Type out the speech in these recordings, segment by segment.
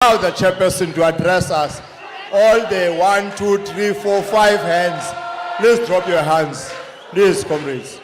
Allow the chairperson to address us. All the 1, 2, 3, 4, 5 hands. Please drop your hands. Please, comrades.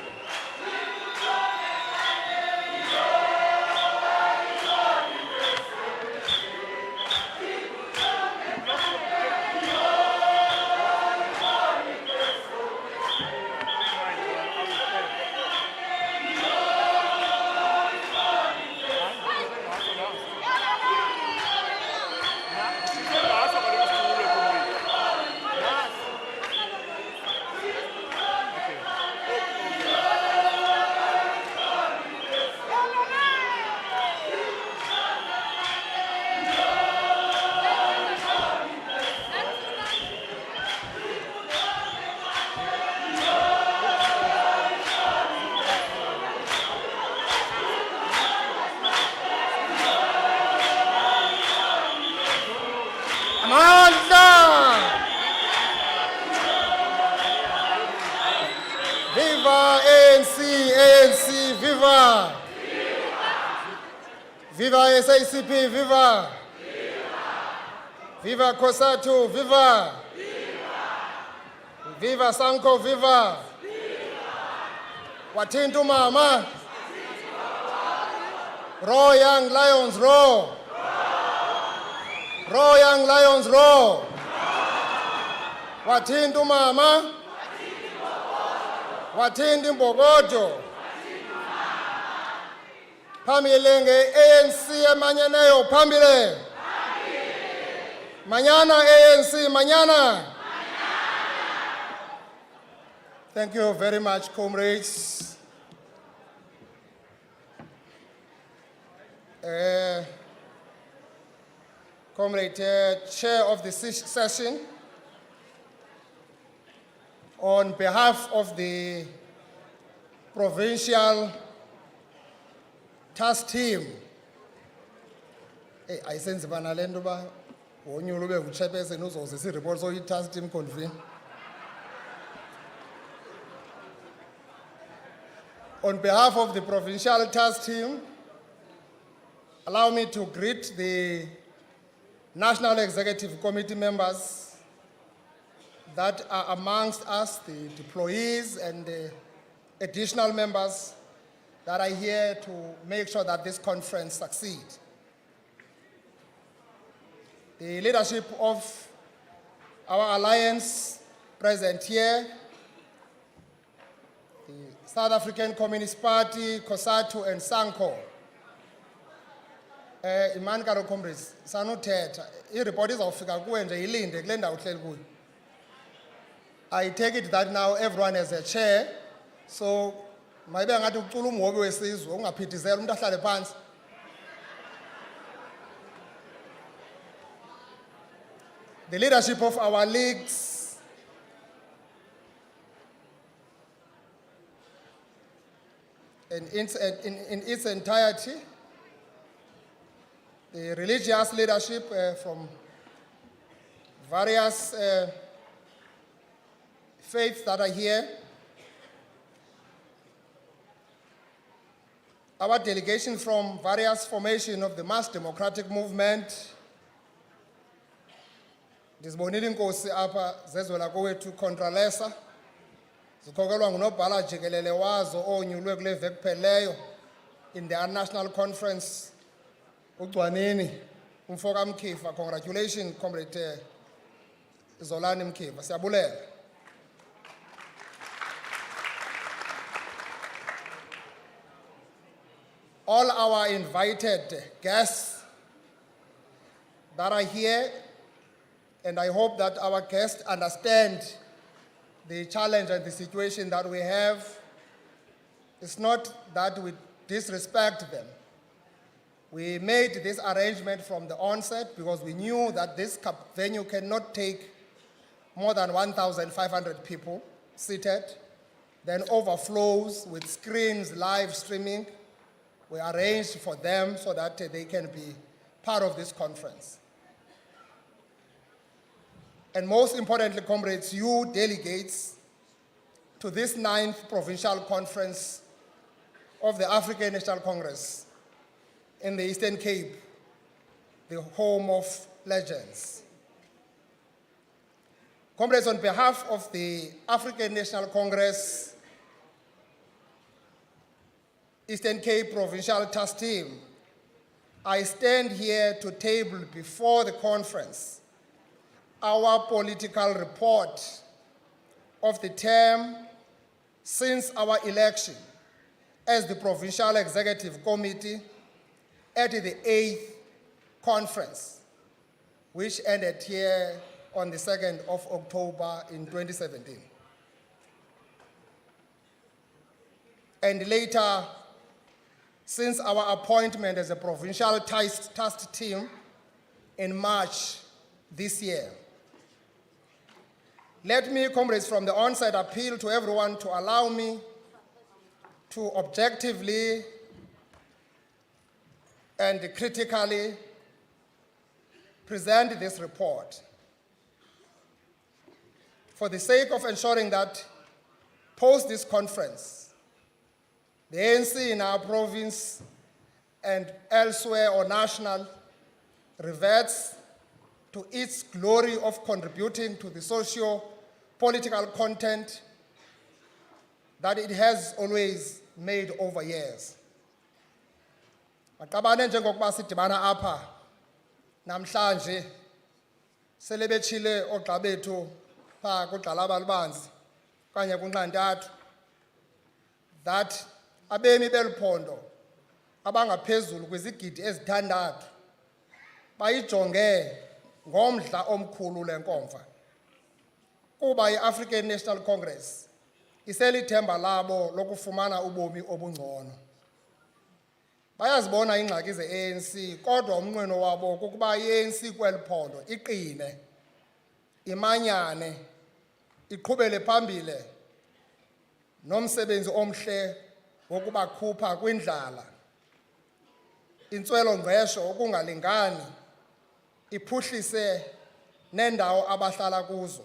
Viva ANC, ANC, viva! Viva SACP, viva! Viva COSATU, viva! Viva Sanko, viva! Watintu mama! Row young lions, row! Row young lions, row! Watintu mama! Wathindi mbokodo phambili nge-ANC emanyeneyo phambili manyana ANC manyana. Thank you very much, comrades. Comrade Chair of the session, on behalf of the Provincial Task Team, I sense Banalendo ba wonyulu be uchairperson uzoze report so task team convene. On behalf of the Provincial Task Team, allow me to greet the National Executive Committee members that are amongst us, the deployees and the additional members that are here to make sure that this conference succeeds. The leadership of our alliance present here, the South African Communist Party, COSATU and SANCO. Imani karo comrades, sanuthetha, i-report izawufika kuwe nje ilinde kule ndawo uhleli kuyo. I take it that now everyone has a chair, so maybe angathi ucula umhobe wesizwe ungaphithizela umuntu ahlale phansi. The leadership of our leagues, in its entirety, the religious leadership from various faiths that are here, our delegation from various formations of the mass democratic movement, ndizibonile inkosi apha zezwela kowethu Contralesa, zikhokelwa ngunobhala jikelele wazo onyulwe kule veki pheleyo in the national conference uGcwanini umfoka Mkhiva. Congratulations, Comrade Zolani Mkhiva, siyabulela. All our invited guests that are here, and I hope that our guests understand the challenge and the situation that we have. It's not that we disrespect them. We made this arrangement from the onset because we knew that this venue cannot take more than 1,500 people seated, then overflows with screens, live streaming. We arranged for them so that they can be part of this conference. And most importantly, comrades, you delegates to this 9th Provincial Conference of the African National Congress in the Eastern Cape. the home of legends. Comrades, on behalf of the African National Congress, Eastern Cape Provincial Task Team, I stand here to table before the conference our political report of the term since our election as the Provincial Executive Committee at the 8th conference, which ended here on the 2nd of October in 2017. And later, since our appointment as a Provincial Task Team in March this year. Let me, comrades, from the onset appeal to everyone to allow me to objectively and critically present this report for the sake of ensuring that post this conference, the ANC in our province and elsewhere or national reverts to its glory of contributing to the socio-political content that it has always made over years. Maqabane njengokuba sidibana apha namhlanje sele betshile ogxa bethu pha kugxalaba lubanzi kanye kunqantathu that abemi beliphondo abangaphezulu kwizigidi ezithandathu bayijonge ngomdla omkhulu lenkomfa kuba i-African National Congress iselithemba labo lokufumana ubomi obungcono. Bayazibona ingxaki ze-ANC kodwa umnqweno wabo kukuba i-ANC kweliphondo iqine, imanyane, iqhubele phambili nomsebenzi omhle wokubakhupha kwindlala, intswelo-ngqesho okungalingani, iphuhlise nendawo abahlala kuzo.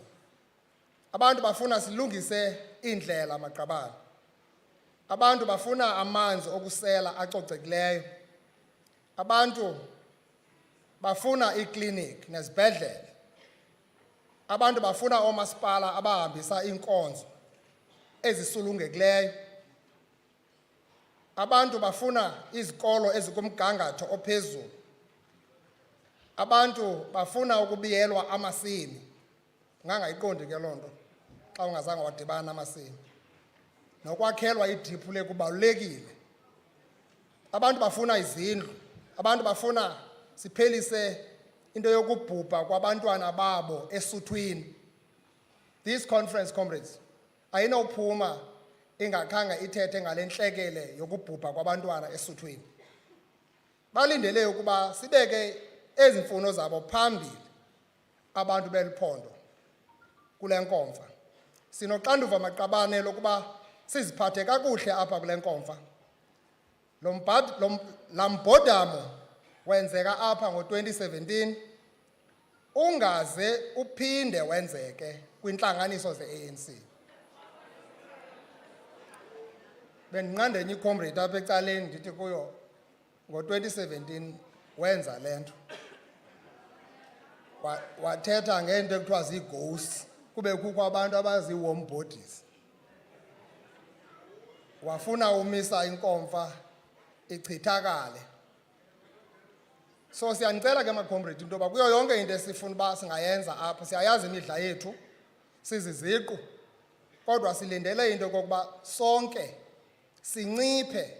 Abantu bafuna silungise indlela maqabane. Abantu bafuna amanzi okusela acocekileyo. Abantu bafuna iklinik nezibhedlele. Abantu bafuna omasipala abahambisa inkonzo ezisulungekileyo. Abantu bafuna izikolo ezikumgangatho ophezulu. Abantu bafuna ukubiyelwa amasimi. Ungangayiqondi ke loo nto xa ungazange wadibana namasimi. Nokwakhelwa idiphu kubalulekile. Abantu bafuna izindlu. Abantu bafuna siphelise into yokubhubha kwabantwana babo esuthwini. This conference, comrades, ayinophuma ingakhange ithethe ngale ntlekele yokubhubha kwabantwana esuthwini. Balindele ukuba sibeke ezimfuno zabo phambili abantu beliphondo kule nkomfa. Sinoxanduva maqabane lokuba siziphathe kakuhle apha kule nkomfa. La mbhodamo wenzeka apha ngo-2017 ungaze uphinde wenzeke kwintlanganiso ze-ANC. Bendinqande enye icomrade apha ecaleni ndithi kuyo ngo-2017 wenza le nto. Wathetha ngento ekuthiwa zii-ghosts kube kukho abantu abazi-warm bodies. Wafuna umisa inkomfa ichithakale. So siyanicela ke macomrade into yoba kuyo yonke into esifuna uba singayenza apha, siyayazi imidla yethu, siziziqu, kodwa silindele into yokokuba sonke sinciphe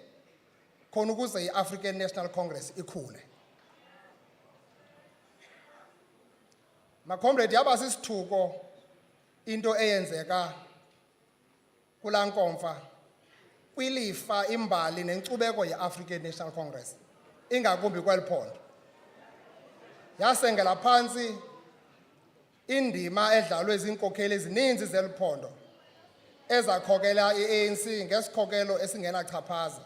khona ukuze i-African National Congress ikhule. Macomrade, yaba sisithuko into eyenzeka kula nkomfa kwilifa imbali nenkcubeko ye-African National Congress, ingakumbi kweliphondo. Yasengela phantsi indima edlalwe ziinkokheli ezininzi zeliphondo ezakhokela i-ANC ngesikhokelo esingenachaphaza.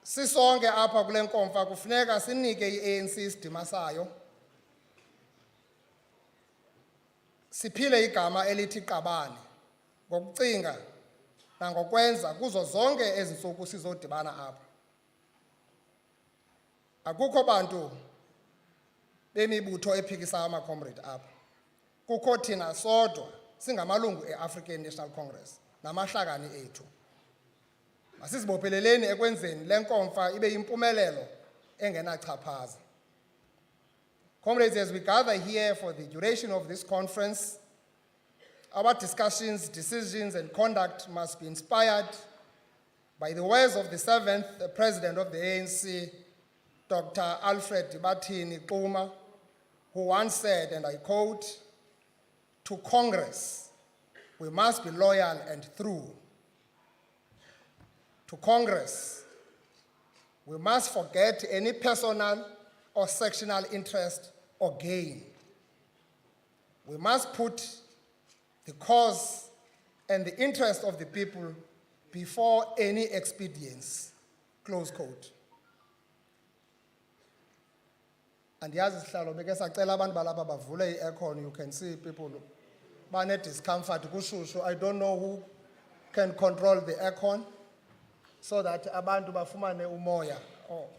Sisonke apha kule nkomfa kufuneka sinike i-ANC isidima sayo. Siphile igama elithi qabane ngokucinga nangokwenza kuzo zonke ezi ntsuku sizodibana apha. akukho bantu bemibutho ephikisa ama-comrade apha. Kukho thina sodwa singamalungu e-African National Congress namahlakani ethu. Masizibopheleleni ekwenzeni le nkomfa ibe yimpumelelo engenachaphaza. Comrades, as we gather here for the duration of this conference, our discussions, decisions, and conduct must be inspired by the words of the 7th President of the ANC, Dr. Alfred Batini Xuma, who once said, and I quote, "To Congress, we must be loyal and true. To Congress, we must forget any personal or sectional interest or gain. We must put the cause and the interest of the people before any expedience," close quote. And yazi sihlalo beke sacela abantu balapha bavule i-aircon, you can see people bane discomfort kushushu. I don't know who can control the aircon so that abantu bafumane umoya. Oh.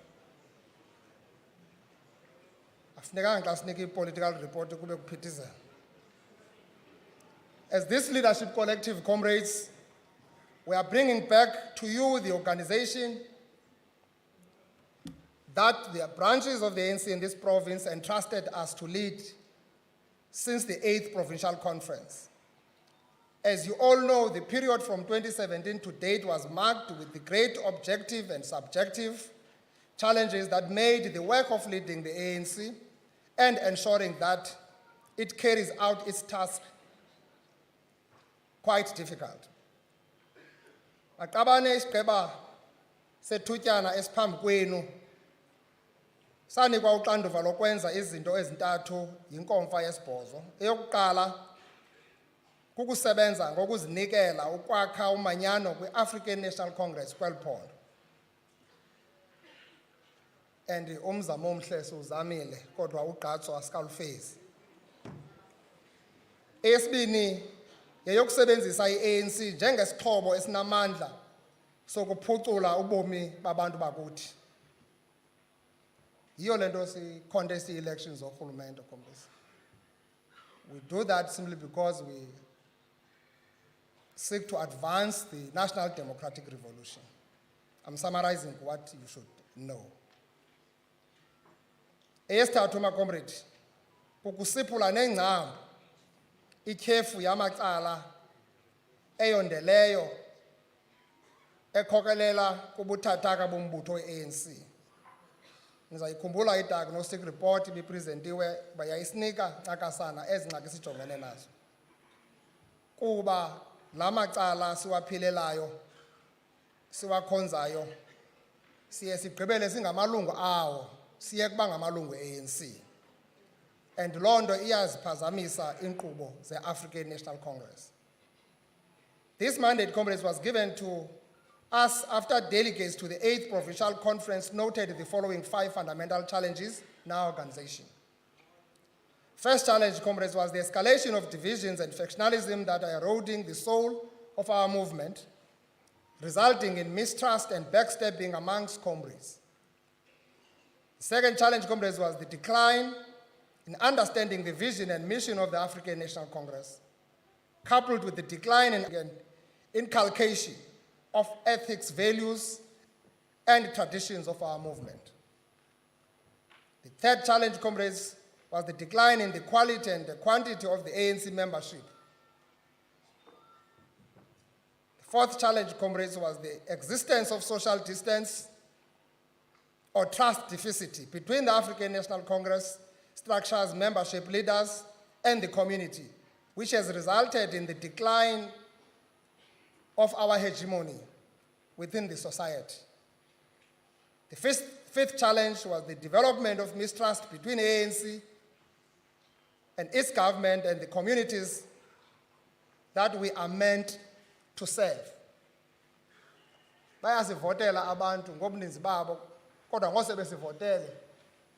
Afunekanga xa sinika i-political report kube kuphithizela. As this leadership collective, comrades, we are bringing back to you the organization that the branches of the ANC in this province entrusted us to lead since the 8th Provincial Conference. As you all know, the period from 2017 to date was marked with the great objective and subjective challenges that made the work of leading the ANC and ensuring that it carries out its task quite difficult. Maqabane isigqeba sethutyana esiphambi kwenu sanikwa uxanduva lokwenza izinto ezintathu yinkomfa yesibhozo. Eyokuqala kukusebenza ngokuzinikela ukwakha umanyano kwi-African National Congress kweli phondo. And umzamo omhle siwuzamile kodwa ugqatso asikalufezi. Eyesibini yeyokusebenzisa i-ANC njengesixhobo esinamandla sokuphucula ubomi babantu bakuthi. Yiyo le nto si-contest i-elections zorhulumente, comrades. We do that simply because we seek to advance the national democratic revolution. I'm summarizing what you should know. Eyesithathu, ma-comrade, kukusiphula nengcambu ityhefu yamacala eyondeleyo ekhokelela kubuthathaka bombutho we-ANC. Nizayikhumbula i-diagnostic report ibiprezentiwe bayayisinika ncakasana ezi ngxaki sijongene nazo. Kuba la macala siwaphilelayo, siwakhonzayo, siye sigqibele singamalungu awo, siye kuba ngamalungu e-ANC. And loo nto iyaziphazamisa inkqubo ze-African National Congress. This mandate, comrades, was given to us after delegates to the 8th Provincial Conference noted the following 5 fundamental challenges in our organization. First challenge, comrades, was the escalation of divisions and factionalism that are eroding the soul of our movement, resulting in mistrust and backstabbing amongst comrades. The second challenge, comrades, was the decline in understanding the vision and mission of the African National Congress, coupled with the decline in inculcation of ethics, values, and traditions of our movement. The third challenge, comrades, was the decline in the quality and the quantity of the ANC membership. The fourth challenge, comrades, was the existence of social distance or trust deficit between the African National Congress structures, membership leaders, and the community, which has resulted in the decline of our hegemony within the society. The fifth challenge was the development of mistrust between ANC and its government and the communities that we are meant to serve. Bayasivotela abantu ngobuninzi babo, kodwa ngose besivotele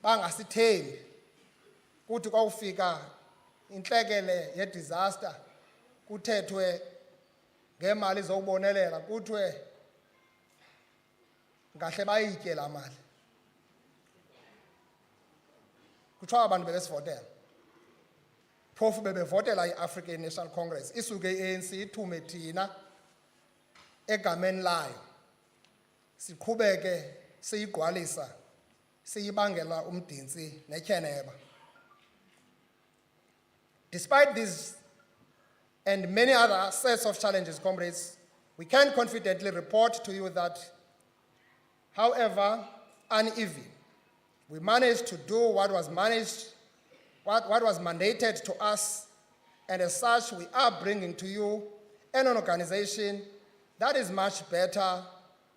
bangasithembi. Kuthi kwawufika intlekele ye-disaster kuthethwe ngemali zokubonelela kuthiwe ngahle bayitye laa mali. kuthiwa abantu bebesivotela. Phofu bebevotela i-African National Congress, isuke i-ANC ithume thina egameni layo. Siqhubeke siyigqwalisa, siyibangela umdintsi netyeneba. Despite these and many other sets of challenges, comrades, we can confidently report to you that, however uneven, we managed to do what was mandated to us, and as such, we are bringing to you an organization that is much better,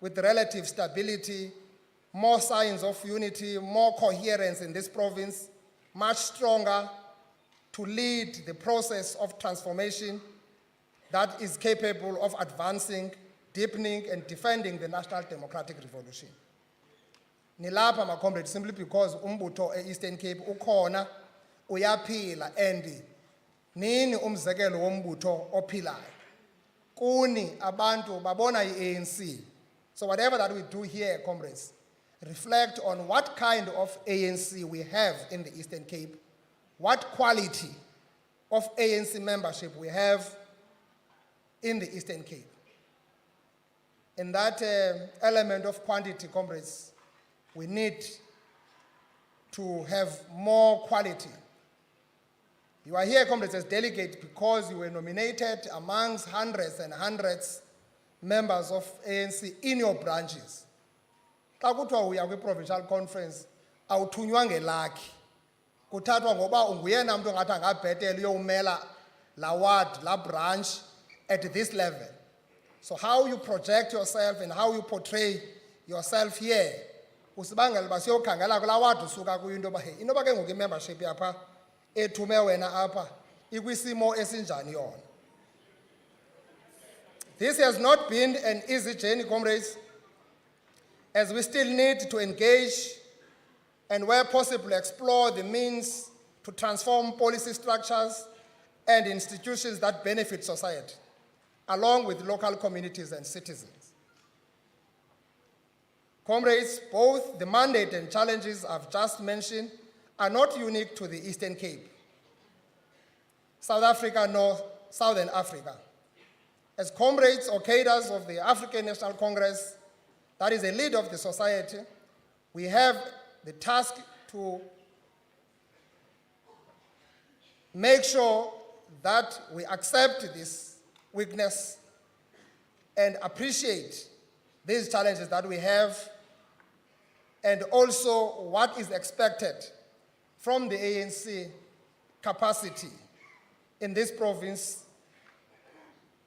with relative stability, more signs of unity, more coherence in this province, much stronger to lead the process of transformation that is capable of advancing, deepening, and defending the national democratic revolution. Nilapha, my comrades, simply because umbutho e-Eastern Cape ukhona, uyaphila, and nini umzekelo wombutho ophilayo. Kuni abantu babona i-ANC. So whatever that we do here, comrades, reflect on what kind of ANC we have in the Eastern Cape, what quality of ANC membership we have in the Eastern Cape. In that element of quantity, comrades, we need to have more quality. You are here, comrades, as delegates because you were nominated amongst hundreds and hundreds members of ANC in your branches. Xa kuthiwa uya kwi-provincial conference, awuthunywa ngelakhi. Kuthathwa ngoba unguyena mntu ongathi angabhetele uyowumela la ward, la branch at this level. So how you project yourself and how you portray yourself here, usibangela uba siyokhangela kulaa ward usuka kuyo into yoba hey, into yoba ke ngoku i-membership yapha ethume wena apha ikwisimo esinjani yona. This has not been an easy journey, comrades, as we still need to engage and where possible explore the means to transform policy structures and institutions that benefit society, along with local communities and citizens. Comrades, both the mandate and challenges I've just mentioned are not unique to the Eastern Cape, South Africa, nor Southern Africa. As comrades or cadres of the African National Congress, that is a leader of the society, we have the task to make sure that we accept this weakness and appreciate these challenges that we have, and also what is expected from the ANC capacity in this province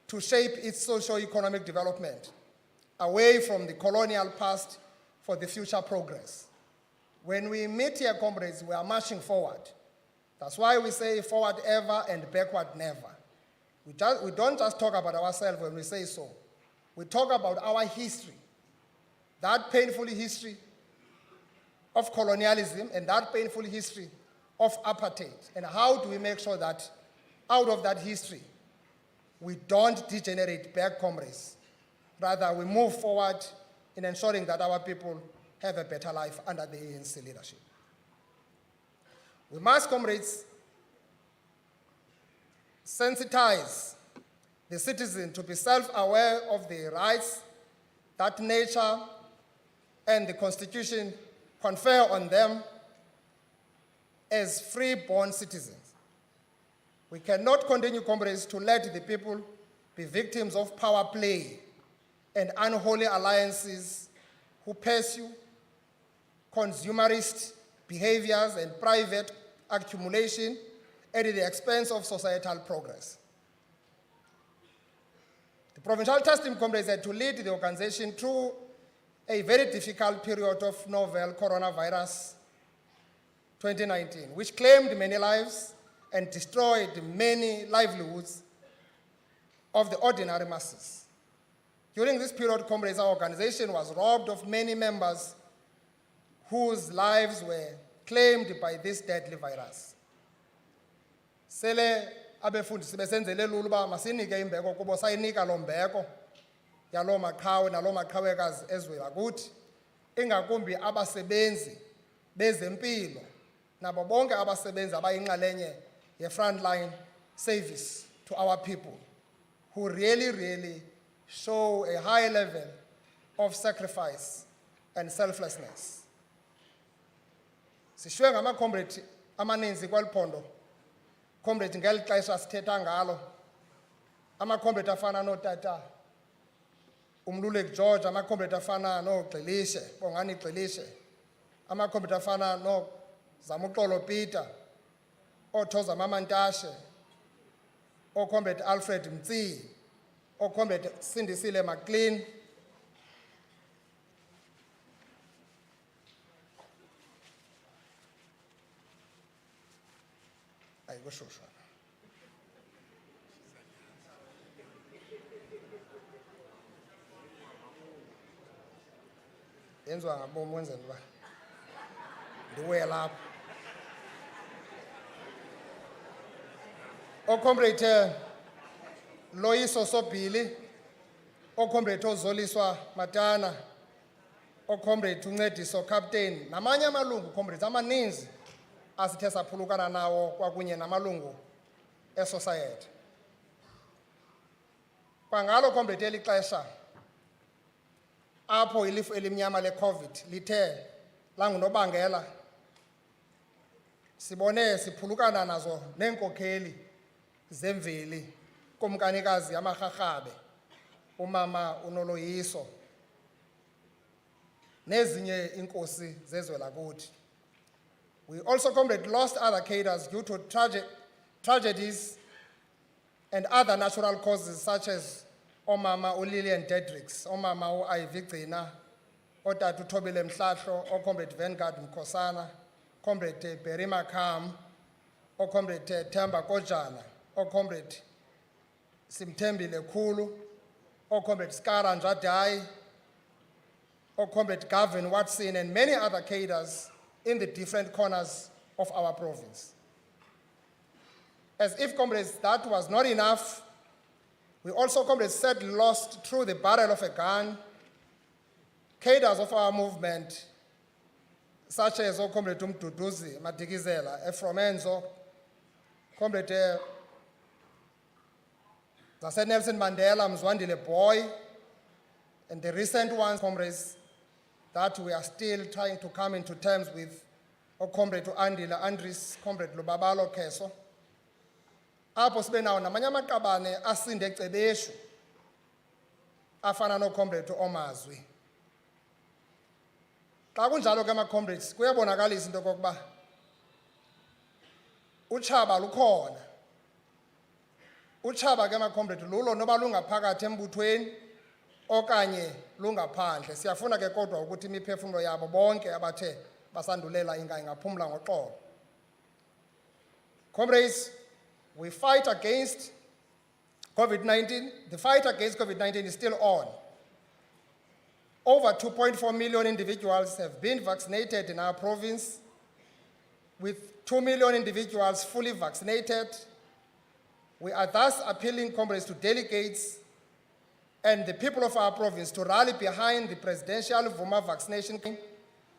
to shape its socio-economic development away from the colonial past for the future progress. When we meet here, comrades, we are marching forward. That's why we say forward ever and backward never. We don't just talk about ourselves when we say so. We talk about our history, that painful history of colonialism and that painful history of apartheid. And how do we make sure that out of that history, we don't degenerate back, comrades. Rather, we move forward in ensuring that our people have a better life under the ANC leadership. We must, comrades, sensitize the citizen to be self-aware of the rights that nature and the Constitution confer on them as free-born citizens. We cannot continue, comrades, to let the people be victims of power play and unholy alliances who pursue consumerist behaviors and private accumulation at the expense of societal progress. The Provincial Task Team, comrades, had to lead the organization through a very difficult period of novel coronavirus 2019, which claimed many lives and destroyed many livelihoods of the ordinary masses. During this period, comrades, our organization was robbed of many members whose lives were claimed by this deadly virus. Sele abefundisi besenzele lula uba masinike imbeko kubo sayinika lo mbeko yalo maqhawe nalo maqhawekazi ezwe lakuthi, ingakumbi abasebenzi bezempilo nabo bonke abasebenzi abayinxalenye ye-frontline service to our people who really show a high level of sacrifice and selflessness. Sishwe ngama-comrade amaninzi kwaliphondo, comrade ngeli xesha sithetha ngalo, ama-comrade afana noTata Umluleki George, ama-comrade afana noGxilishe, Bongani Gxilishe, ama-comrade afana noZamuxolo Peter, oThoza Mamantashe, o-comrade Alfred Mtsi, o-comrade Sindisile McLean, ayikushusha. Yenziwa ngabomi wenzela uba ndibuye lapho. O-comrade Loyiso Sobhili, o-comrade Ozoliswa Matana, o-comrade Uncediso Captain, namanye amalungu comrades amaninzi asithe saphulukana nawo kwakunye namalungu e-society. Kwangalo comrade eli xesha apho ilifu elimnyama le-COVID lithe langunobangela, sibone siphulukana nazo neenkokheli zemveli, kumkanikazi yamaRharhabe, umama uNoloyiso, nezinye inkosi zezwe lakuthi. We also, comrade, lost other cadres due to tragedies and other natural causes such as Omama uLillian Dedricks, Omama uIvy Gcina, oTata uThobile Mhlahlo, o-comrade Vanguard Mkhosana, comrade Berry Makham, o-comrade Themba Kojana, o-comrade Simthembile Khulu, o-comrade Skara Njadai, o-comrade Gavin Watson, and many other cadres in the different corners of our province. As if, comrades, that was not enough, we also, comrades, said lost through the barrel of a gun cadres of our movement, such as comrade Umduduzi Madikizela, Efromenzo, comrade Zase Nelson Mandela, Mzwandile Boy, and the recent ones, comrades, that we are still trying to come into terms with, comrade Andile Andris, comrade Lubabalo Keso. Apho sibe nawo namanye amaqabane asinde ecebeshu afana no-comrade Omazwi. Xa kunjalo ke ama-comrades kuyabonakalisa into yokokuba utshaba lukhona. Utshaba ke ama-comrade lulo noba lungaphakathi embuthweni okanye lungaphandle. Siyafuna ke kodwa ukuthi imiphefumlo yabo bonke abathe basandulela ingaphumla ngoxolo. Comrades, we fight against COVID-19. The fight against COVID-19 is still on. Over 2.4 million individuals have been vaccinated in our province, with 2 million individuals fully vaccinated. We are thus appealing, comrades, to delegates and the people of our province to rally behind the presidential Vuma vaccination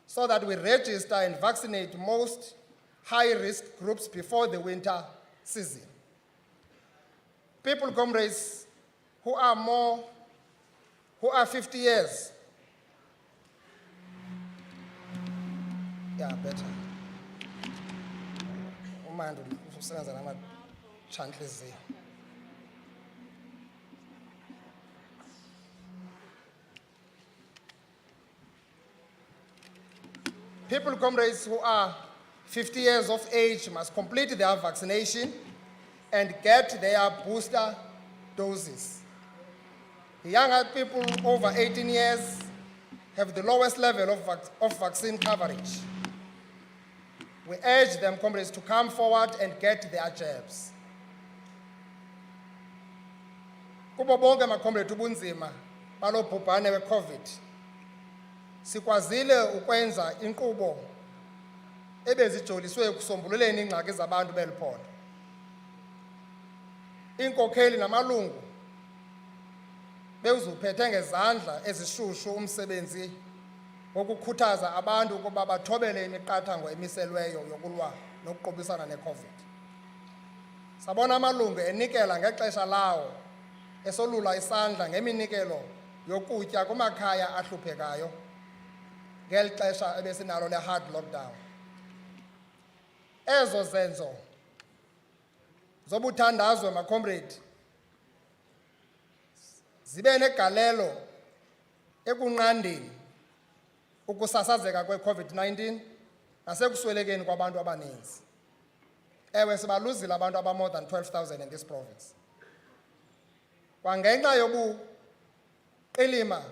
so that we register and vaccinate most high-risk groups before the winter season. People, comrades, who are 50 years. Yeah, better. People, comrades, who are 50 years of age must complete their vaccination and get their booster doses. The younger people over 18 years have the lowest level of vaccine coverage. We urge them, comrades, to come forward and get their jabs. Kubo bonke ama-comrade ubunzima balo bhubhane we-COVID, sikwazile ukwenza inkqubo ebezijoliswe ekusombululeni iingxaki zabantu beli phondo. Iinkokheli namalungu bewuzuphethe ngezandla ezishushu umsebenzi ngokukhuthaza abantu ukuba bathobele imiqathango emiselweyo yokulwa nokuqubisana neCOVID. Sabona amalungu enikela ngexesha lawo esolula isandla ngeminikelo yokutya kumakhaya ahluphekayo ngeli xesha ebesinalo le-hard lockdown. Ezo zenzo zobuthandazwe, macomrade, zibe negalelo ekunqandeni ukusasazeka kwe-COVID-19 nasekuswelekeni kwabantu abaninzi. Ewe, sibaluzile abantu more than 12,000 in this province. Kwangenxa yobuqilima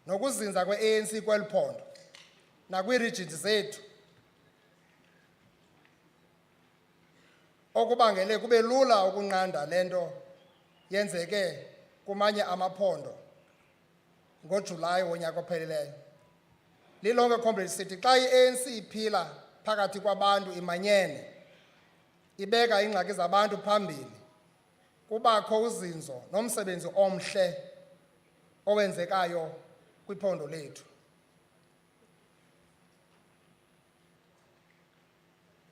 nokuzinza kwe-ANC kweli phondo nakwiiregini zethu okubangele kube lula ukunqanda le nto yenzeke kumanye amaphondo ngoJulayi wonyaka ophelileyo. Lilonke comrades sithi xa i-ANC iphila phakathi kwabantu imanyene, ibeka iingxaki zabantu phambili, kubakho uzinzo nomsebenzi omhle owenzekayo kwiphondo lethu.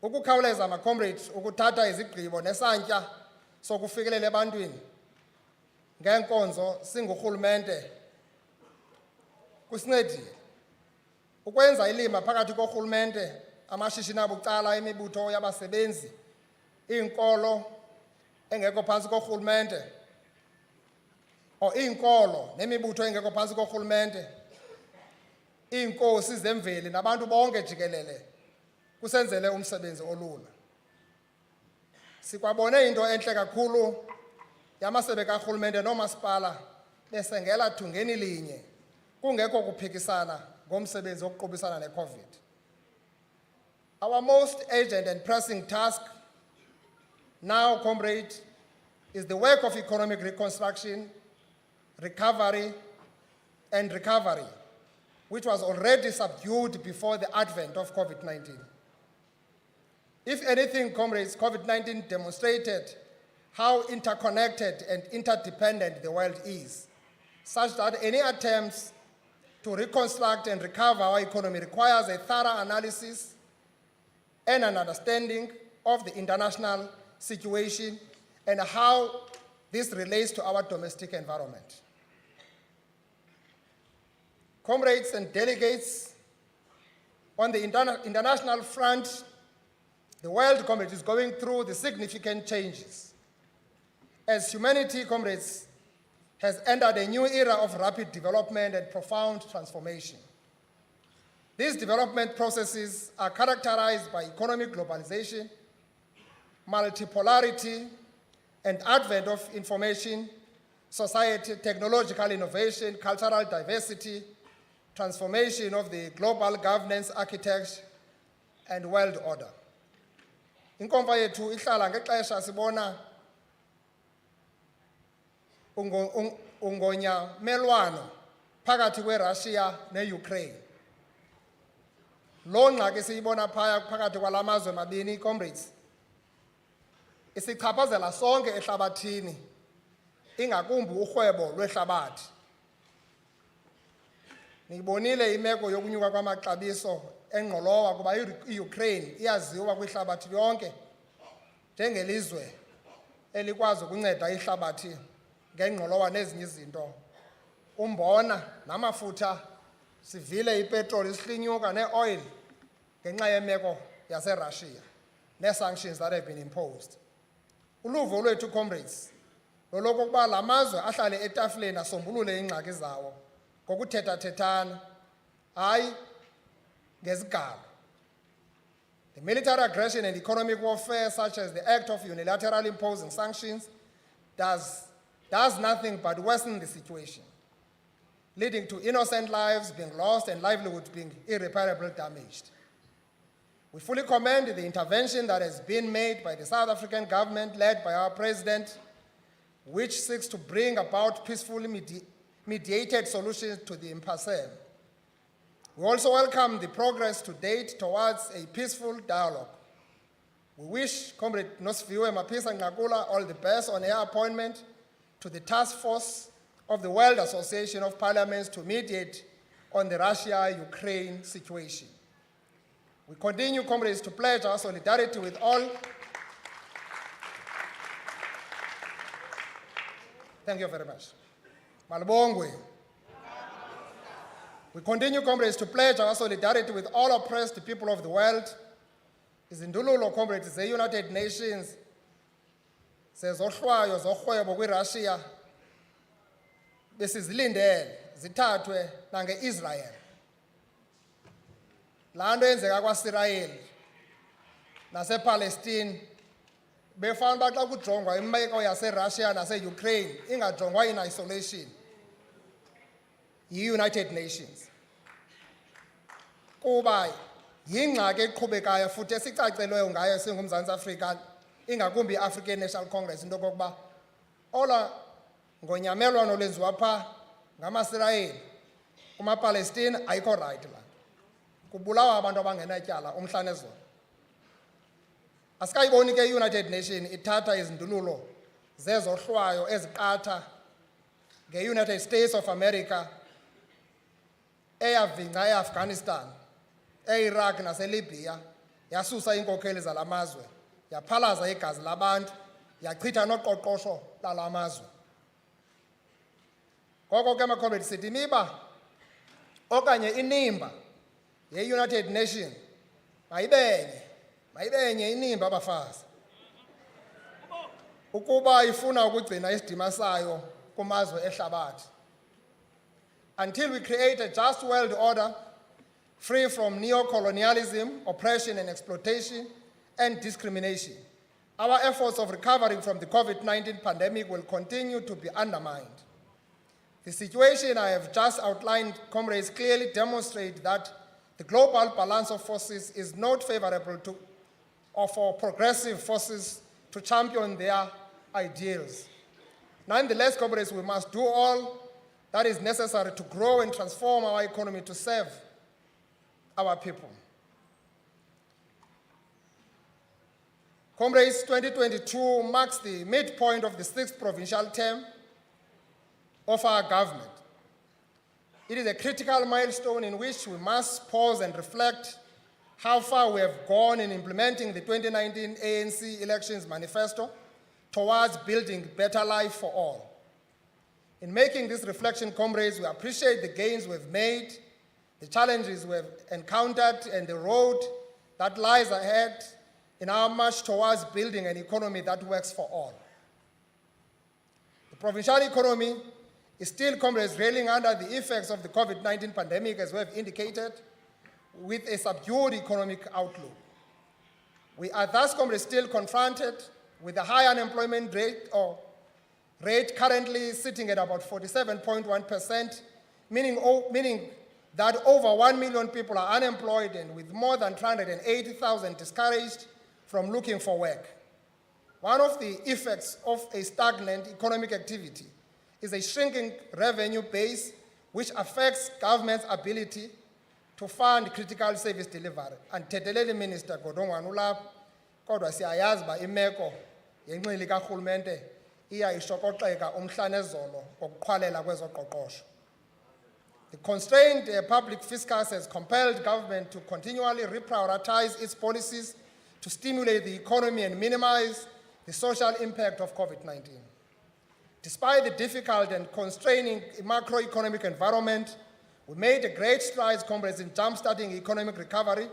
Ukukhawuleza, macomrades, ukuthatha izigqibo nesantya sokufikelela ebantwini ngeenkonzo singurhulumente kusincedile. Ukwenza ilima phakathi korhulumente, amashishini abucala, imibutho yabasebenzi, iinkolo engekho phantsi korhulumente, iinkolo nemibutho engekho phantsi korhulumente, iinkosi zemveli nabantu bonke jikelele kusenzele umsebenzi olula. Sikwabone into entle kakhulu yamasebe karhulumente noomasipala besengela thungeni linye kungekho kuphikisana ngomsebenzi wokuqubisana neCOVID. Our most urgent and pressing task now, comrade, is the work of economic reconstruction, recovery, which was already subdued before the advent of COVID-19. If anything, comrades, COVID-19 demonstrated how interconnected and interdependent the world is, such that any attempts to reconstruct and recover our economy requires a thorough analysis and an understanding of the international situation and how this relates to our domestic environment. Comrades and delegates, on the international front, the world, comrades, is going through the significant changes. As humanity, comrades, has entered a new era of rapid development and profound transformation. These development processes are characterized by economic globalization, multipolarity, and advent of information, society, technological innovation, cultural diversity, transformation of the global governance architecture, and world order. Inkomfa yethu ihlala ngexesha sibona ungonyamelwano phakathi kweRussia neUkraine. Lo ngxaki siyibona phakathi kwala mazwe mabini, comrades, isichaphazela sonke ehlabathini, ingakumbi urhwebo lwehlabathi. Niyibonile imeko yokunyuka kwamaxabiso engqolowa kuba iUkraine iyaziwa kwihlabathi lonke njengelizwe elikwazi ukunceda ihlabathi ngengqolowa nezinye izinto. Umbona namafutha, sivile ipetroli isihlinyuka neoil ngenxa yemeko yaseRussia nee-sanctions that have been imposed. Uluvo lwethu, comrades, lolokuba la mazwe ahlale etafileni asombulule iingxaki zawo ngokuthethathethana, hayi ngezigaba. The military aggression and economic warfare, such as the act of unilaterally imposing sanctions, does nothing but worsen the situation, leading to innocent lives being lost and livelihoods being irreparably damaged. We fully commend the intervention that has been made by the South African government, led by our president, which seeks to bring about peacefully mediated solutions to the impasse. We also welcome the progress to date towards a peaceful dialogue. We wish Comrade Nosiviwe Mapisa Ngakula all the best on her appointment to the task force of the World Association of Parliaments to mediate on the Russia-Ukraine situation. We continue, comrades, to pledge our solidarity with all. Thank you very much. Malibongwe. We continue, comrades, to pledge our solidarity with all oppressed people of the world. Izindululo, comrades, the United Nations sezohlwayo zorhwebo kwiRussia besizilindele zithathwe nange-Israel. Laa nto yenzeka kwaSirayeli nasePalestine befana uba xa kujongwa imeko yaseRussia naseUkraine ingajongwa in isolation yi-United Nations. Kuba yingxaki eqhubekayo futhi esicacelweyo ngayo singuMzantsi Afrika, ingakumbi i-African National Congress, into yokokuba ola ngonyamelwano lwenziwa phaa ngamaSirayeli kumaPalestine ayikho right la. Kubulawa abantu abangenatyala umhla nezolo. Asikayiboni ke i-United Nations ithatha izindululo zezohlwayo eziqatha nge-United States of America eyavingca eAfghanistan, e-Iraq naseLibya, yasusa iinkokheli zala mazwe, yaphalaza igazi labantu, yachitha noqoqosho lala mazwe. Ngoko ke makhomrades sithi imiba okanye inimba ye-United Nations mayibenye inimba abafazi ukuba ifuna ukugcina isidima sayo kumazwe ehlabathi. Until we create a just world order free from neo-colonialism, oppression and exploitation and discrimination, our efforts of recovering from the COVID-19 pandemic will continue to be undermined. The situation I have just outlined, comrades, clearly demonstrate that the global balance of forces is not favorable to or for progressive forces to champion their ideals. Nonetheless, comrades, we must do all that is necessary to grow and transform our economy to serve our people. Comrades, 2022 marks the midpoint of the 6th provincial term of our government. It is a critical milestone in which we must pause and reflect how far we have gone in implementing the 2019 ANC Elections Manifesto towards building a better life for all. In making this reflection, comrades, we appreciate the gains we've made, the challenges we've encountered, and the road that lies ahead in our march towards building an economy that works for all. The provincial economy is still, comrades, railing under the effects of the COVID-19 pandemic, as we have indicated, with a subdued economic outlook. We are thus, comrades, still confronted with a high unemployment rate currently sitting at about 47.1%, meaning that over 1 million people are unemployed and with more than 380,000 discouraged from looking for work. One of the effects of a stagnant economic activity is a shrinking revenue base, which affects government's ability to fund critical service delivery. Andithetheleli Minister Godongwana ulapha, kodwa siyayazi uba imeko yenxili karhulumente iyayishokoxeka umhla nezolo ngokuqhwalela kwezoqoqosho. The constrained public fiscus has compelled government to continually reprioritize its policies to stimulate the economy and minimize the social impact of COVID-19. Despite the difficult and constraining macroeconomic environment, we made great strides, comrades, in jump-starting economic recovery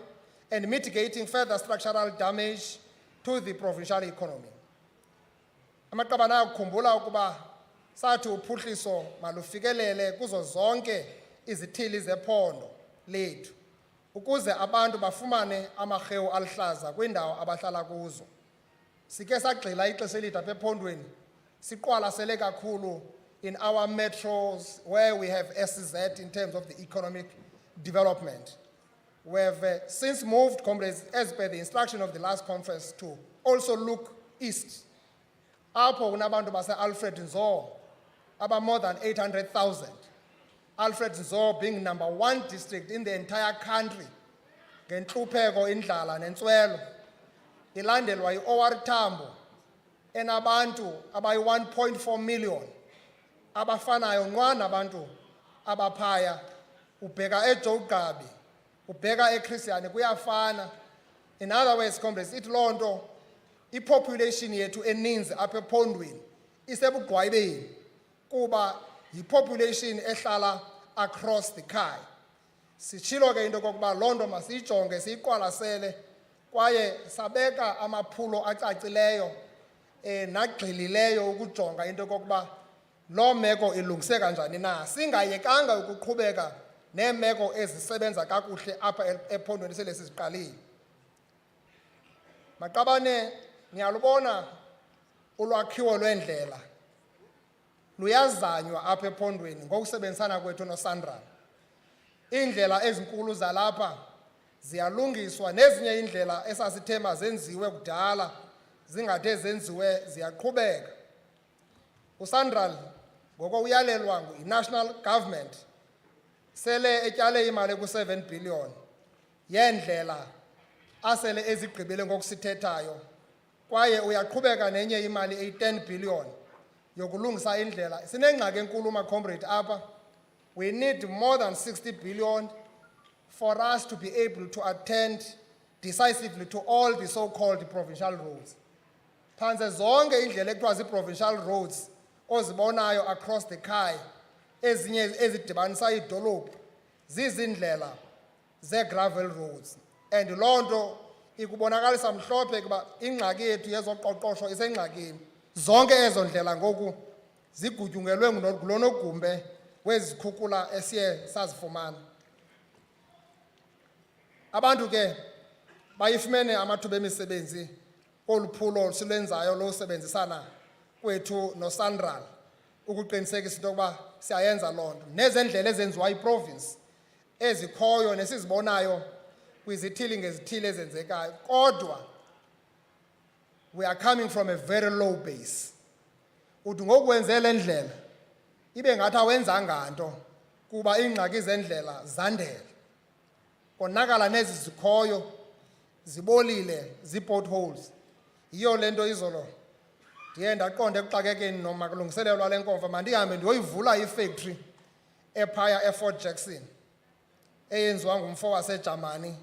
and mitigating further structural damage to the provincial economy. Amaqabane ayakukhumbula ukuba sathi uphuhliso malufikelele kuzo zonke izithili zephondo lethu ukuze abantu bafumane amarhewu aluhlaza kwiindawo abahlala kuzo. Sike sagxila ixesha elide apha ephondweni siqwalasele kakhulu in our metros where we have SZ in terms of the economic development. We have since moved, comrades, as per the instruction of the last conference, to also look east. Apho kunabantu base-Alfred Nzo, about more than 800,000. Alfred Nzo being number 1 district in the entire country, ngentlupheko, indlala, nentswelo. Ilandelwa yi-OR Tambo, enabantu abayi 1.4 million, abafanayo nqwa nabantu abaphaya ubheka eJoe Gqabi, ubheka eChristian kuyafana. In other words, comrades, ithi loo nto ipopulation yethu eninzi apha ephondweni isebugqwayibeni kuba yipopulation ehlala across the Khai. Sitshilo ke into kokuba loo nto masiyijonge siyiqwalasele kwaye sabeka amaphulo acacileyo nagxilileyo ukujonga into kokuba loo meko ilungiseka njani na, singayekanga ukuqhubeka neemeko ezisebenza kakuhle apha ephondweni sele siziqalile. Maqabane, niyalubona ulwakhiwo lwendlela luyazanywa apha ephondweni ngokusebenzisana kwethu noSandral. Iindlela ezinkulu zalapha ziyalungiswa, nezinye iindlela esasithemba zenziwe kudala zingade zenziwe ziyaqhubeka. uSandral ngoko uyalelwa yi-national government sele etyale imali ku-7 billion yeendlela asele ezigqibele ngokusithethayo, kwaye uyaqhubeka nenye imali eyi-10 billion yokulungisa indlela. Sinengxaki enkulu comrade apha. We need more than 60 billion for us to be able to attend decisively to all the so-called provincial roads. Phantse zonke indlela ekuthiwa zii-provincial roads ozibonayo across the Khai, ezinye ezidibanisa idolophu, zizindlela ze-gravel roads. And loo nto ikubonakalisa mhlophe kuba ingxaki yethu yezoqoqosho isengxakini. Zonke ezo ndlela ngoku zigutyungelwe ngulo nogumbe wezikhukhula esiye sazifumana. Abantu ke bayifumene amathuba emisebenzi kolu phulo silwenzayo losebenzisana kwethu noSandral ukuqinisekisa into yokuba siyayenza loo nto. Nezendlela ezenziwa yiprovince ezikhoyo nesizibonayo kwizithili ngezithili ezenzekayo, kodwa we are coming from a very low base. Uthi ngokwenze le ndlela ibe ngathi awenzanga nto kuba iingxaki zendlela zandele. Konakala nezi zikhoyo zibolile zii-potholes. Yiyo le nto izolo ndiye ndaqonda ekuxakekeni noma kulungiselelwa le nkova mandihambe ndiyoyivula ifactory ephaya eFort Jackson eyenziwa ngumfo waseJamani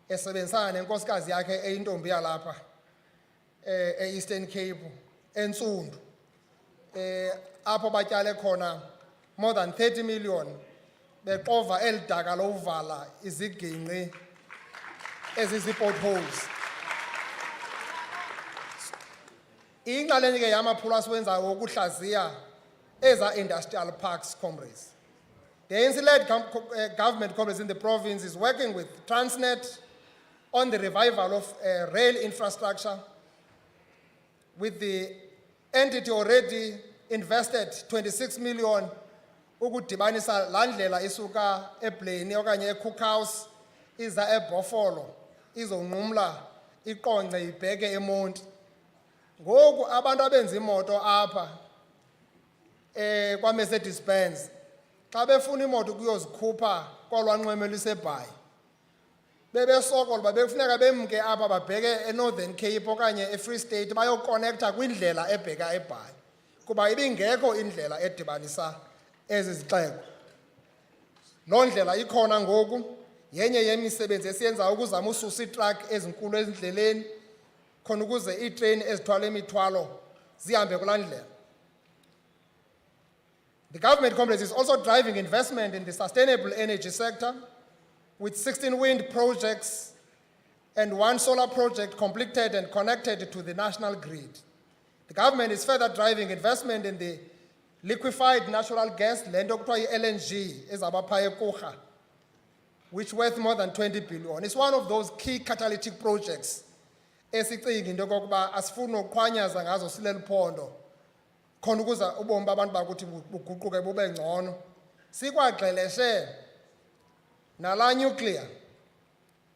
esebenzisana nenkosikazi yakhe eyintombi yalapha e-Eastern Cape entsundu, apho batyale khona more than 30 million beqova eli daka lokuvala izigingqi ezizii-potholes. Inxalenye ke yamaphulo asiwenzayo wokuhlaziya eza industrial parks, comrades. The ANC-led government, comrades, in the province is working with Transnet on the revival of rail infrastructure, with the entity already invested 26 million ukudibanisa laa ndlela isuka eBlaine okanye eCookhouse iza eBhofolo izonqumla iqonce ibheke eMonti. Ngoku abantu abenza imoto apha kwaMercedes Benz xa befuna imoto kuyozikhupha kwalwanxweme luseBhayi bebesokola uba bekufuneka bemke apha babheke eNorthern Cape okanye eFree State bayokonektha kwindlela ebheka eBhayi kuba ibingekho indlela edibanisa ezi zixeko. Loo ndlela ikhona ngoku, yenye yemisebenzi esiyenzayo ukuzama ususa iitrakhi ezinkulu ezindleleni khona ukuze iitreyini ezithwala imithwalo zihambe kulaa ndlela. The government, comrades, is also driving investment in the sustainable energy sector with 16 wind projects and 1 solar project completed and connected to the national grid. The government is further driving investment in the liquefied natural gas, le nto kuthiwa yi-LNG ezaba phaa eKurha, which worth more than 20 billion. It's one of those key catalytic projects esicinga into yokokuba asifuni ukuqhwanyaza ngazo sileli phondo khona ukuze ubomi babantu bakuthi buguquke bube ngcono. Sikwagxeleshe nalaa nuclear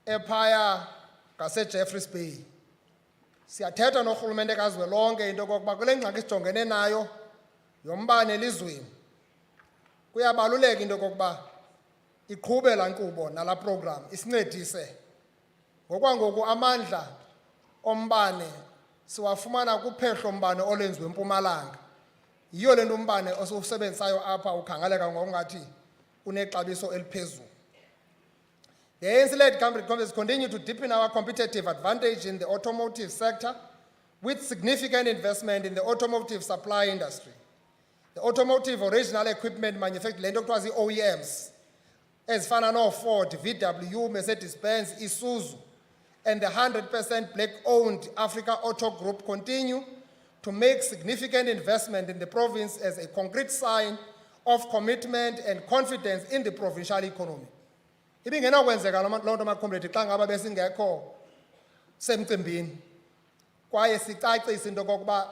ephaya ngaseJeffreys Bay. Siyathetha norhulumente kazwelonke into yokokuba kule ngxaki sijongene nayo yombane elizweni kuyabaluleka into yokokuba iqhube laa nkqubo nalaa program isincedise. Ngokwangoku amandla ombane siwafumana kuphehlo mbane olwenziwe eMpumalanga. Yiyo le nto umbane osiwusebenzisayo apha ukhangaleka ngokungathi unexabiso eliphezulu. The ANC-led companies continue to deepen our competitive advantage in the automotive sector with significant investment in the automotive supply industry. The automotive original equipment manufactured, le nto kuthiwa zii-OEMs, ezifana no-Ford, VW, Mercedes-Benz, Isuzu, and the 100% black-owned Africa Auto Group continue to make significant investment in the province as a concrete sign of commitment and confidence in the provincial economy. Ibingenakwenzeka loo nto makhomredi xa ngaba besingekho semcimbini kwaye sicacise into kokuba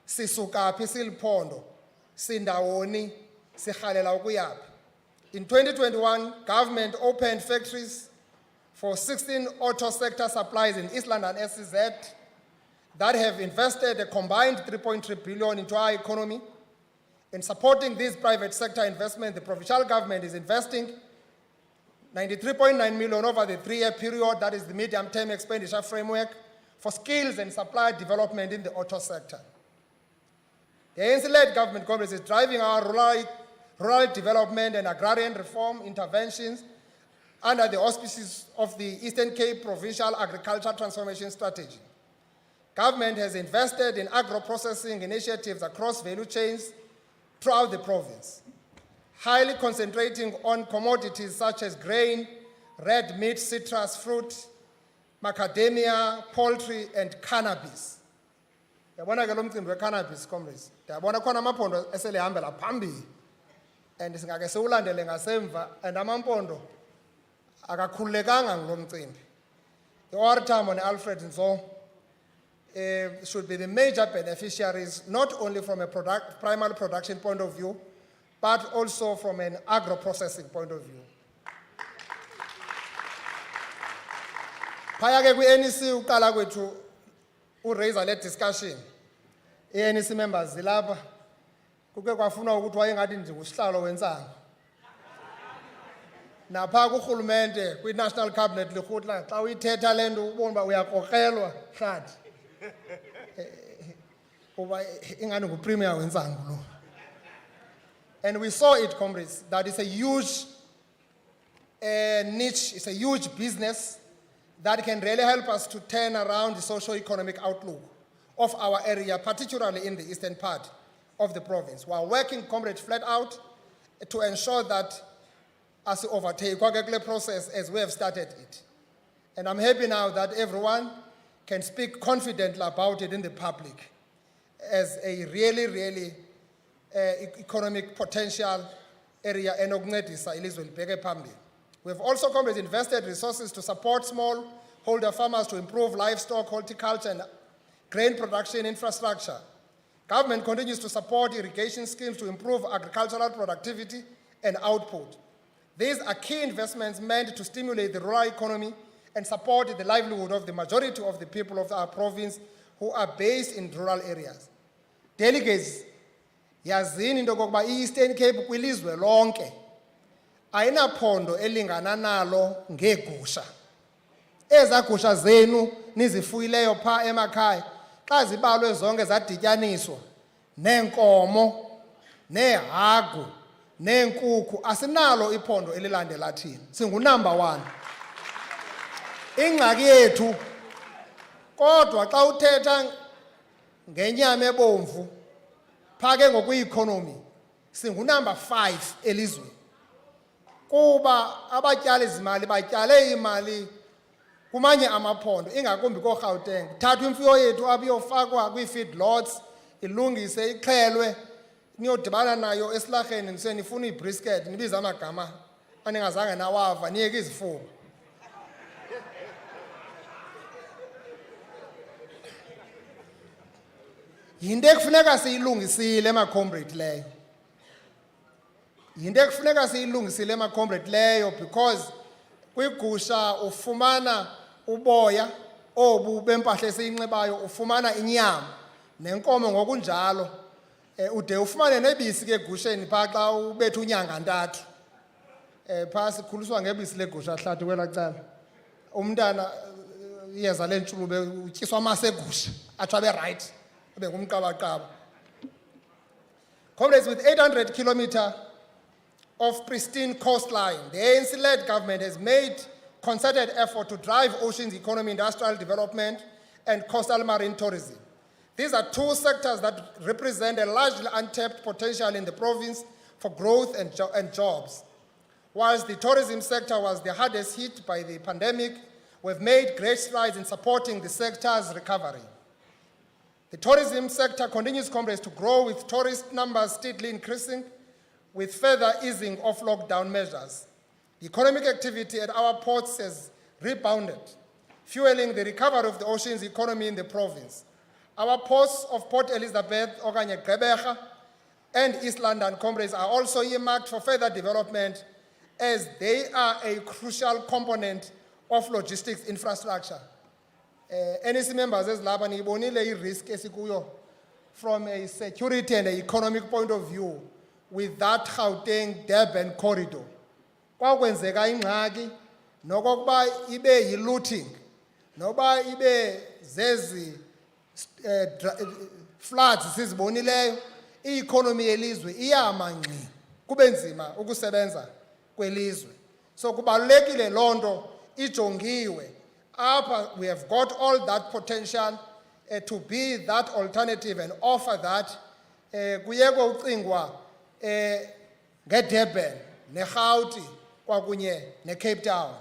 sisuka phi siliphondo, sindawoni, sirhalela ukuyaphi. In 2021, government opened factories for 16 auto sector suppliers in East London SEZ that have invested a combined 3.3 billion into our economy. In supporting this private sector investment, the provincial government is investing 93.9 million over the 3-year period, that is the medium-term expenditure framework, for skills and supply development in the auto sector. The ANC-led government Congress is driving our rural development and agrarian reform interventions under the auspices of the Eastern Cape Provincial Agriculture Transformation Strategy. Government has invested in agro-processing initiatives across value chains throughout the province, highly concentrating on commodities such as grain, red meat, citrus, fruit, macadamia, poultry, and cannabis. Yabona ke lo mcimbi we-cannabis, comrades. Yabona khona amaphondo eselihambela phambili and singake siwulandele ngasemva and amampondo akakhululekanga ngulo mcimbi. The-OR Tambo and Alfred Nzo should be the major beneficiaries, not only from a primary production point of view, but also from an agro-processing point of view. Phaya ke kwi-ANC uqala kwethu uraise le discussion. ANC members zilapha kuke kwafuna ukuthi wayengathi nje usihlalo wentsango. Napha kurhulumente kwi-National Cabinet likhutla xa uyithetha le nto ubona uba uyakrokrelwa hlathi. Uba ingani ngupremier wentsango lo. And we saw it, comrades, that it's a huge niche, it's a huge business that can really help us to turn around the socio-economic outlook of our area, particularly in the eastern part of the province. We are working, comrades, flat out to ensure that as we overtake the process as we have started it. And I'm happy now that everyone can speak confidently about it in the public as a really, really economic potential area and ukuncedisa ilizwe libheke phambili. We have also, comrades, invested resources to support smallholder farmers to improve livestock, horticulture, and grain production infrastructure. Government continues to support irrigation schemes to improve agricultural productivity and output. These are key investments meant to stimulate the rural economy and support the livelihood of the majority of the people of our province who are based in rural areas. Delegates, yazini into kokuba i-Eastern Cape kwilizwe lonke ayinaphondo elingana nalo ngeegusha. Eza gusha zenu nizifuyileyo pha emakhaya xa zibalwe zonke zadityaniswa neenkomo, neehagu, neenkukhu, asinalo iphondo elilandela thina. Singunumber 1. Ingxaki yethu kodwa xa uthetha ngenyama ebomvu phake ngokwi-economy singunumber 5 elizweni. Kuba abatyali zimali batyale imali kumanye amaphondo ingakumbi koGauteng. Thathwa imfuyo yethu abiyofakwa kwii-feedlots, ilungise, ixhelwe, niyodibana nayo esilarheni nisenifuna i-brisket, nibiza amagama aningazange nawava, niyeke izifuba. Yinto ekufuneka siyilungisile ema-comrade leyo. Yinto ekufuneka siyilungisile ema-comrade leyo because kwigusha ufumana uboya obu bempahla esiyinxibayo, ufumana inyama, nenkomo ngokunjalo. Ude ufumane nebisi ke egusheni phaa xa ubetha unyanga ntathu. Phaa sikhuliswa ngebisi legusha hlathi kwelaa cala. Umntana iyeza lentshulube utyiswa amasi egusha atsho abe right. Comrades, with 800 kilometer of pristine coastline, the ANC-led government has made concerted effort to drive oceans economy, industrial development, and coastal marine tourism. These are two sectors that represent a largely untapped potential in the province for growth and jobs. Whilst the tourism sector was the hardest hit by the pandemic, we've made great strides in supporting the sector's recovery. The tourism sector continues, comrades, to grow, with tourist numbers steadily increasing with further easing of lockdown measures. The economic activity at our ports has rebounded, fueling the recovery of the ocean's economy in the province. Our ports of Port Elizabeth, okanye Gqeberha, and East London, comrades, are also earmarked for further development as they are a crucial component of logistics infrastructure. NEC members ezilapha niyibonile i-risk esikuyo from a security and an economic point of view with that Gauteng-Durban corridor. Kwakwenzeka ingxaki nokokuba ibe yi-looting, noba ibe zezi floods sizibonileyo, i-economy yelizwe iyama ngqi, kube nzima ukusebenza kwelizwe. So kubalulekile lonto ijongiwe. Apha we have got all that potential to be that alternative and offer that. Kuyekwe ucingwa ngeDurban, neGauti, kwakunye neCape Town.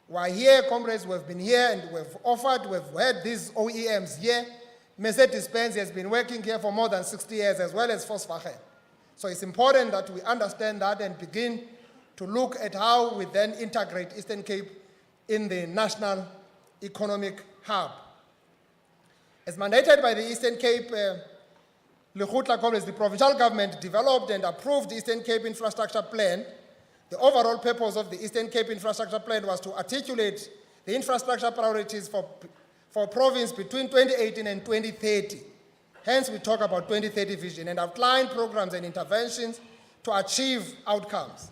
We're here, comrades, we've been here and we've offered, we've had these OEMs here. Mercedes-Benz has been working here for more than 60 years, as well as Volkswagen. So it's important that we understand that and begin to look at how we then integrate Eastern Cape in the national economic hub. As mandated by the Eastern Cape, Lekgotla, comrades, the provincial government developed and approved the Eastern Cape Infrastructure Plan. The overall purpose of the Eastern Cape Infrastructure Plan was to articulate the infrastructure priorities for province between 2018 and 2030. Hence, we talk about 2030 vision and outline programs and interventions to achieve outcomes.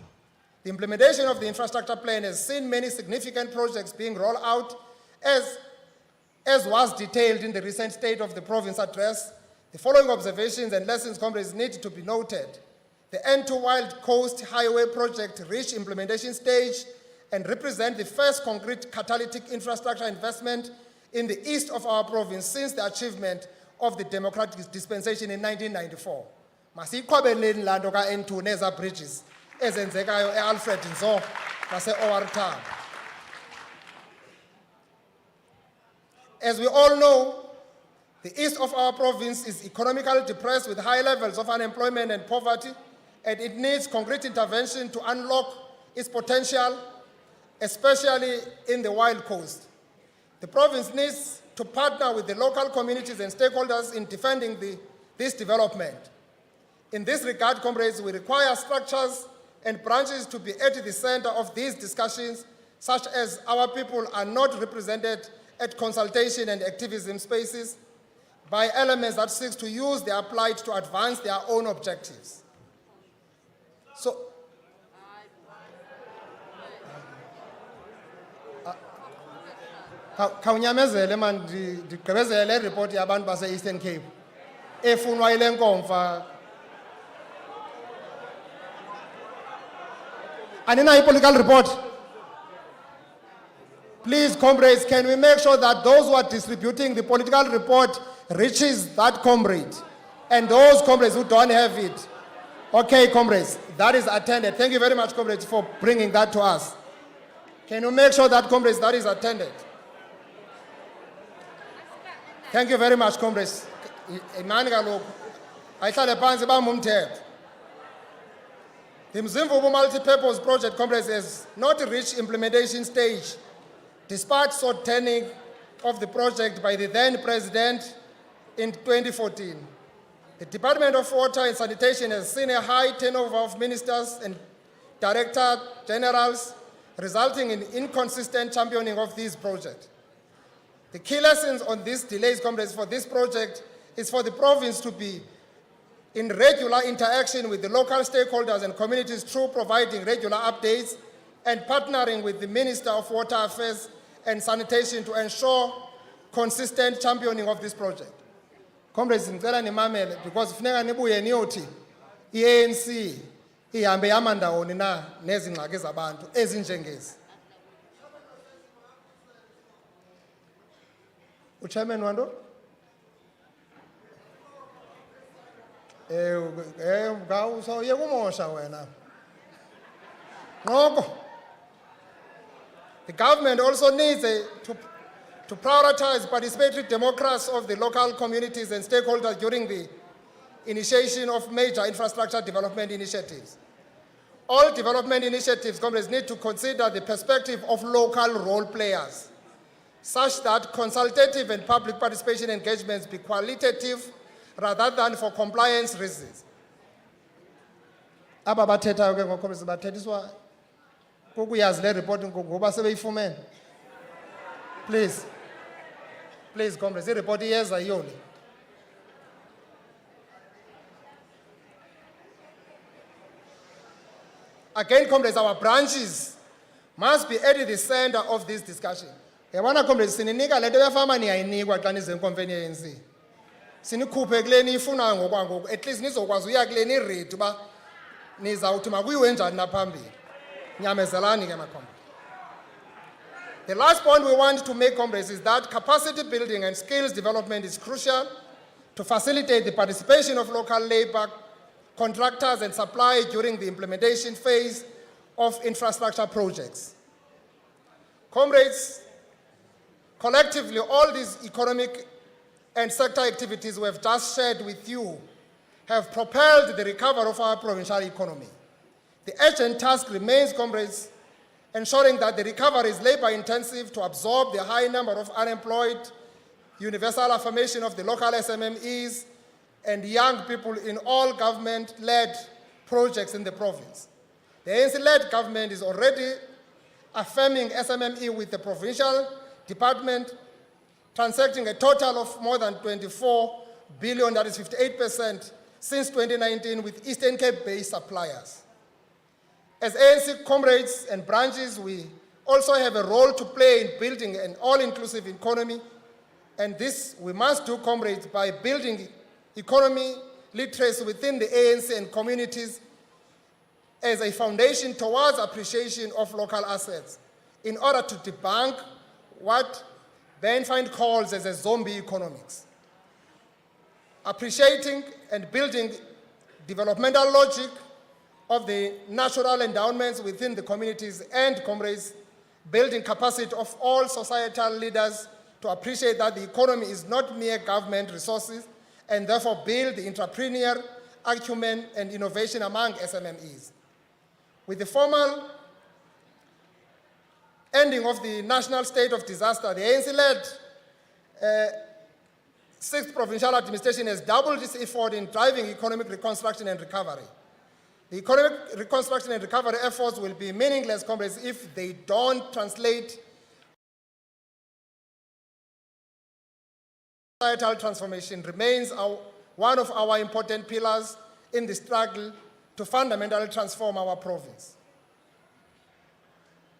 The implementation of the infrastructure plan has seen many significant projects being rolled out, as was detailed in the recent State of the Province address. The following observations and lessons, comrades, need to be noted. The N2 Wild Coast Highway project reached implementation stage and represent the first concrete catalytic infrastructure investment in the east of our province since the achievement of the democratic dispensation in 1994. Masiyiqhwabeleni laa nto ka-N2 neza bridges ezenzekayo e-Alfred Nzo nase-OR Town. As we all know, the east of our province is economically depressed with high levels of unemployment and poverty, and it needs concrete intervention to unlock its potential, especially in the Wild Coast. The province needs to partner with the local communities and stakeholders in defending this development. In this regard, comrades, we require structures and branches to be at the center of these discussions, such as our people are not represented at consultation and activism spaces by elements that seek to use their plight to advance their own objectives. So, khawunyamezele man ndigqibezele iripoti yabantu base-Eastern Cape efunwa yile nkomfa. Aninayo political report. Please, comrades, can we make sure that those who are distributing the political report reaches that comrade, and those comrades who don't have it? Okay, comrades, that is attended. Thank you very much, comrades, for bringing that to us. Can you make sure that, comrades, that is attended? Thank you very much, comrades. The Mzimvubu multi-purpose project, comrades, has not reached implementation stage, despite short-turning of the project by the then president in 2014. The Department of Water and Sanitation has seen a high turnover of ministers and director generals, resulting in inconsistent championing of these projects. The key lessons on these delays, comrades, for this project is for the province to be in regular interaction with the local stakeholders and communities through providing regular updates and partnering with the Minister of Water Affairs and Sanitation to ensure consistent championing of this project. Comrades, ngicela nimamele because funeka nibuye niyothi i-ANC ihambe yama ndawoni na nezingxaki zabantu ezinjengezi. Uchairman wanto? So yekumosha wena. Noko. The government also needs to prioritize participatory democracy of the local communities and stakeholders during the initiation of major infrastructure development initiatives. All development initiatives, comrades, need to consider the perspective of local role players, such that consultative and public participation engagements be qualitative rather than for compliance reasons. Aba bathethayo ke ngomkhomisi bathethiswa kukuyazi le report ngoba sebeyifumene. Please comrades, the report iyeza yiyona. Again, comrades, our branches must be at the center of this discussion. Yabona comrades, sininika lento yafama niyayinikwa xa nize enkomfeni ye-ANC. Sinikhuphe kule niyifunayo ngokwangoku, at least nizokwazi uya kule ni-ready uba nizawuthi makuyiwe njani naphambili. Nyamezelani ke makhomba. The last point we want to make, comrades, is that capacity building and skills development is crucial to facilitate the participation of local labor, contractors and supply during the implementation phase of infrastructure projects. Comrades, collectively, all these economic and sector activities we have just shared with you have propelled the recovery of our provincial economy. The urgent task remains, comrades, ensuring that the recovery is labor-intensive to absorb the high number of unemployed, universal affirmation of the local SMMEs, and young people in all government-led projects in the province. The ANC-led government is already affirming SMME with the provincial department, transacting a total of more than 24 billion, that is 58%, since 2019 with Eastern Cape-based suppliers. As ANC comrades and branches, we also have a role to play in building an all-inclusive economy, and this we must do, comrades, by building economy literacy within the ANC and communities as a foundation towards appreciation of local assets in order to debunk what Ben Find calls as a zombie economics. Appreciating and building developmental logic of the natural endowments within the communities and, comrades, building capacity of all societal leaders to appreciate that the economy is not mere government resources and therefore build the entrepreneur, acumen, and innovation among SMMEs. With the formal ending of the national state of disaster, the ANC-led 6th Provincial Administration has doubled its effort in driving economic reconstruction and recovery. The economic reconstruction and recovery efforts will be meaningless, comrades, if they don't translate societal transformation remains one of our important pillars in the struggle to fundamentally transform our province.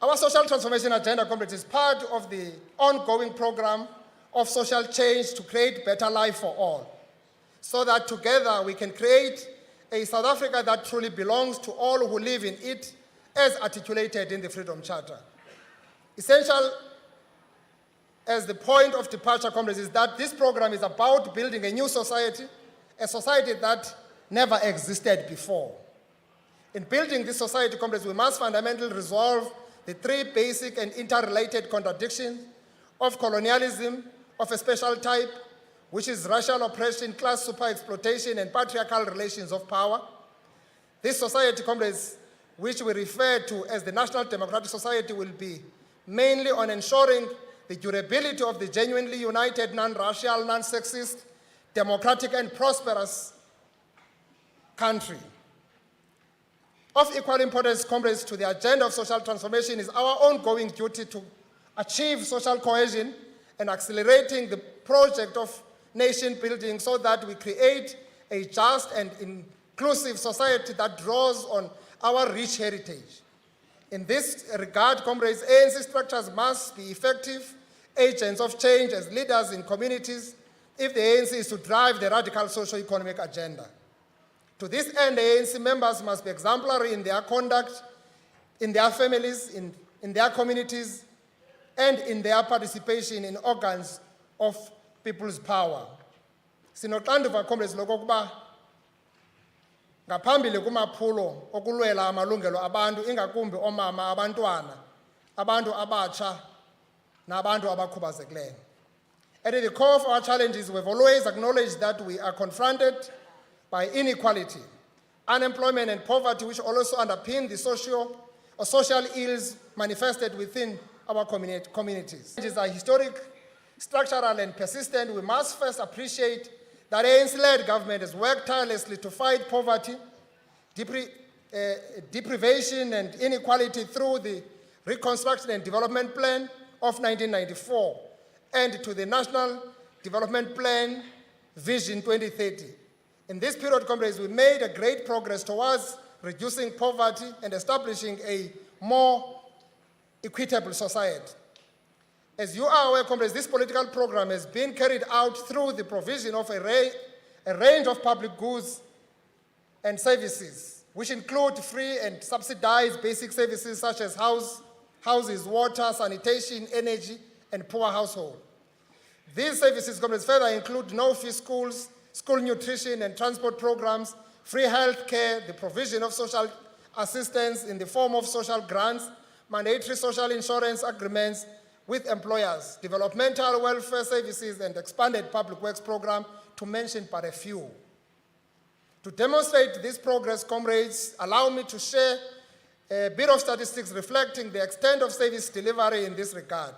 Our social transformation agenda, comrades, is part of the ongoing program of social change to create better life for all, so that together we can create a South Africa that truly belongs to all who live in it, as articulated in the Freedom Charter. Essential as the point of departure, comrades, is that this program is about building a new society, a society that never existed before. In building this society, comrades, we must fundamentally resolve the three basic and interrelated contradictions of colonialism of a special type, which is racial oppression, class super-exploitation, and patriarchal relations of power. This society, comrades, which we refer to as the National Democratic Society, will be mainly on ensuring the durability of the genuinely united, non-racial, non-sexist, democratic, and prosperous country. Of equal importance, comrades, to the agenda of social transformation is our ongoing duty to achieve social cohesion and accelerating the project of nation building so that we create a just and inclusive society that draws on our rich heritage. In this regard, comrades, ANC structures must be effective agents of change as leaders in communities if the ANC is to drive the radical socio-economic agenda. To this end, the ANC members must be exemplary in their conduct, in their families, in their communities, and in their participation in organs of people's power. Sinoxanduva comrades lokokuba ngaphambili kumaphulo okulwela amalungelo abantu ingakumbi omama, abantwana, abantu abatsha, nabantu abakhubazekileyo. At the core of our challenges, we've always acknowledged that we are confronted by inequality, unemployment, and poverty, which also underpin the social ills manifested within our communities. These are historic, structural, and persistent. We must first appreciate that ANC-led government has worked tirelessly to fight poverty, deprivation, and inequality through the Reconstruction and Development Plan of 1994 and to the National Development Plan Vision 2030. In this period, comrades, we made a great progress towards reducing poverty and establishing a more equitable society. As you are aware, comrades, this political program has been carried out through the provision of a range of public goods and services, which include free and subsidized basic services such as houses, water, sanitation, energy, and poor household. These services, comrades, further include no-fee schools, school nutrition and transport programs, free health care, the provision of social assistance in the form of social grants, mandatory social insurance agreements with employers, developmental welfare services, and expanded public works program, to mention but a few. To demonstrate this progress, comrades, allow me to share a bit of statistics reflecting the extent of service delivery in this regard.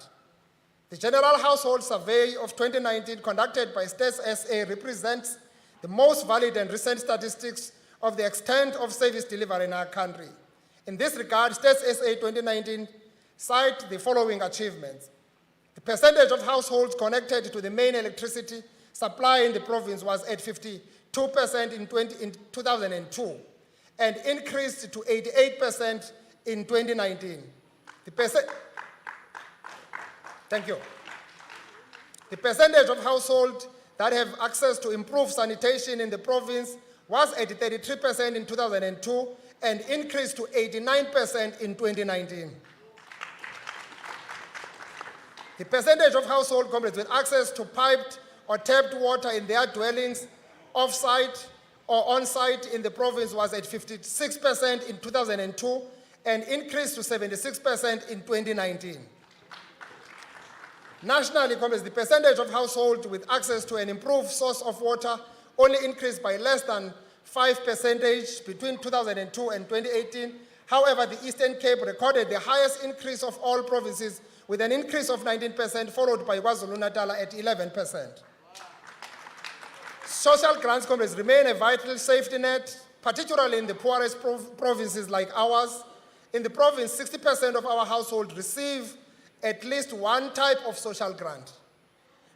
The General Household Survey of 2019 conducted by Stats SA represents the most valid and recent statistics of the extent of service delivery in our country. In this regard, Stats SA 2019 cite the following achievements. The percentage of households connected to the main electricity supply in the province was at 52% in 2002 and increased to 88% in 2019. Thank you. The percentage of households that have access to improved sanitation in the province was at 33% in 2002 and increased to 89% in 2019. The percentage of household comrades with access to piped or tapped water in their dwellings, off-site or on-site in the province was at 56% in 2002 and increased to 76% in 2019. Nationally, comrades, the percentage of households with access to an improved source of water only increased by less than 5% between 2002 and 2018. However, the Eastern Cape recorded the highest increase of all provinces with an increase of 19%, followed by KwaZulu-Natal at 11%. Social grants, comrades, remain a vital safety net, particularly in the poorest provinces like ours. In the province, 60% of our households receive at least one type of social grant.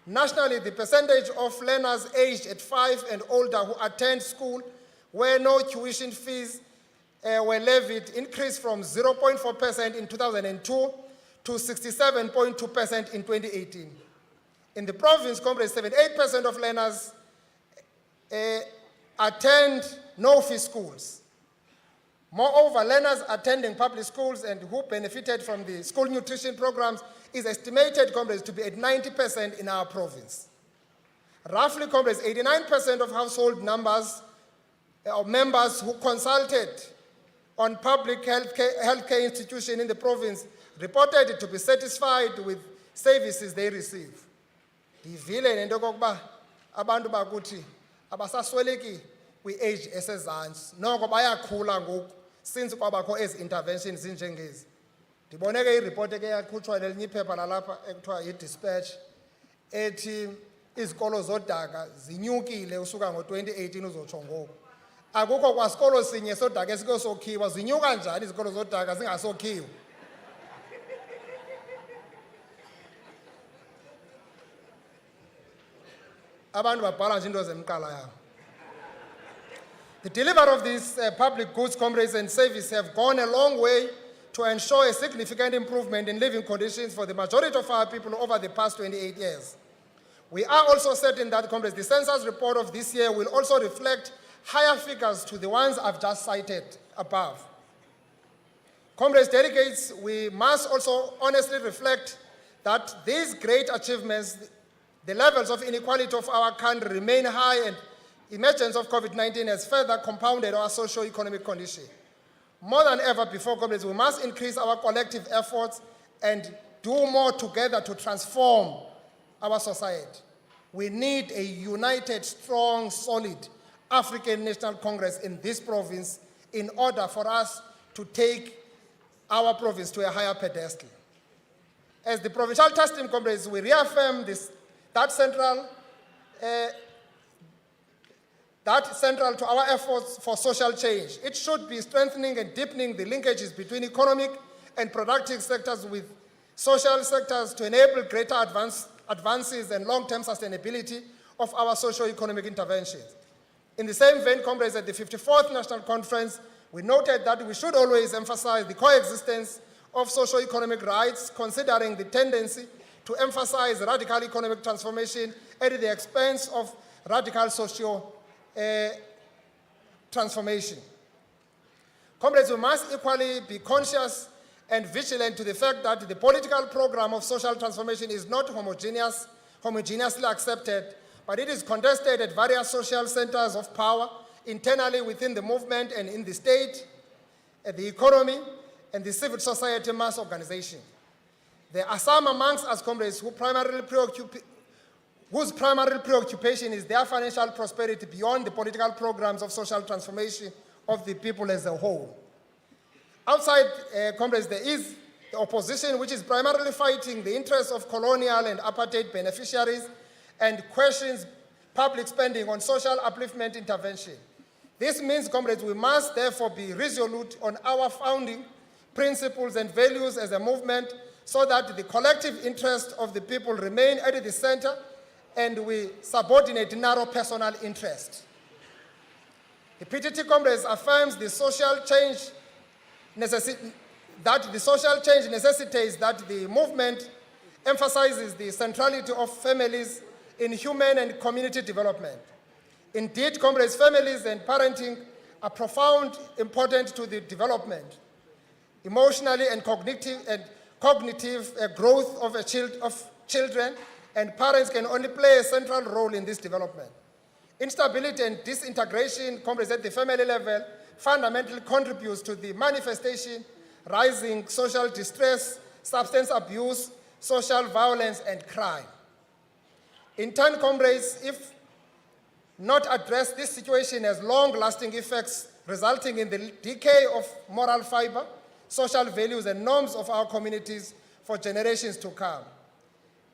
Nationally, the percentage of learners aged at 5 and older who attend school where no tuition fees were levied increased from 0.4% in 2002 to 67.2% in 2018. In the province, comrades, 78% of learners attend no-fee schools. Moreover, learners attending public schools and who benefited from the school nutrition programs is estimated, comrades, to be at 90% in our province. Roughly, comrades, 89% of household members who consulted on public healthcare institutions in the province reported to be satisfied with services they receive. Ndivile nento okokuba abantu bakuthi abasasweleki kwi-age esezantsi noko bayakhula ngoku since kwabakho ezi interventions zinjengezi. Ndibone ke iripoti eke yakhutshwa lelinye iphepha lalapha ekuthiwa yi-Dispatch ethi izikolo zodaka zinyukile usuka ngo-2018 uzotsho ngoku. Akukho kwasikolo sinye sodaka esike sokhiwa. Zinyuka njani izikolo zodaka zingasokhiwa? Abantu babhala nje into zemqala yabo. The delivery of these public goods, comrades, and services have gone a long way to ensure a significant improvement in living conditions for the majority of our people over the past 28 years. We are also certain that, comrades, the census report of this year will also reflect higher figures to the ones I've just cited above. Comrades, delegates, we must also honestly reflect that these great achievements, the levels of inequality of our country remain high, and emergence of COVID-19 has further compounded our socio-economic condition. More than ever before, comrades, we must increase our collective efforts and do more together to transform our society. We need a united, strong, solid African National Congress in this province in order for us to take our province to a higher pedestal. As the Provincial Task Team, comrades, we reaffirm that central to our efforts for social change. It should be strengthening and deepening the linkages between economic and productive sectors with social sectors to enable greater advances and long-term sustainability of our socio-economic interventions. In the same vein, comrades, at the 54th National Conference, we noted that we should always emphasize the coexistence of socio-economic rights, considering the tendency to emphasize radical economic transformation at the expense of radical social transformation. Comrades, we must equally be conscious and vigilant to the fact that the political program of social transformation is not homogeneously accepted, but it is contested at various social centers of power, internally within the movement and in the state, at the economy, and the civil society mass organization. There are some amongst us, comrades, whose primary preoccupation is their financial prosperity beyond the political programs of social transformation of the people as a whole. Outside, comrades, there is the opposition, which is primarily fighting the interests of colonial and apartheid beneficiaries and questions public spending on social upliftment intervention. This means, comrades, we must therefore be resolute on our founding principles and values as a movement so that the collective interest of the people remain at the center and we subordinate narrow personal interest. The PTT, comrades, affirms the social change necessitates that the movement emphasizes the centrality of families in human and community development. Indeed, comrades, families and parenting are profoundly important to the development, emotionally and cognitive growth of children, and parents can only play a central role in this development. Instability and disintegration, comrades, at the family level fundamentally contributes to the manifestation, rising social distress, substance abuse, social violence, and crime. In turn, comrades, if not addressed, this situation has long-lasting effects, resulting in the decay of moral fiber, social values, and norms of our communities for generations to come.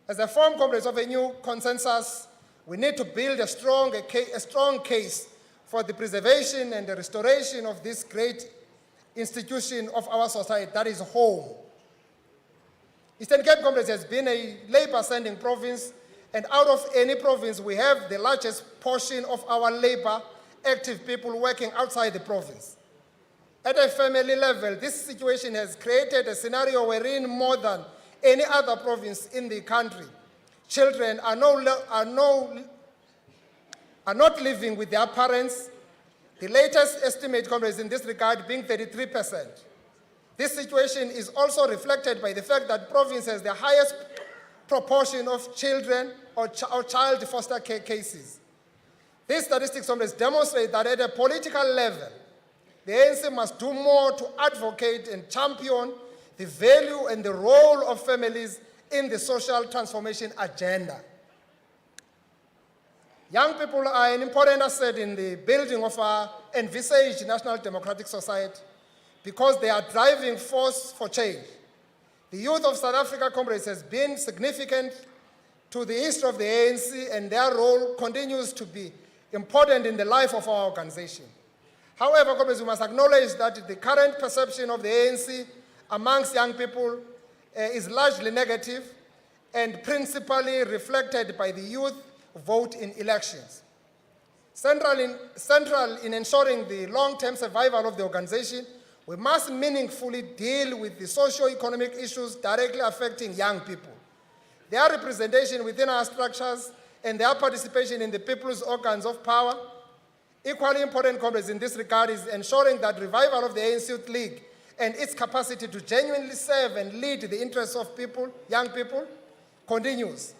As a form, comrades, of a new consensus, we need to build a strong case for the preservation and the restoration of this great institution of our society, that is home. Eastern Cape, comrades, has been a labor-sending province, and out of any province, we have the largest portion of our labor-active people working outside the province. At a family level, this situation has created a scenario wherein more than any other province in the country, children are not living with their parents. The latest estimate, comrades, in this regard being 33%. This situation is also reflected by the fact that province has the highest proportion of children or child foster care cases. These statistics, comrades, demonstrate that at a political level, the ANC must do more to advocate and champion the value and the role of families in the social transformation agenda. Young people are an important asset in the building of our envisaged national democratic society because they are driving force for change. The youth of South Africa, comrades, has been significant to the history of the ANC, and their role continues to be important in the life of our organization. However, comrades, we must acknowledge that the current perception of the ANC amongst young people is largely negative and principally reflected by the youth vote in elections. Central in ensuring the long-term survival of the organization, we must meaningfully deal with the socio-economic issues directly affecting young people. Their representation within our structures and their participation in the people's organs of power Equally important, comrades, in this regard is ensuring that revival of the ANC Youth League and its capacity to genuinely serve and lead the interests of people, young people, continues.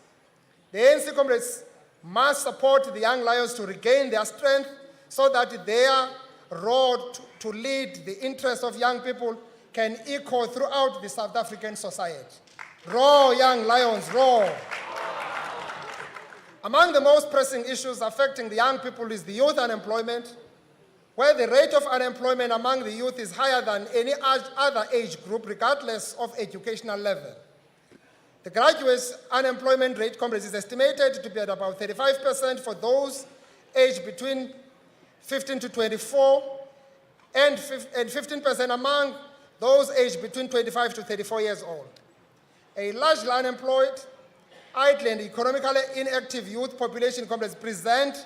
The ANC, comrades, must support the young lions to regain their strength so that their road to lead the interests of young people can echo throughout the South African society. Roar, young lions, roar. Among the most pressing issues affecting the young people is the youth unemployment, where the rate of unemployment among the youth is higher than any other age group, regardless of educational level. The graduates' unemployment rate, comrades, is estimated to be at about 35% for those aged between 15 to 24 and 15% among those aged between 25 to 34 years old. A largely unemployed, idle and economically inactive youth population, comrades, present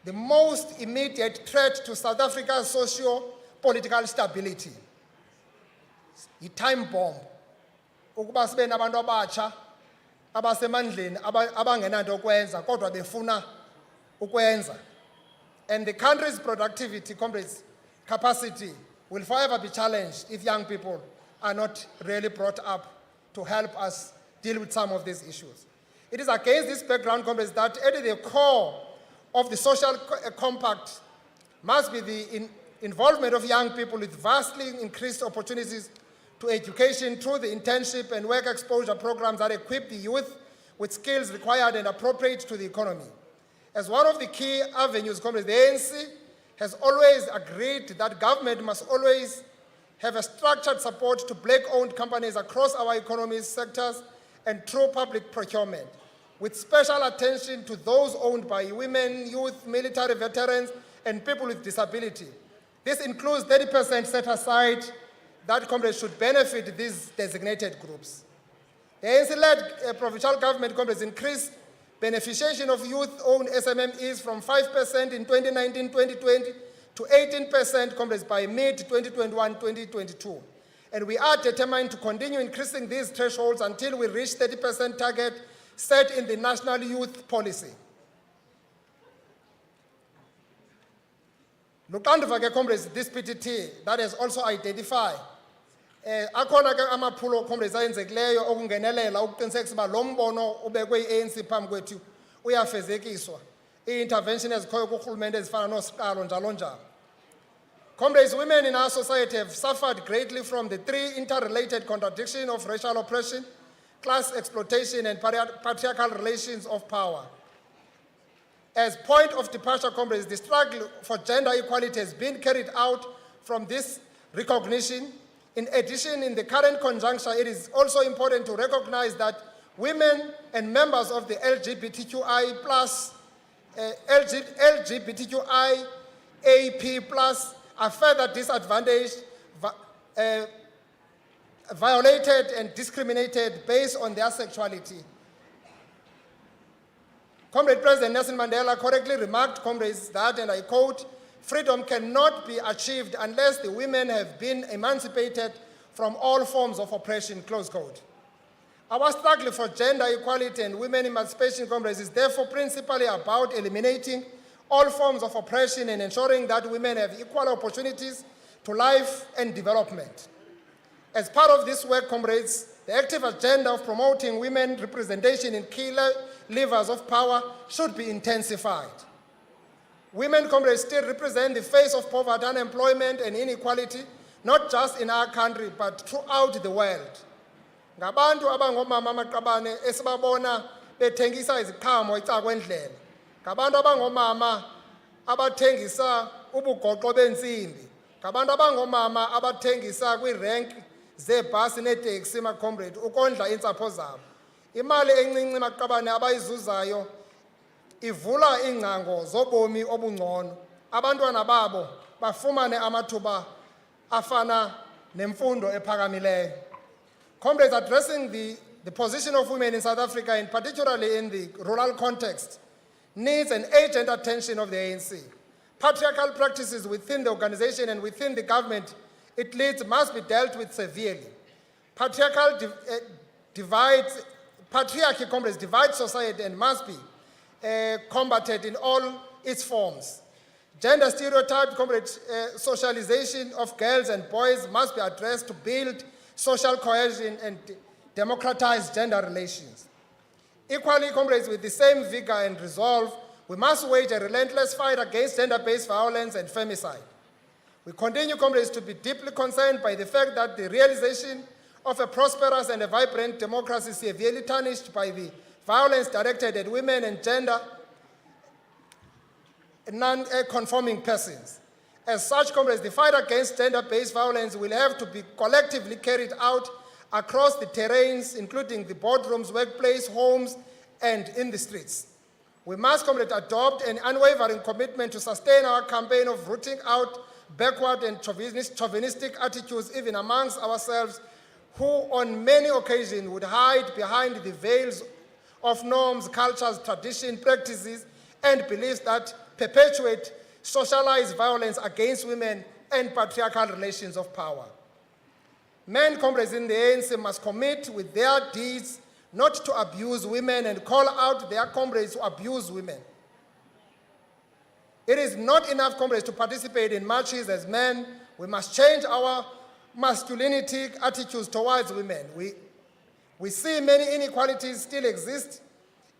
the most immediate threat to South Africa's socio-political stability. A time bomb. Ukuba sibe nabantu abatsha abasemandleni abangenanto ukwenza kodwa befuna ukwenza. And the country's productivity, comrades, capacity will forever be challenged if young people are not really brought up to help us deal with some of these issues. It is against this background, comrades, that at the core of the social compact must be the involvement of young people with vastly increased opportunities to education through the internship and work exposure programs that equip the youth with skills required and appropriate to the economy. As one of the key avenues, comrades, the ANC has always agreed that government must always have a structured support to black-owned companies across our economy sectors and through public procurement, with special attention to those owned by women, youth, military veterans, and people with disability. This includes 30% set aside that comrades should benefit these designated groups. The ANC-led provincial government, comrades, increased beneficiation of youth-owned SMMEs from 5% in 2019-2020 to 18%, comrades, by mid-2021-2022. And we are determined to continue increasing these thresholds until we reach 30% target set in the National Youth Policy. Luxanduva ke, comrades, this PTT that has also identified akhona ke amaphulo, comrades, ayenzekileyo okungenelela ukuqinisekisa uba lo mbono ubekwe i-ANC phambi kwethu uyafezekiswa. I-intervention ezikhoyo kurhulumente ezifana nosiqalo njalo njalo. Comrades, women in our society have suffered greatly from the three interrelated contradictions of racial oppression, class exploitation, and patriarchal relations of power. As point of departure, comrades, the struggle for gender equality has been carried out from this recognition. In addition, in the current conjuncture, it is also important to recognize that women and members of the LGBTQIA+ are further disadvantaged, violated, and discriminated based on their sexuality. Comrade President Nelson Mandela correctly remarked, comrades, that, and I quote, "Freedom cannot be achieved unless the women have been emancipated from all forms of oppression," close quote. Our struggle for gender equality and women emancipation, comrades, is therefore principally about eliminating all forms of oppression and ensuring that women have equal opportunities to life and development. As part of this work, comrades, the active agenda of promoting women representation in key levers of power should be intensified. Women, comrades, still represent the face of poverty, unemployment, and inequality, not just in our country, but throughout the world. Ngabantu abangomama amaqabane esibabona bethengisa iziqhamo ecakwendlela. Ngabantu abangomama abathengisa ubugoqo bensimbi. Ngabantu abangomama abathengisa kwirenki zebhasi neeteksi, comrade, ukondla iintsapho zabo. Imali encinci maqabane abayizuzayo ivula iingcango zobomi obungcono. Abantwana babo bafumane amathuba afana nemfundo ephakamileyo. Comrades, addressing the position of women in South Africa, and particularly in the rural context, needs an urgent attention of the ANC. Patriarchal practices within the organization and within the government it leads must be dealt with severely. Patriarchy, comrades, divides society and must be combated in all its forms. Gender stereotype, socialization of girls and boys must be addressed to build social cohesion and democratize gender relations. Equally, comrades, with the same vigor and resolve, we must wage a relentless fight against gender-based violence and femicide. We continue, comrades, to be deeply concerned by the fact that the realization of a prosperous and a vibrant democracy is severely tarnished by the violence directed at women and gender non-conforming persons. As such, comrades, the fight against gender-based violence will have to be collectively carried out across the terrains, including the boardrooms, workplace, homes, and in the streets. We must, comrades, adopt an unwavering commitment to sustain our campaign of rooting out backward and chauvinistic attitudes even amongst ourselves, who on many occasions would hide behind the veils of norms, cultures, traditions, practices, and beliefs that perpetuate socialized violence against women and patriarchal relations of power. Men, comrades, in the ANC must commit with their deeds not to abuse women and call out their comrades who abuse women. It is not enough, comrades, to participate in marches as men. We must change our masculinity attitudes towards women. We see many inequalities still exist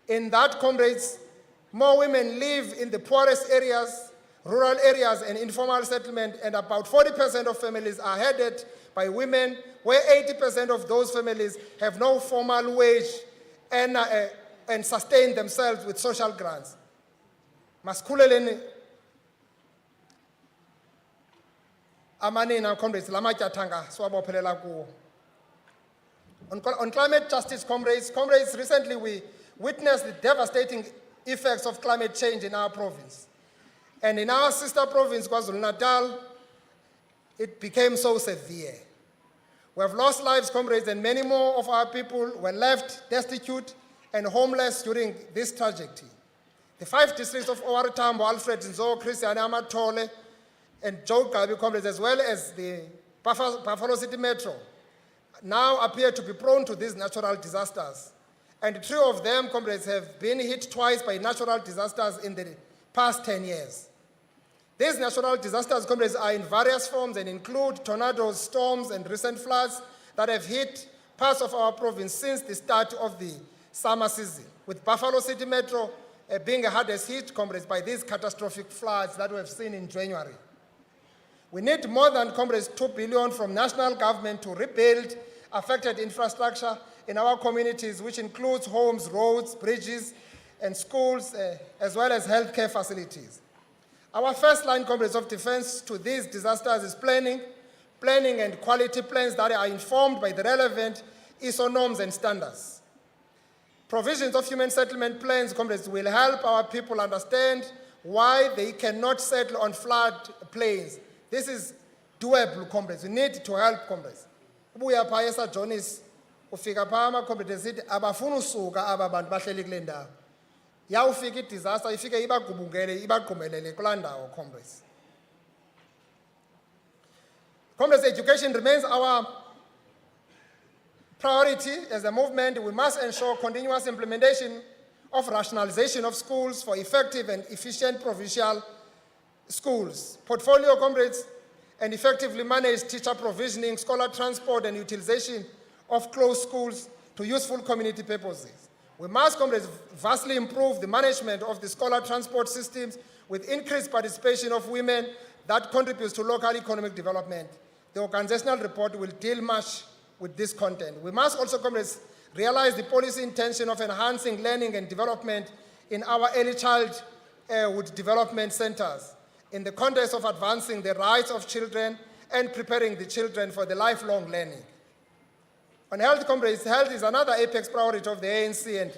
in that, comrades. More women live in the poorest areas, rural areas, and informal settlement, and about 40% of families are headed by women, where 80% of those families have no formal wage and sustain themselves with social grants. Maskuleleni amanina, comrades, lamatyathanga swabophelela kuwo. On climate justice, comrades, recently we witnessed the devastating effects of climate change in our province. And in our sister province, KwaZulu-Natal, it became so severe. We have lost lives, comrades, and many more of our people were left destitute and homeless during this tragedy. The 5 districts of Owari Tambo, Alfred Nzo, Christian Amatole, and Joe Gabi, comrades, as well as the Buffalo City Metro, now appear to be prone to these natural disasters. And 3 of them, comrades, have been hit twice by natural disasters in the past 10 years. These natural disasters, comrades, are in various forms and include tornadoes, storms, and recent floods that have hit parts of our province since the start of the summer season, with Buffalo City Metro being the hardest hit, comrades, by these catastrophic floods that we have seen in January. We need more than, comrades, 2 billion from national government to rebuild affected infrastructure in our communities, which includes homes, roads, bridges, and schools, as well as healthcare facilities. Our first line, comrades, of defense to these disasters is planning and quality plans that are informed by the relevant ISO norms and standards. Provisions of human settlement plans, comrades, will help our people understand why they cannot settle on flood plains. This is doable, comrades. We need to help, comrades. Ubuya phaya Johnny's ufika phaa ama-comrades esithi abafuna usuka aba bantu bahleli kule ndawo. Yawufika i-disaster ifike ibagubungele ibagqumelele kulaa ndawo, comrades. Comrades, education remains our priority as a movement. We must ensure continuous implementation of rationalization of schools for effective and efficient provincial schools. Portfolio, comrades, and effectively manage teacher provisioning, scholar transport, and utilization of closed schools to useful community purposes. We must, comrades, vastly improve the management of the scholar transport systems with increased participation of women that contributes to local economic development. The organizational report will deal much with this content. We must also, comrades, realize the policy intention of enhancing learning and development in our early childhood development centers in the context of advancing the rights of children and preparing the children for the lifelong learning. On health, comrades, health is another apex priority of the ANC, and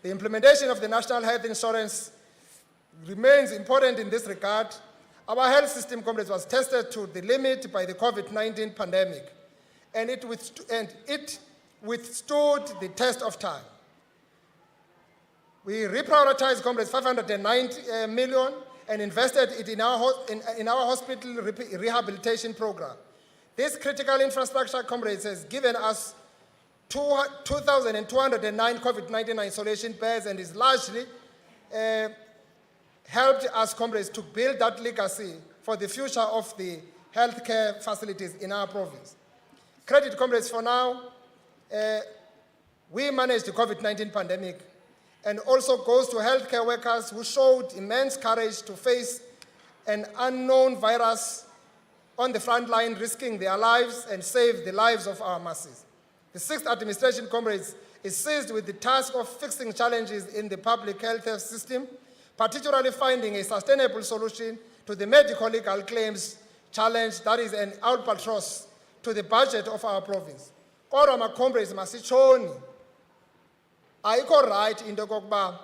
the implementation of the National Health Insurance remains important in this regard. Our health system, comrades, was tested to the limit by the COVID-19 pandemic, and it withstood the test of time. We reprioritized, comrades, 590 million and invested it in our hospital rehabilitation program. This critical infrastructure, comrades, has given us 2,209 COVID-19 isolation beds and is largely helped us, comrades, to build that legacy for the future of the healthcare facilities in our province. Credit, comrades, for now, we managed the COVID-19 pandemic, and also goes to healthcare workers who showed immense courage to face an unknown virus on the front line, risking their lives and save the lives of our masses. The 6th administration, comrades, is seized with the task of fixing challenges in the public health system, particularly finding a sustainable solution to the medical legal claims challenge that is an albatross to the budget of our province. Kodwa ma comrades masitshoni, ayikho right into kokuba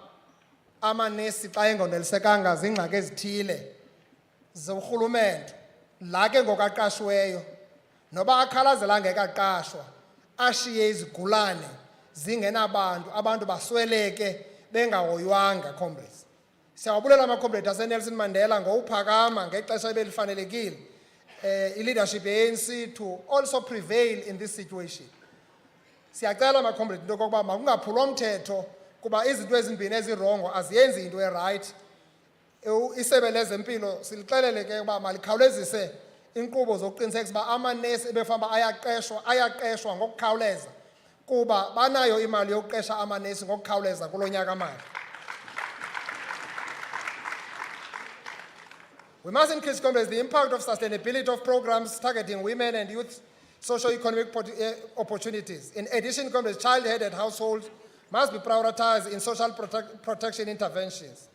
amanesi xa engonelisekanga zingxaki ezithile zorhulumente la ke ngokaqashweyo noba akhalazela ngekaqashwa ashiye izigulane zingenabantu, abantu basweleke bengahoywanga, comrades. Siyawabulela ama-comrades aseNelson Mandela ngowuphakama ngexesha ebelifanelekile i-leadership ye-ANC to also prevail in this situation. Siyacela ama-comrades into kokuba makungaphulwa umthetho kuba izinto ezimbini ezirongo aziyenzi into e-right. Isebe lezempilo silixelele ke uba malikhawulezise inkqubo zokuqinisekisa uba amanesi ebefamba ayaqeshwa ngokukhawuleza kuba banayo imali yokuqesha amanesi ngokukhawuleza kulo nyaka mali. We must increase, comrades, the impact of sustainability of programs targeting women and youth socio-economic opportunities. In addition, comrades, child-headed households must be prioritized in social protection interventions.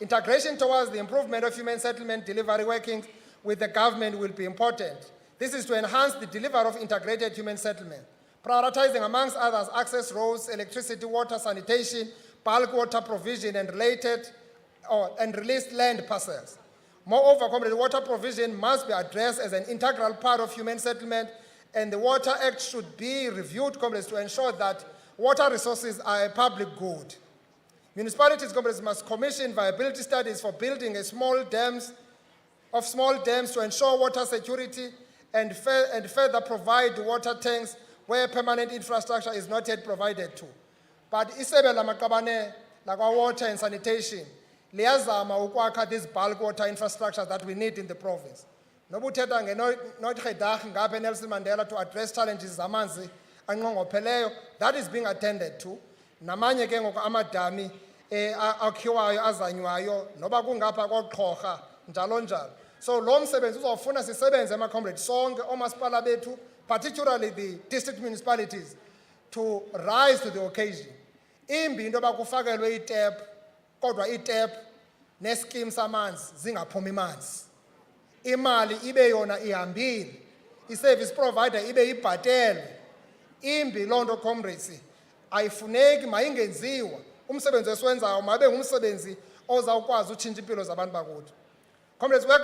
Integration towards the improvement of human settlement delivery working with the government will be important. This is to enhance the delivery of integrated human settlement, prioritizing, amongst others, access roads, electricity, water, sanitation, bulk water provision, and released land parcels. Moreover, comrade, water provision must be addressed as an integral part of human settlement, and the Water Act should be reviewed, comrades, to ensure that water resources are a public good. Municipalities, comrades, must commission viability studies for building small dams to ensure water security and further provide water tanks where permanent infrastructure is not yet provided to. But isebe lamaqabane lakwa water and sanitation liyazama ukwakha these bulk water infrastructures that we need in the province. Nobuthetha ngenoitredag ngapha eNelson Mandela to address challenges zamanzi anqongopheleyo, that is being attended to. Namanye ke ngoko amadami akhiwayo azanywayo noba kungapha koqhorha njalo njalo. So lo msebenzi uzofuna sisebenze ama-comrades sonke omasipala bethu, particularly the district municipalities, to rise to the occasion. Imbi into bakufakelwe itap, kodwa itap neskim samanzi zingaphumi manzi. Imali ibe yona ihambile, i-service provider ibe ibhatele. Imbi loo nto, comrades, ayifuneki mayingenziwa. Umsebenzi esiwenzayo mabe ngumsebenzi ozawukwazi utshintsha impilo zabantu bakuthi. Comrades, work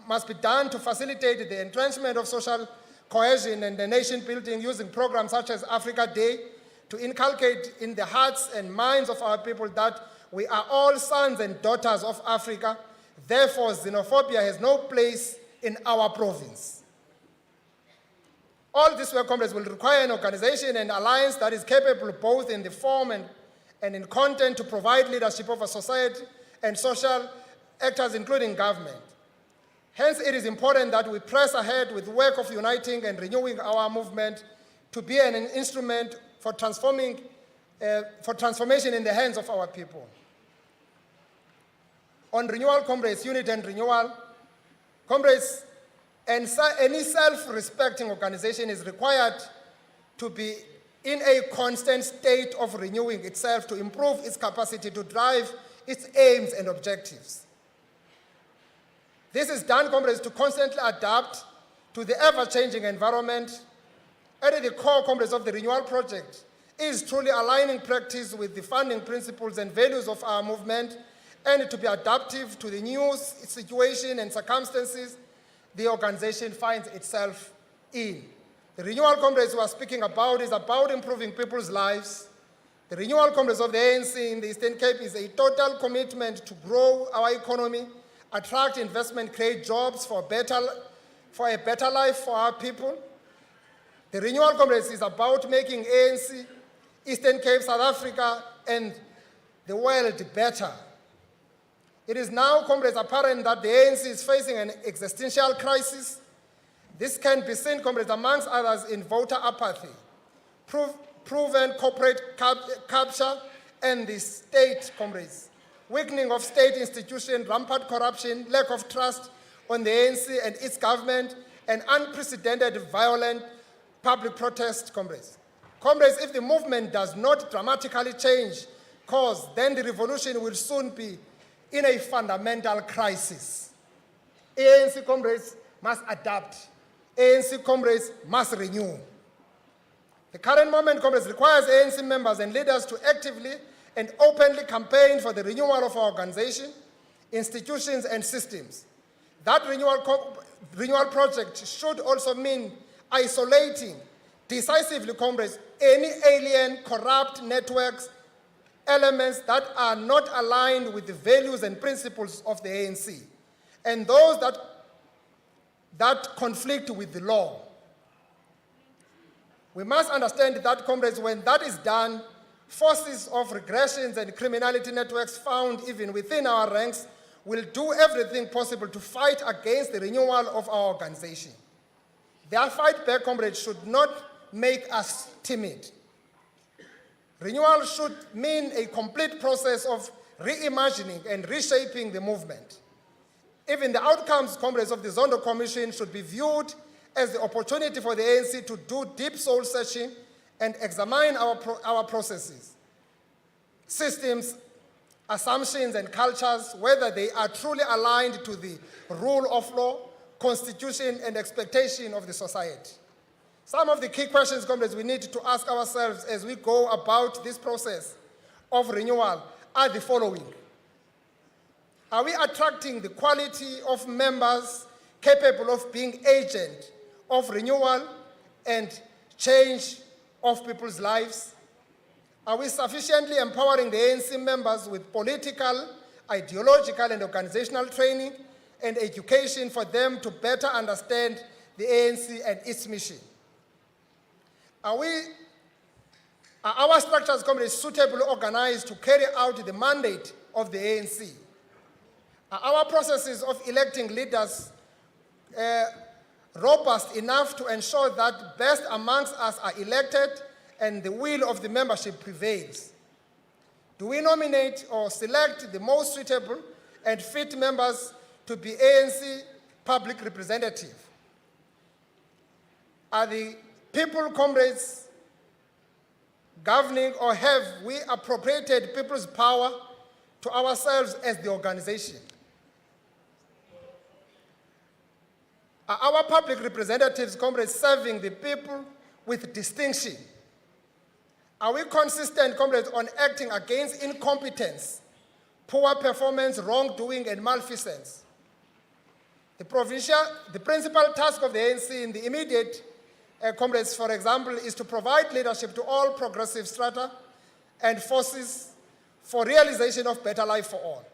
must be done to facilitate the entrenchment of social cohesion and the nation building using programs such as Africa Day to inculcate in the hearts and minds of our people that we are all sons and daughters of Africa. Therefore, xenophobia has no place in our province. All this work, comrades, will require an organization and alliance that is capable both in the form and in content to provide leadership over society and social actors, including government. Hence, it is important that we press ahead with the work of uniting and renewing our movement to be an instrument for transformation in the hands of our people. On renewal, comrades, unity and renewal, comrades, and any self-respecting organization is required to be in a constant state of renewing itself to improve its capacity to drive its aims and objectives. This is done, comrades, to constantly adapt to the ever-changing environment. At the core, comrades, of the Renewal Project is truly aligning practice with the founding principles and values of our movement, and to be adaptive to the new situation and circumstances the organization finds itself in. The Renewal, comrades, we are speaking about is about improving people's lives. The Renewal, comrades, of the ANC in the Eastern Cape is a total commitment to grow our economy, attract investment, create jobs for a better life for our people. The Renewal, comrades, is about making ANC, Eastern Cape, South Africa, and the world better. It is now, comrades, apparent that the ANC is facing an existential crisis. This can be seen, comrades, amongst others, in voter apathy, proven corporate capture, and the state, comrades, weakening of state institutions, rampant corruption, lack of trust on the ANC and its government, and unprecedented violent public protest, comrades. Comrades, if the movement does not dramatically change course, then the revolution will soon be in a fundamental crisis. ANC, comrades, must adapt. ANC, comrades, must renew. The current moment, comrades, requires ANC members and leaders to actively and openly campaign for the renewal of our organization, institutions, and systems. That renewal project should also mean isolating decisively, comrades, any alien, corrupt networks, elements that are not aligned with the values and principles of the ANC, and those that conflict with the law. We must understand that, comrades, when that is done, forces of regressions and criminality networks found even within our ranks will do everything possible to fight against the renewal of our organization. Their fight back, comrades, should not make us timid. Renewal should mean a complete process of reimagining and reshaping the movement. Even the outcomes, comrades, of the Zondo Commission should be viewed as the opportunity for the ANC to do deep soul searching and examine our processes, systems, assumptions, and cultures, whether they are truly aligned to the rule of law, constitution, and expectation of the society. Some of the key questions, comrades, we need to ask ourselves as we go about this process of renewal are the following. Are we attracting the quality of members capable of being agents of renewal and change of people's lives? Are we sufficiently empowering the ANC members with political, ideological, and organizational training and education for them to better understand the ANC and its mission? Are our structures, comrades, suitably organized to carry out the mandate of the ANC? Are our processes of electing leaders robust enough to ensure that best amongst us are elected and the will of the membership prevails? Do we nominate or select the most suitable and fit members to be ANC public representative? Are the people, comrades, governing, or have we appropriated people's power to ourselves as the organization? Are our public representatives, comrades, serving the people with distinction? Are we consistent, comrades, on acting against incompetence, poor performance, wrongdoing, and malfeasance? The principal task of the ANC in the immediate, comrades, for example, is to provide leadership to all progressive strata and forces for realization of better life for all.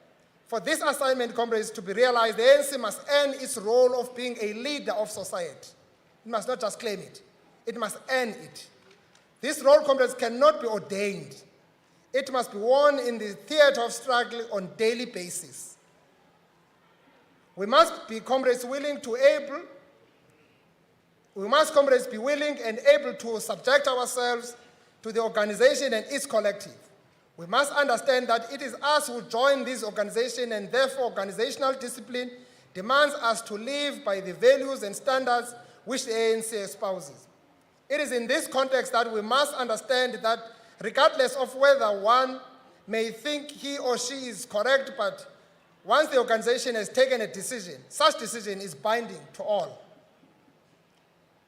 For this assignment, comrades, to be realized, the ANC must earn its role of being a leader of society. It must not just claim it. It must earn it. This role, comrades, cannot be ordained. It must be won in the theater of struggle on a daily basis. We must be, comrades, comrades, be willing and able to subject ourselves to the organization and its collective. We must understand that it is us who join this organization, and therefore organizational discipline demands us to live by the values and standards which the ANC espouses. It is in this context that we must understand that regardless of whether one may think he or she is correct, but once the organization has taken a decision, such decision is binding to all.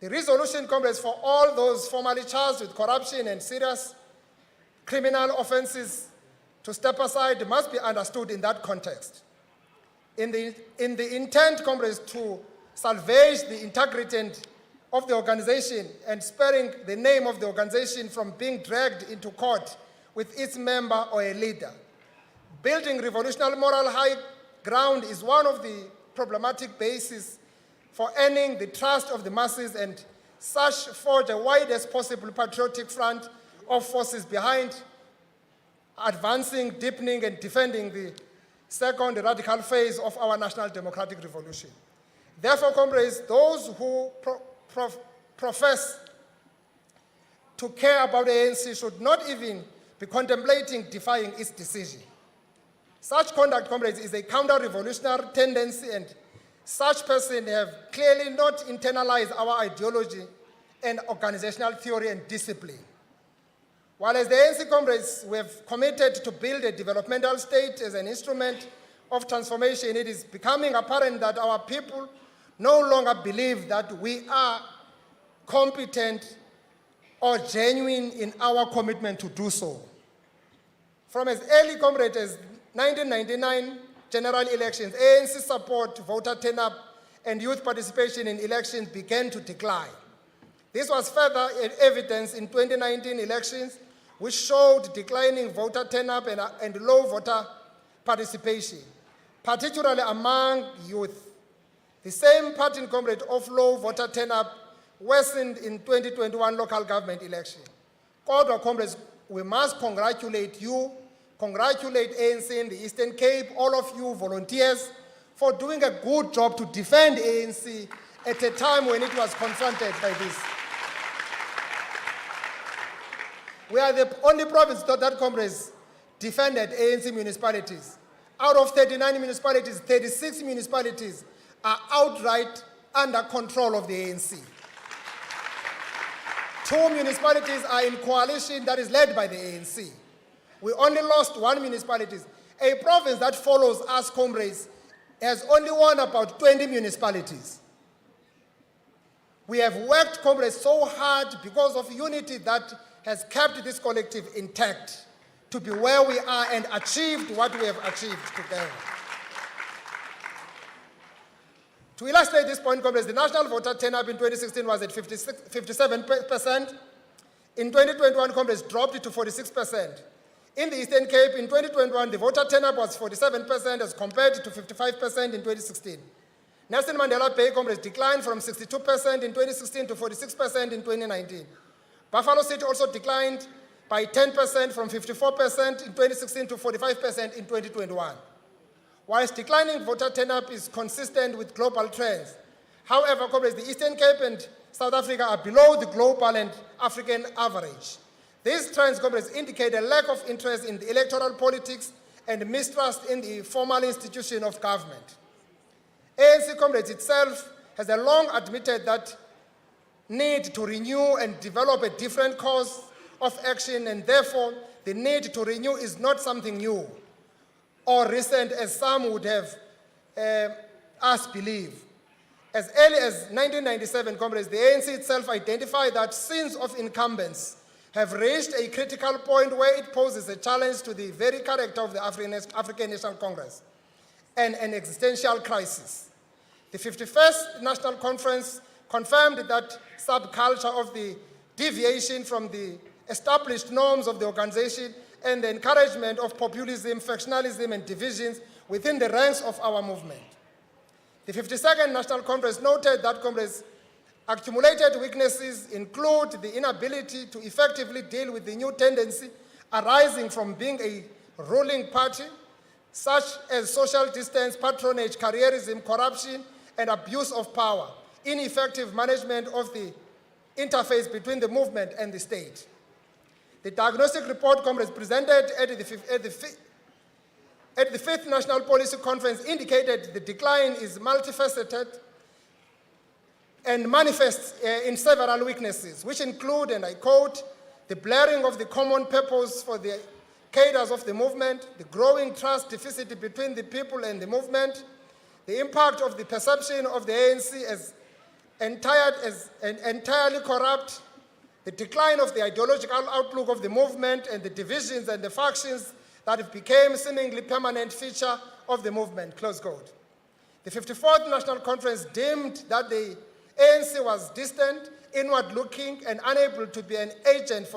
The resolution, comrades, for all those formally charged with corruption and serious criminal offenses to step aside must be understood in that context. In the intent, comrades, to salvage the integrity of the organization and sparing the name of the organization from being dragged into court with its member or a leader. Building revolutionary moral high ground is one of the problematic bases for earning the trust of the masses, and such forge a widest possible patriotic front of forces behind advancing, deepening, and defending the second radical phase of our national democratic revolution. Therefore, comrades, those who profess to care about the ANC should not even be contemplating defying its decision. Such conduct, comrades, is a counter-revolutionary tendency, and such persons have clearly not internalized our ideology and organizational theory and discipline. While as the ANC, comrades, we have committed to build a developmental state as an instrument of transformation, it is becoming apparent that our people no longer believe that we are competent or genuine in our commitment to do so. From as early, comrades, as 1999 general elections, ANC support, voter turnout, and youth participation in elections began to decline. This was further evidence in 2019 elections, which showed declining voter turnout and low voter participation, particularly among youth. The same pattern, comrade, of low voter turnout worsened in 2021 local government election. Kodwa, comrades, we must congratulate you, congratulate ANC in the Eastern Cape, all of you volunteers, for doing a good job to defend ANC at a time when it was confronted by this. We are the only province that, comrades, defended ANC municipalities. Out of 39 municipalities, 36 municipalities are outright under control of the ANC. 2 municipalities are in coalition that is led by the ANC. We only lost 1 municipality. A province that follows us, comrades, has only won about 20 municipalities. We have worked, comrades, so hard because of unity that has kept this collective intact to be where we are and achieved what we have achieved together. To illustrate this point, comrades, the national voter turnout in 2016 was at 57%. In 2021, comrades, dropped to 46%. In the Eastern Cape, in 2021, the voter turnout was 47% as compared to 55% in 2016. Nelson Mandela Bay, comrades, declined from 62% in 2016 to 46% in 2019. Buffalo City also declined by 10% from 54% in 2016 to 45% in 2021. Whilst declining voter turnout is consistent with global trends, however, comrades, the Eastern Cape and South Africa are below the global and African average. These trends, comrades, indicate a lack of interest in the electoral politics and mistrust in the formal institution of government. ANC, comrades, itself has long admitted that need to renew and develop a different course of action, and therefore the need to renew is not something new or recent as some would have us believe. As early as 1997, comrades, the ANC itself identified that sins of incumbents have reached a critical point where it poses a challenge to the very character of the African National Congress and an existential crisis. The 51st National Conference confirmed that subculture of the deviation from the established norms of the organization and the encouragement of populism, factionalism, and divisions within the ranks of our movement. The 52nd National Conference noted that, comrades, accumulated weaknesses include the inability to effectively deal with the new tendency arising from being a ruling party, such as social distance, patronage, careerism, corruption, and abuse of power, ineffective management of the interface between the movement and the state. The diagnostic report, comrades, presented at the 5th National Policy Conference indicated the decline is multifaceted and manifests in several weaknesses, which include, and I quote, the blurring of the common purpose for the cadres of the movement, the growing trust deficit between the people and the movement, the impact of the perception of the ANC as entirely corrupt, the decline of the ideological outlook of the movement, and the divisions and the factions that have become a seemingly permanent feature of the movement, close quote. The 54th National Conference deemed that the ANC was distant, inward-looking, and unable to be an agent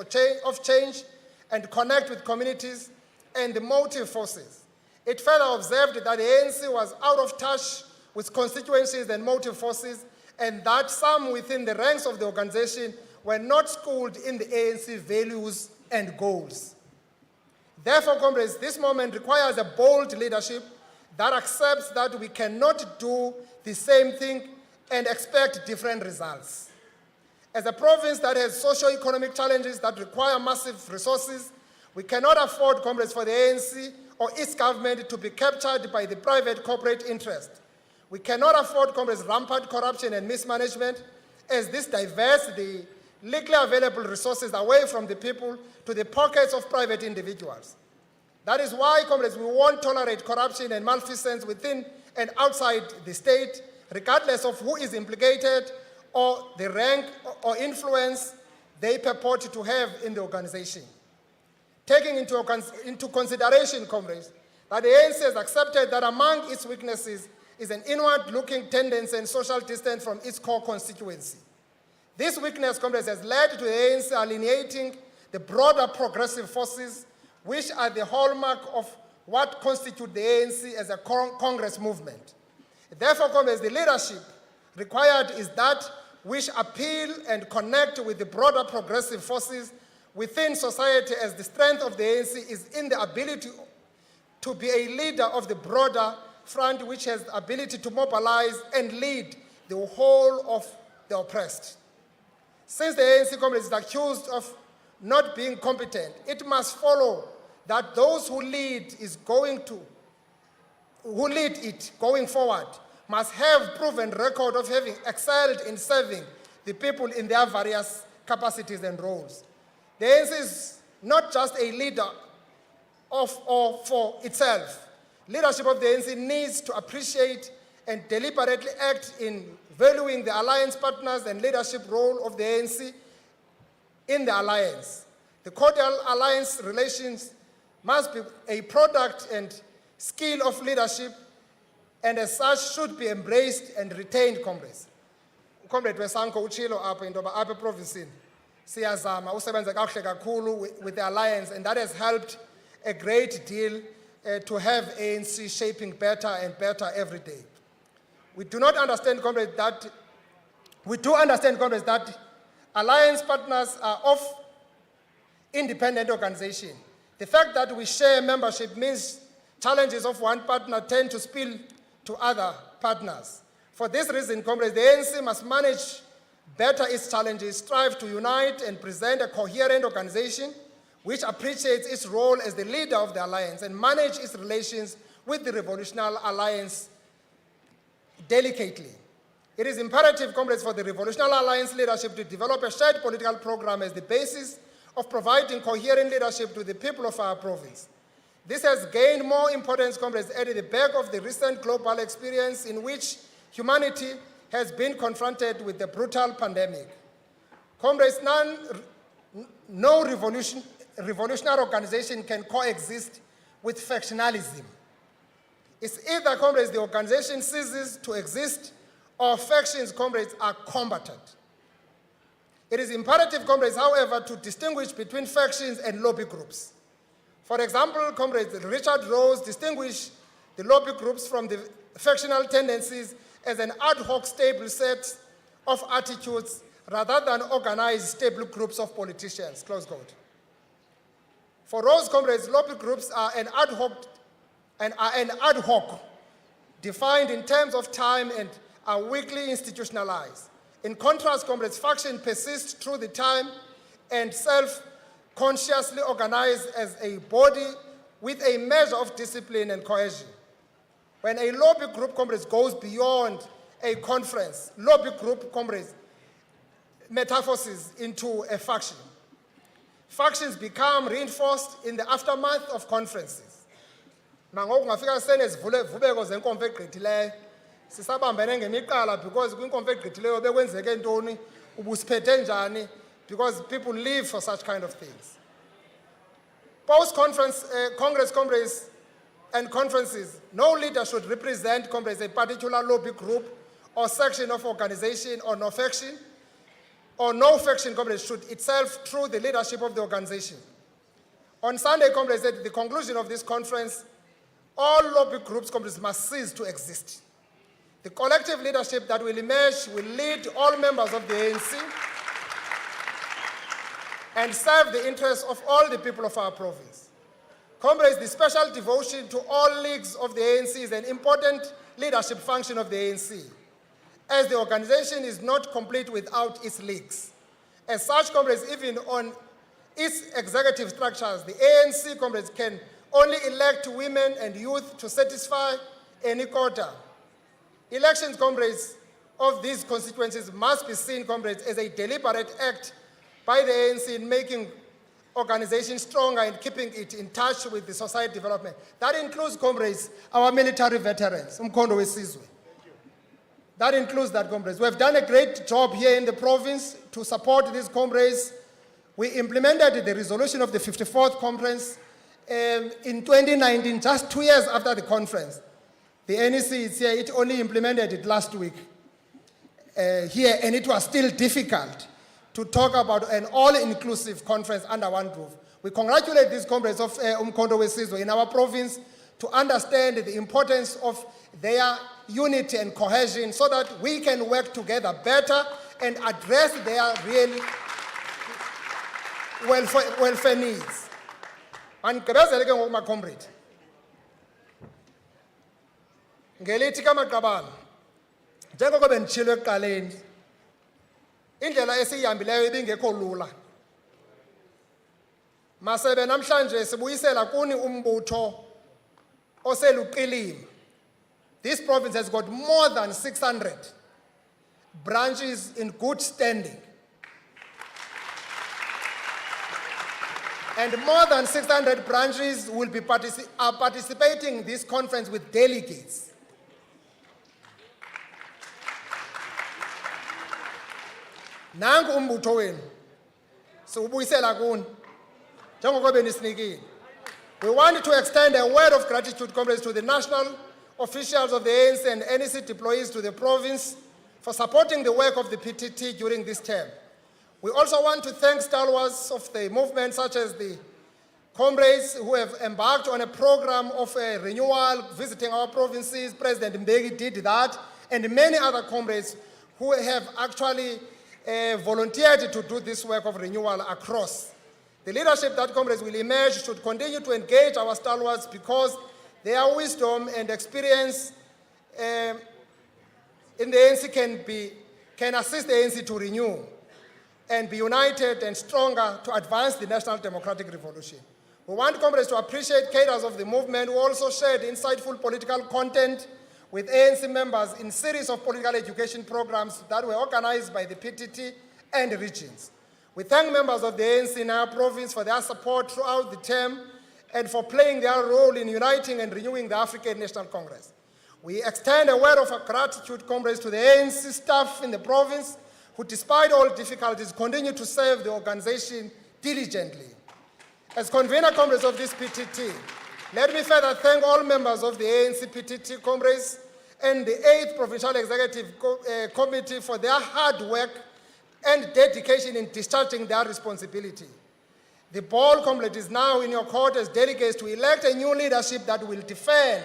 of change and connect with communities and the motive forces. It further observed that the ANC was out of touch with constituencies and motive forces, and that some within the ranks of the organization were not schooled in the ANC values and goals. Therefore, comrades, this moment requires a bold leadership that accepts that we cannot do the same thing and expect different results. As a province that has socio-economic challenges that require massive resources, we cannot afford, comrades, for the ANC or its government to be captured by the private corporate interest. We cannot afford, comrades, rampant corruption and mismanagement, as this diverts the legally available resources away from the people to the pockets of private individuals. That is why, comrades, we won't tolerate corruption and malfeasance within and outside the state, regardless of who is implicated or the rank or influence they purport to have in the organization. Taking into consideration, comrades, that the ANC has accepted that among its weaknesses is an inward-looking tendency and social distance from its core constituency. This weakness, comrades, has led to the ANC alienating the broader progressive forces, which are the hallmark of what constitutes the ANC as a Congress movement. Therefore, comrades, the leadership required is that which appeal and connect with the broader progressive forces within society, as the strength of the ANC is in the ability to be a leader of the broader front, which has the ability to mobilize and lead the whole of the oppressed. Since the ANC, comrades, is accused of not being competent, it must follow that those who lead it going forward must have proven record of having excelled in serving the people in their various capacities and roles. The ANC is not just a leader of or for itself. Leadership of the ANC needs to appreciate and deliberately act in valuing the alliance partners and leadership role of the ANC in the alliance. The cordial alliance relations must be a product and skill of leadership, and as such should be embraced and retained, comrades. Comrade Wesanko uchilo apha into yoba apha eprovinsini siyazama usebenza kakuhle kakhulu with the alliance, and that has helped a great deal to have ANC shaping better and better every day. We do understand, comrades, that alliance partners are of independent organization. The fact that we share membership means challenges of one partner tend to spill to other partners. For this reason, comrades, the ANC must manage better its challenges, strive to unite and present a coherent organization which appreciates its role as the leader of the alliance and manage its relations with the Revolutionary Alliance delicately. It is imperative, comrades, for the Revolutionary Alliance leadership to develop a shared political program as the basis of providing coherent leadership to the people of our province. This has gained more importance, comrades, at the back of the recent global experience in which humanity has been confronted with the brutal pandemic. Comrades, no revolutionary organization can coexist with factionalism. It's either, comrades, the organization ceases to exist or factions, comrades, are combated. It is imperative, comrades, however, to distinguish between factions and lobby groups. For example, comrades, Richard Rose distinguished the lobby groups from the factional tendencies as an ad hoc stable set of attitudes rather than organized stable groups of politicians, close quote. For Rose, comrades, lobby groups are an ad hoc, defined in terms of time and are weakly institutionalized. In contrast, comrades, faction persists through the time and self-consciously organized as a body with a measure of discipline and cohesion. When a lobby group, comrades, goes beyond a conference, lobby group, comrades, metamorphoses into a faction. Factions become reinforced in the aftermath of conferences. Nangoku ngafika senezivubeko zenkomfa egqithileyo sisabambene ngemiqala because kwinkomfa egqithileyo bekwenzeke ntoni ubusiphethe njani, because people live for such kind of things. Post-conference, Congress, comrades, and conferences, no leader should represent, comrades, a particular lobby group or section of organization or no faction, comrades, should itself through the leadership of the organization. On Sunday, comrades, at the conclusion of this conference, all lobby groups, comrades, must cease to exist. The collective leadership that will emerge will lead all members of the ANC and serve the interests of all the people of our province. Comrades, the special devotion to all leagues of the ANC is an important leadership function of the ANC, as the organization is not complete without its leagues. As such, comrades, even on its executive structures, the ANC, comrades, can only elect women and youth to satisfy any quota. Elections, comrades, of these constituencies must be seen, comrades, as a deliberate act by the ANC in making organization stronger and keeping it in touch with the society development. That includes, comrades, our military veterans, umkhondo wesizwe. That includes that, comrades. We have done a great job here in the province to support these comrades. We implemented the resolution of the 54th conference in 2019, just 2 years after the conference. The NEC is here, it only implemented it last week here, and it was still difficult to talk about an all-inclusive conference under one roof. We congratulate these comrades of umkhondo wesizwe in our province to understand the importance of their unity and cohesion so that we can work together better and address their real welfare needs. Andigqibezele ke ngoku comrade. Ngelithi kaMaqabane, njengoko benditshilo ekuqaleni, indlela esiyihambileyo ibingekho lula. Masebe namhlanje sibuyisela kuni umbutho oseluqilima. This province has got more than 600 branches in good standing. And more than 600 branches will be participating in this conference with delegates. Nangu umbutho wenu. Siubuyisela kuni. Njengoko benisinikile. We want to extend a word of gratitude, comrades, to the national officials of the ANC and NEC deployees to the province for supporting the work of the PTT during this term. We also want to thank stalwarts of the movement, such as the comrades who have embarked on a program of renewal, visiting our provinces. President Mbeki did that, and many other comrades who have actually volunteered to do this work of renewal across. The leadership that comrades will emerge should continue to engage our stalwarts because their wisdom and experience in the ANC can assist the ANC to renew and be united and stronger to advance the national democratic revolution. We want comrades to appreciate cadres of the movement who also shared insightful political content with ANC members in series of political education programs that were organized by the PTT and the regions. We thank members of the ANC in our province for their support throughout the term and for playing their role in uniting and renewing the African National Congress. We extend a word of gratitude, comrades, to the ANC staff in the province who, despite all difficulties, continue to serve the organization diligently. As convener, comrades, of this PTT, let me further thank all members of the ANC PTT comrades and the 8th Provincial Executive Committee for their hard work and dedication in discharging their responsibility. The ball, comrade, is now in your court as delegates to elect a new leadership that will defend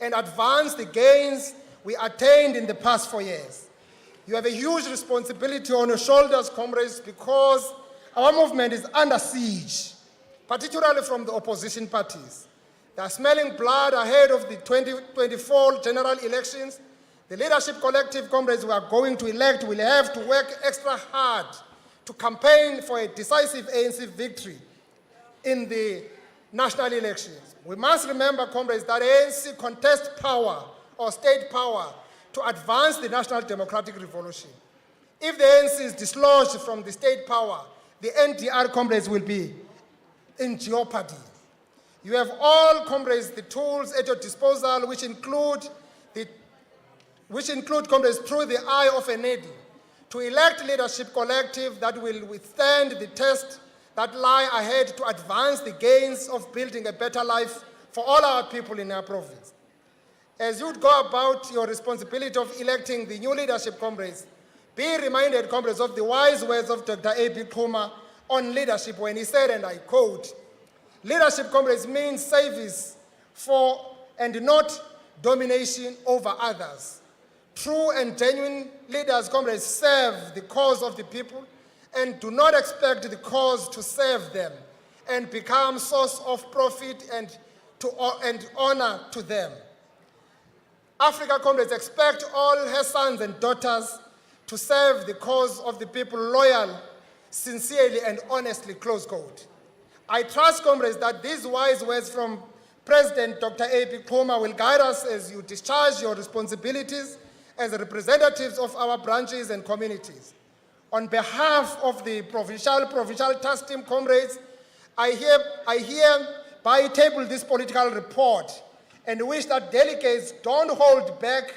and advance the gains we attained in the past 4 years. You have a huge responsibility on your shoulders, comrades, because our movement is under siege, particularly from the opposition parties. They are smelling blood ahead of the 2024 general elections. The leadership collective, comrades, we are going to elect will have to work extra hard to campaign for a decisive ANC victory in the national elections. We must remember, comrades, that ANC contests power or state power to advance the national democratic revolution. If the ANC is dislodged from the state power, the NDR, comrades, will be in jeopardy. You have all, comrades, the tools at your disposal, which include, comrades, through the eye of a needle, to elect leadership collective that will withstand the test that lie ahead to advance the gains of building a better life for all our people in our province. As you go about your responsibility of electing the new leadership, comrades, be reminded, comrades, of the wise words of Dr. A.B. Kuma on leadership when he said, and I quote, "Leadership, comrades, means service for and not domination over others. True and genuine leaders, comrades, serve the cause of the people and do not expect the cause to serve them. and become source of profit and honor to them. Africa, comrades, expect all her sons and daughters to serve the cause of the people loyal, sincerely and honestly, close quote. I trust, comrades, that these wise words from President Dr. A.P. Khuma will guide us as you discharge your responsibilities as representatives of our branches and communities. On behalf of the Provincial Task Team, comrades, I hereby table this political report and wish that delegates don't hold back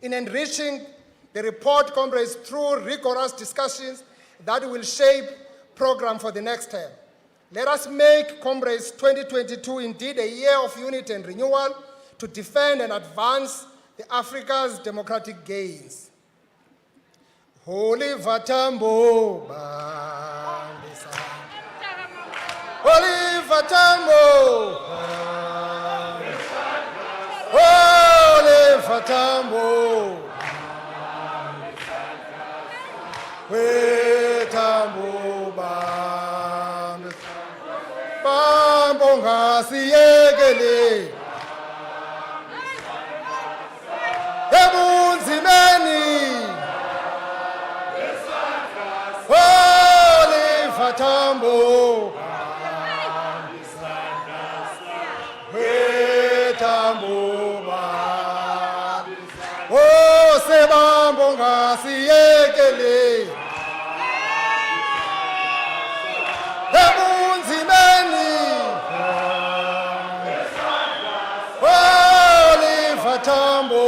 in enriching the report, comrades, through rigorous discussions that will shape program for the next term. Let us make, comrades, 2022 indeed a year of unity and renewal to defend and advance the Africa's democratic gains. Holy Vatambo, Holy Vatambo, Holy Vatambo, Wetambo, Bambonga siyekele, Ebunzimeni, Holy Vatambo, Wetambo, Oh Sebambonga siyekele, Ebunzimeni, Holy Vatambo,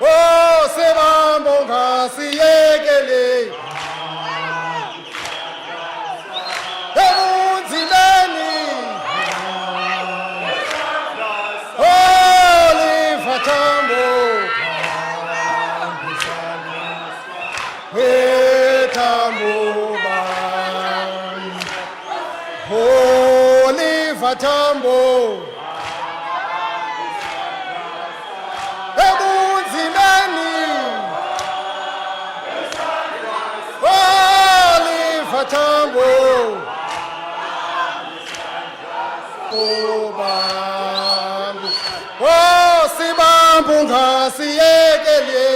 Oh Sebambonga siyekele, Ebunzimeni, Holy Vatambo, Holy Vatambo, Ebunzimeni, Holy Vatambo, Oh Sibambunga siyekele,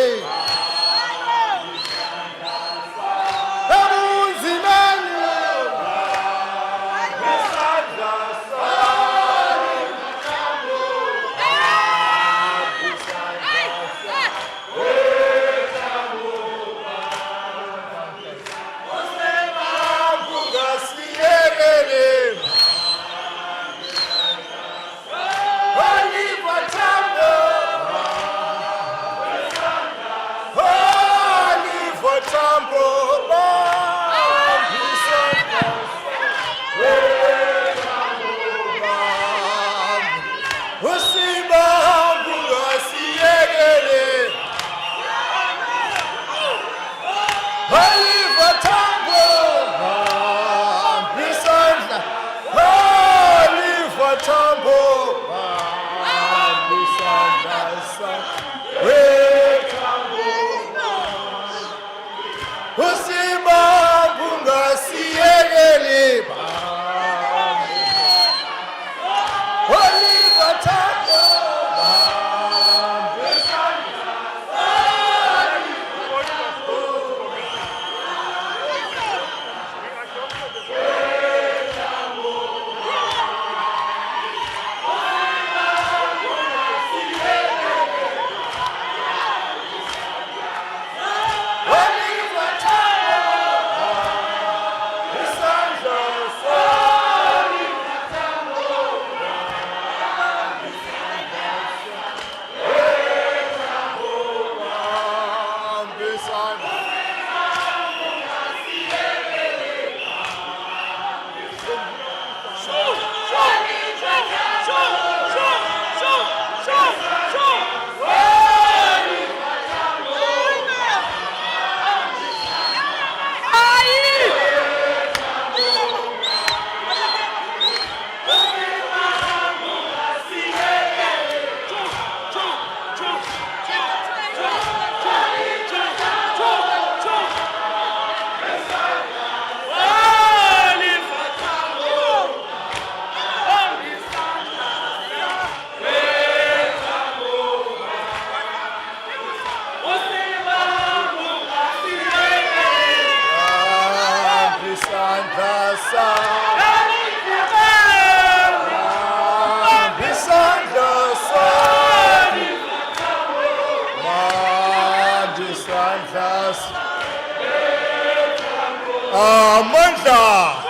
Amandla.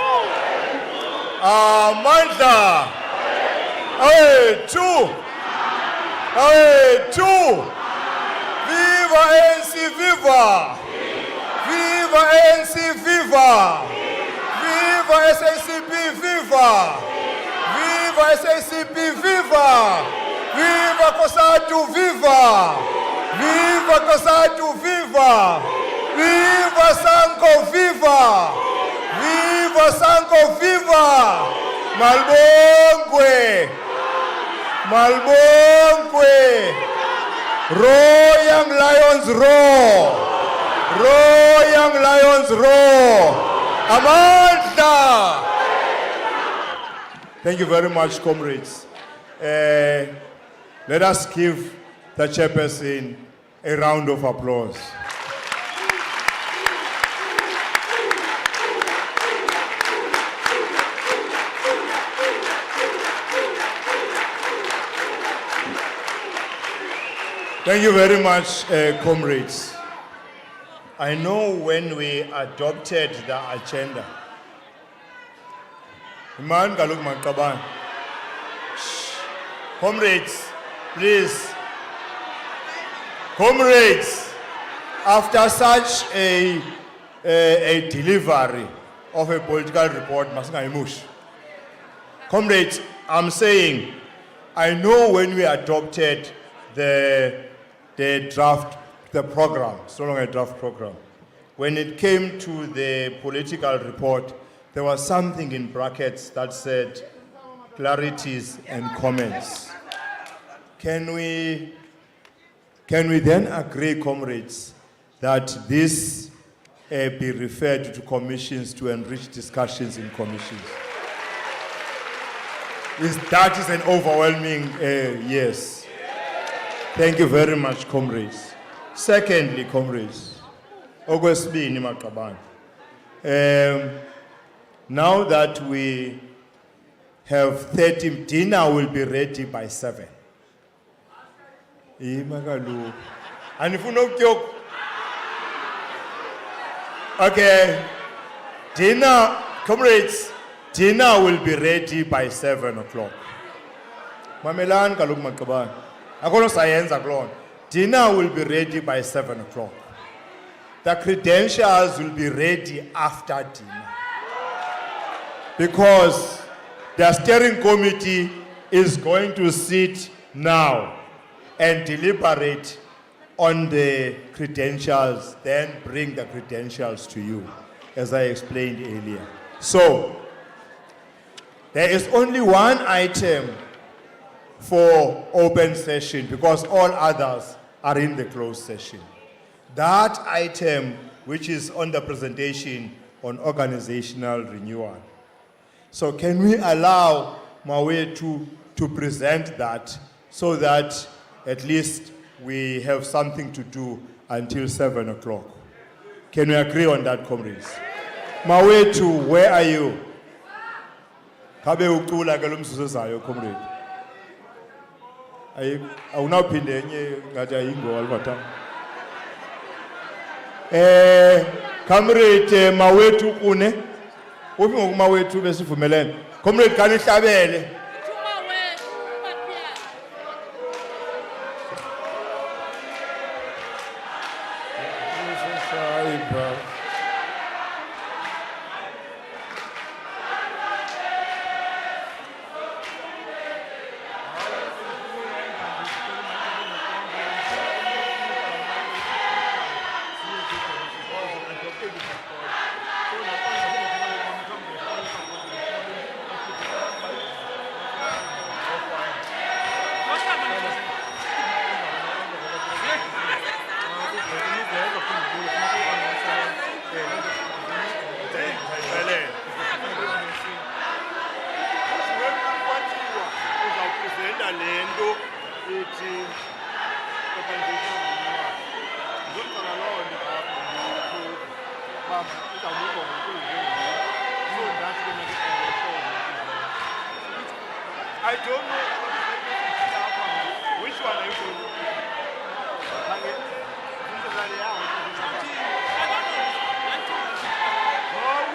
Amandla. Hey, two. Hey, two. Viva ANC, viva. Viva ANC, viva. Viva SACP, viva. Viva SACP, viva. Viva COSATU, viva. Viva COSATU, viva. Viva Sanko, viva. Viva Sanko, viva. Malbongwe. Malbongwe. Roar, young lions, roar. Roar, young lions, roar. Amandla. Thank you very much, comrades. Let us give the chairperson a round of applause. Thank you very much, comrades. I know when we adopted the agenda, comrades, please. Comrades, after such a delivery of a political report, comrades, I'm saying, I know when we adopted the draft, the program, it's no longer a draft program. When it came to the political report, there was something in brackets that said clarities and comments. Can we then agree, comrades, that this be referred to commissions to enrich discussions in commissions? That is an overwhelming yes. Thank you very much, comrades. Secondly, comrades, now that we have 30, dinner will be ready by 7. And if you know, okay, dinner, comrades, dinner will be ready by 7 o'clock. Mamelan kaluk magkaban. Ako no science aglon. Dinner will be ready by 7 o'clock. The credentials will be ready after dinner. Because the steering committee is going to sit now and deliberate on the credentials, then bring the credentials to you, as I explained earlier. So, there is only one item for open session because all others are in the closed session. That item, which is on the presentation on organizational renewal. So can we allow Mawe to present that so that at least we have something to do until 7 o'clock? Can we agree on that, comrades? Mawe, where are you? Kabe uqula ke lo mzuzu zayo, comrade. Awunaphinde enye ngathi ayingo albatha. Comrade Mawethu une. Uphi ngokumawethu besivumelene. Comrade kanihlabele. I don't know which one are you going to do? Oh,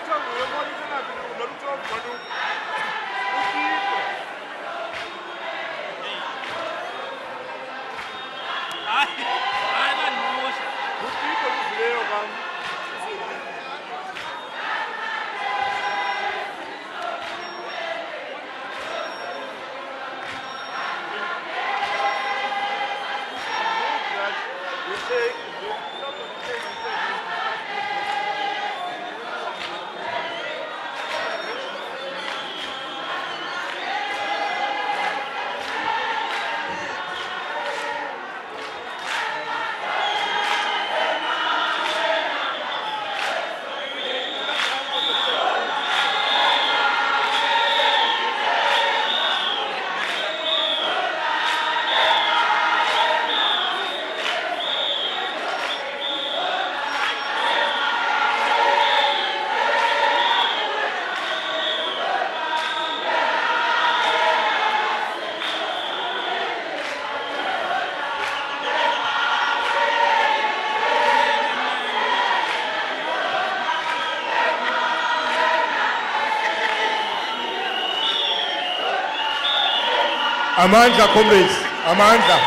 Amandla, comrades. Amandla.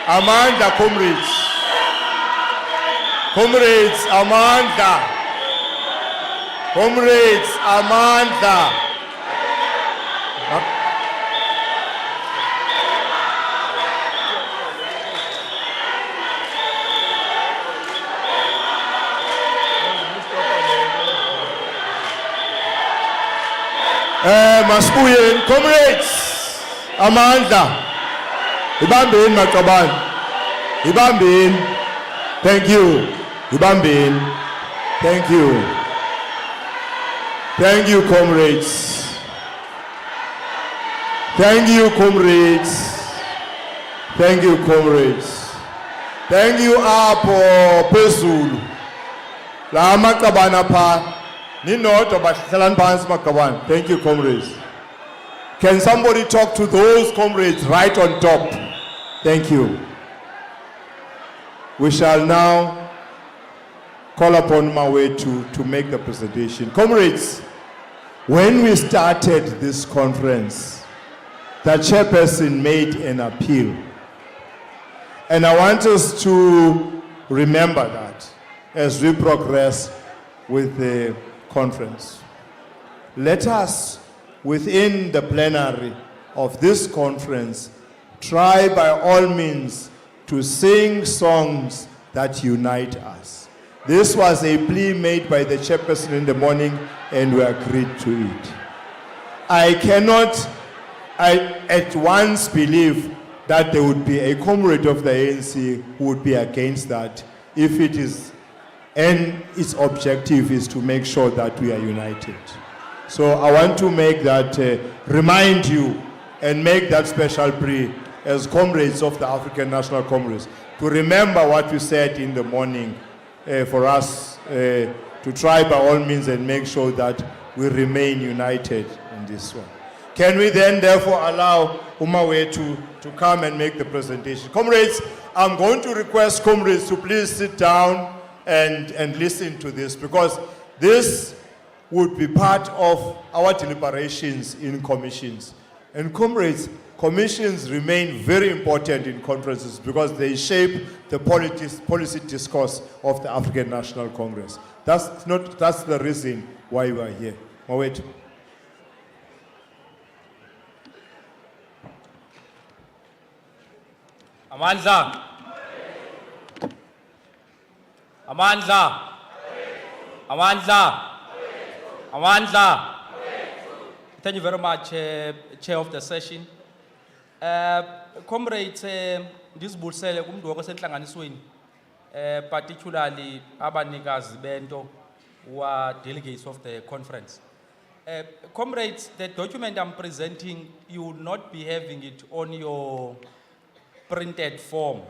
Amandla, comrades. Comrades, Amandla. Comrades, Amandla. Masibuye, comrades. Amandla. Ibambeni maqabane. Ibambeni. Thank you. Ibambeni. Thank you. Thank you, comrades. Thank you, comrades. Thank you, comrades. Thank you, Apo Pesulu. La maqabana pa. Ninodwa bahlala phansi maqabane. Thank you, comrades. Can somebody talk to those comrades right on top? Thank you. We shall now call upon Mawe to make the presentation. Comrades, when we started this conference, the chairperson made an appeal. And I want us to remember that as we progress with the conference. Let us, within the plenary of this conference, try by all means to sing songs that unite us. This was a plea made by the chairperson in the morning, and we agreed to it. I at once believe that there would be a comrade of the ANC who would be against that if it is, and its objective is to make sure that we are united. So I want to make that, remind you and make that special plea as comrades of the African National Congress to remember what we said in the morning for us to try by all means and make sure that we remain united in this one. Can we then therefore allow Umawe to come and make the presentation? Comrades, I'm going to request comrades to please sit down and listen to this, because this would be part of our deliberations in commissions. And comrades, commissions remain very important in conferences because they shape the policy discourse of the African National Congress. That's the reason why we are here. Wait. Amandla. Amandla. Amandla. Amandla. Thank you very much, Chair of the session. Comrades, ndizibusele kumntu wakwasentlanganisweni, particularly abanikazi bento who are delegates of the conference. Comrades, the document I'm presenting, you will not be having it on your printed form,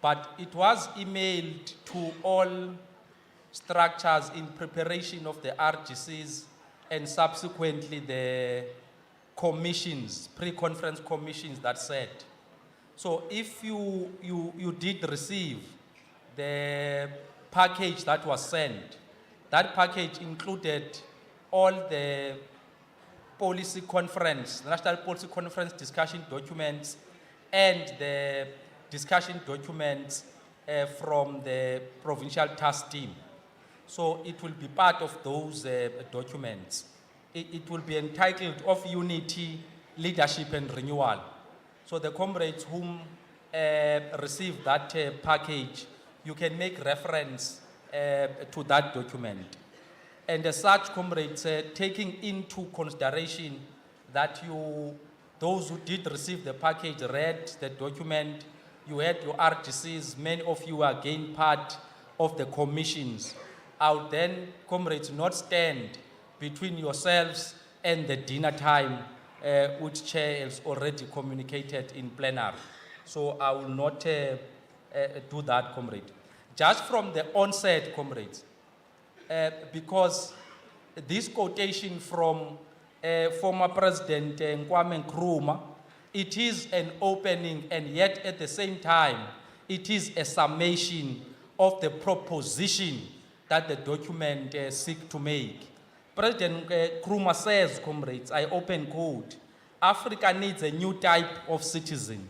but it was emailed to all structures in preparation of the RGCs and subsequently the commissions, pre-conference commissions that said. So if you did receive the package that was sent, that package included all the policy conference, the National Policy Conference discussion documents and the discussion documents from the Provincial Task Team. So it will be part of those documents. It will be entitled Of Unity, Leadership and Renewal. So the comrades whom receive that package, you can make reference to that document. And as such, comrades, taking into consideration that those who did receive the package read the document, you had your RGCs, many of you are again part of the commissions. I would then, comrades, not stand between yourselves and the dinner time, which Chair has already communicated in plenary. So I will not do that, comrade. Just from the onset, comrades, because this quotation from former President Kwame Nkrumah, it is an opening, and yet at the same time, it is a summation of the proposition that the document seeks to make. President Nkrumah says, comrades, I open quote, Africa needs a new type of citizen,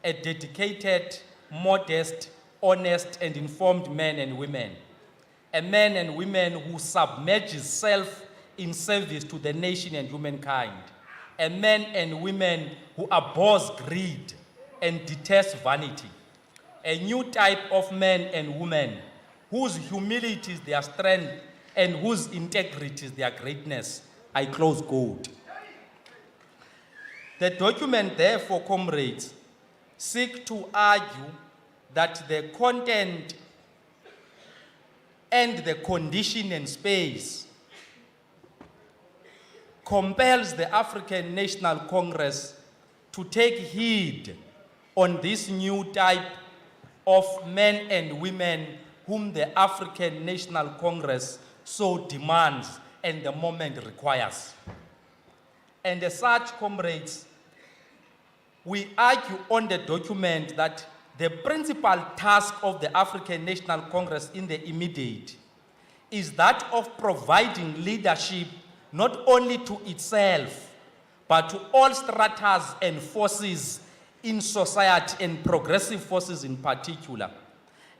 a dedicated, modest, honest, and informed men and women. A man and women who submerges self in service to the nation and humankind. A man and women who abhors greed and detest vanity. A new type of men and women whose humility is their strength and whose integrity is their greatness. I close quote. The document, therefore, comrades, seek to argue that the content and the condition and space compels the African National Congress to take heed on this new type of men and women whom the African National Congress so demands and the moment requires. And as such, comrades, we argue on the document that the principal task of the African National Congress in the immediate is that of providing leadership not only to itself, but to all stratas and forces in society and progressive forces in particular.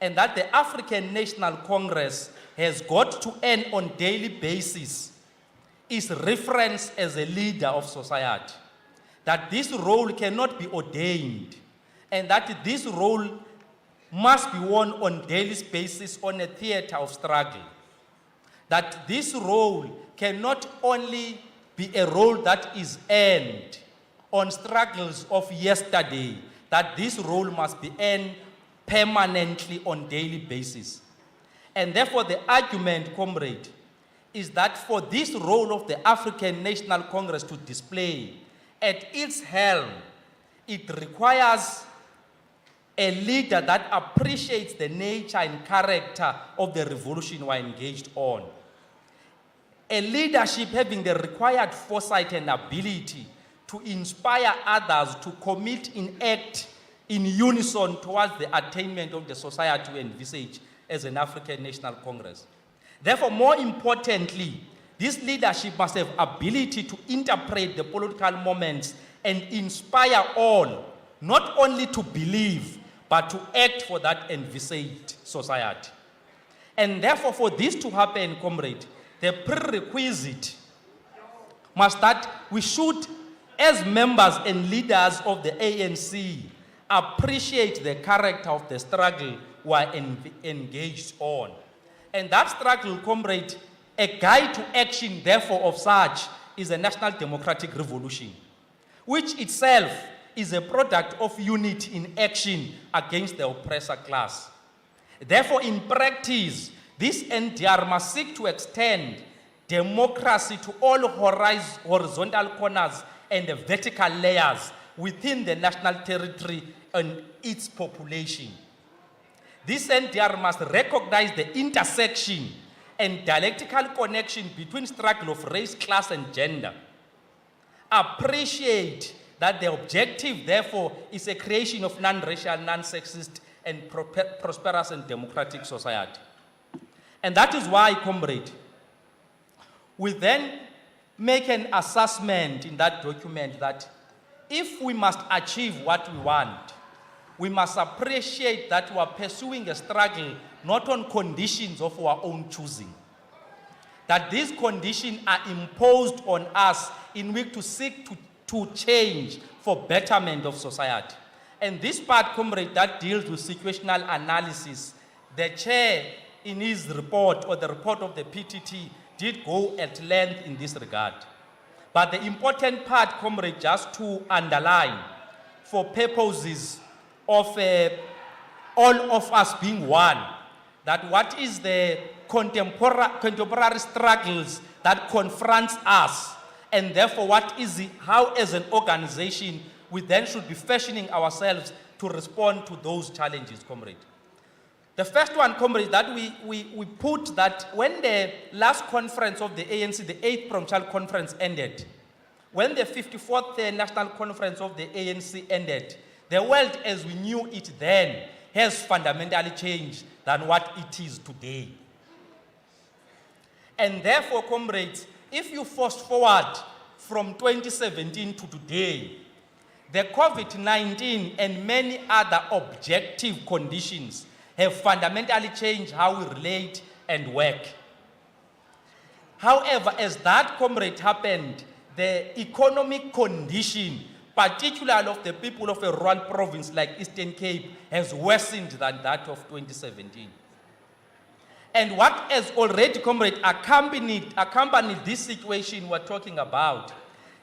And that the African National Congress has got to earn on daily basis is reference as a leader of society. That this role cannot be ordained, and that this role must be won on daily basis on a theater of struggle. That this role cannot only be a role that is earned on struggles of yesterday, that this role must be earned permanently on daily basis. And therefore the argument, comrade, is that for this role of the African National Congress to display at its helm, it requires a leader that appreciates the nature and character of the revolution we're engaged on. A leadership having the required foresight and ability to inspire others to commit in act in unison towards the attainment of the society we envisage as an African National Congress. Therefore, more importantly, this leadership must have ability to interpret the political moments and inspire all, not only to believe, but to act for that envisaged society. And therefore, for this to happen, comrade, the prerequisite must that we should, as members and leaders of the ANC, appreciate the character of the struggle we are engaged on. And that struggle, comrade, a guide to action, therefore, of such is a national democratic revolution, which itself is a product of unity in action against the oppressor class. Therefore, in practice, this NDR must seek to extend democracy to all horizontal corners and the vertical layers within the national territory and its population. This NDR must recognize the intersection and dialectical connection between struggle of race, class, and gender. Appreciate that the objective, therefore, is a creation of non-racial, non-sexist, and prosperous and democratic society. And that is why, comrade, we then make an assessment in that document that if we must achieve what we want, we must appreciate that we are pursuing a struggle not on conditions of our own choosing. That these conditions are imposed on us in which to seek to change for betterment of society. And this part, comrade, that deals with situational analysis, the chair in his report or the report of the PTT did go at length in this regard. But the important part, comrade, just to underline for purposes of all of us being one, that what is the contemporary struggles that confronts us, and therefore how as an organization we then should be fashioning ourselves to respond to those challenges, comrade. The first one, comrade, that we put that when the last conference of the ANC, the 8th Provincial Conference ended, when the 54th National Conference of the ANC ended, the world as we knew it then has fundamentally changed than what it is today. And therefore, comrades, if you fast forward from 2017 to today, the COVID-19 and many other objective conditions have fundamentally changed how we relate and work. However, as that, comrade, happened, the economic condition, particularly of the people of a rural province like Eastern Cape, has worsened than that of 2017. And what has already, comrade, accompanied this situation we're talking about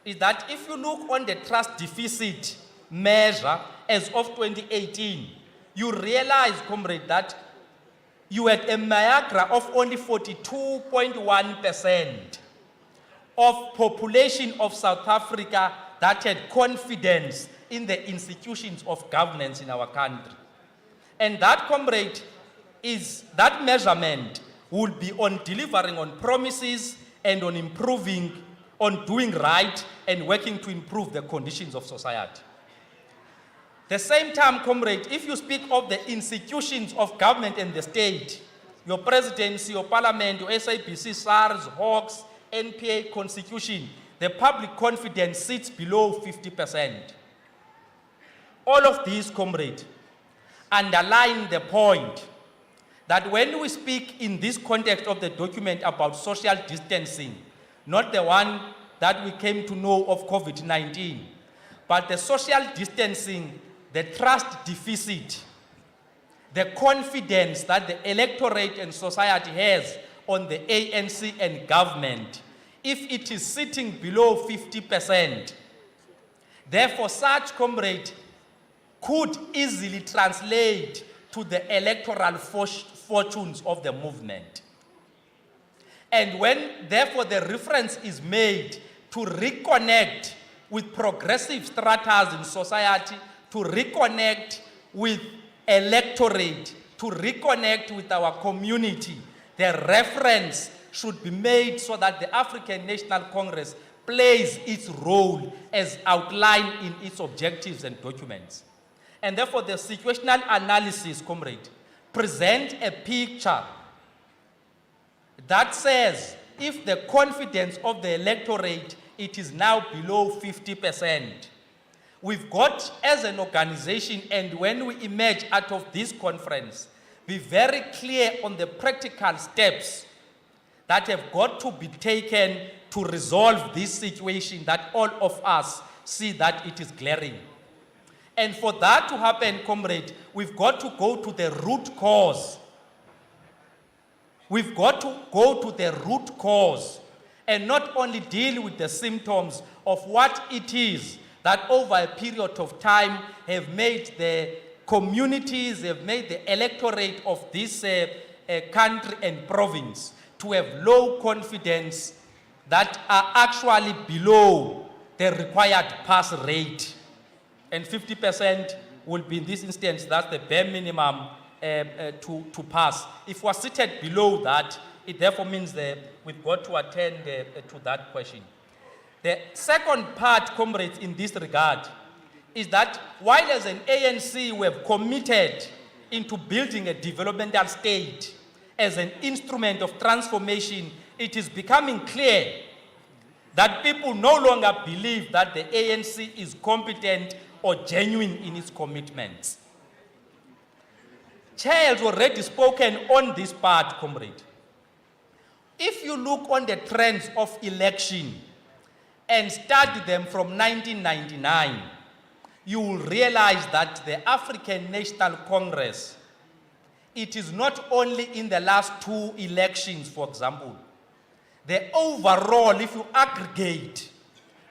is that if you look on the trust deficit measure as of 2018, you realize, comrade, that you had a Niagara of only 42.1% of population of South Africa that had confidence in the institutions of governance in our country. And that, comrade, that measurement will be on delivering on promises and on improving, on doing right and working to improve the conditions of society. The same time, comrade, if you speak of the institutions of government and the state, your presidency, your parliament, your SABC, SARS, Hawks, NPA, constitution, the public confidence sits below 50%. All of these, comrade, underline the point that when we speak in this context of the document about social distancing, not the one that we came to know of COVID-19, but the social distancing, the trust deficit, the confidence that the electorate and society has on the ANC and government, if it is sitting below 50%, therefore such, comrade, could easily translate to the electoral fortunes of the movement. And when, therefore, the reference is made to reconnect with progressive stratas in society, to reconnect with electorate, to reconnect with our community, the reference should be made so that the African National Congress plays its role as outlined in its objectives and documents. And therefore, the situational analysis, comrade, present a picture that says if the confidence of the electorate, it is now below 50%. We've got, as an organization, and when we emerge out of this conference, be very clear on the practical steps that have got to be taken to resolve this situation that all of us see that it is glaring. And for that to happen, comrade, we've got to go to the root cause. We've got to go to the root cause and not only deal with the symptoms of what it is that over a period of time have made the communities, have made the electorate of this country and province to have low confidence that are actually below the required pass rate. And 50% will be, in this instance, that's the bare minimum to pass. If we're seated below that, it therefore means that we've got to attend to that question. The second part, comrades, in this regard, is that while as an ANC we have committed into building a developmental state as an instrument of transformation it is becoming clear that people no longer believe that the ANC is competent or genuine in its commitments. Chair has already spoken on this part, comrade. If you look on the trends of election and study them from 1999, you will realize that the African National Congress, it is not only in the last 2 elections, for example. The overall, if you aggregate,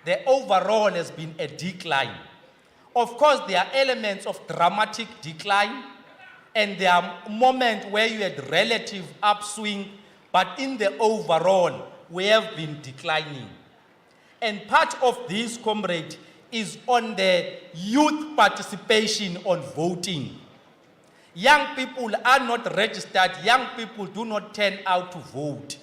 the overall has been a decline. Of course, there are elements of dramatic decline, and there are moments where you had relative upswing, but in the overall, we have been declining. And part of this, comrade, is on the youth participation on voting. Young people are not registered, young people do not turn out to vote.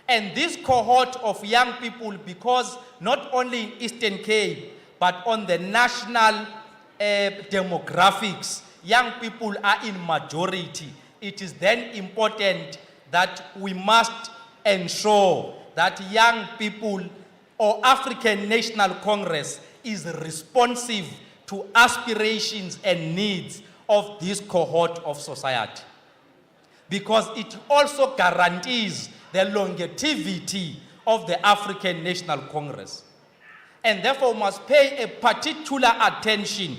And this cohort of young people, because not only in Eastern Cape, but on the national demographics, young people are in majority. It is then important that we must ensure that young people or African National Congress is responsive to aspirations and needs of this cohort of society. Because it also guarantees the longevity of the African National Congress. And therefore must pay a particular attention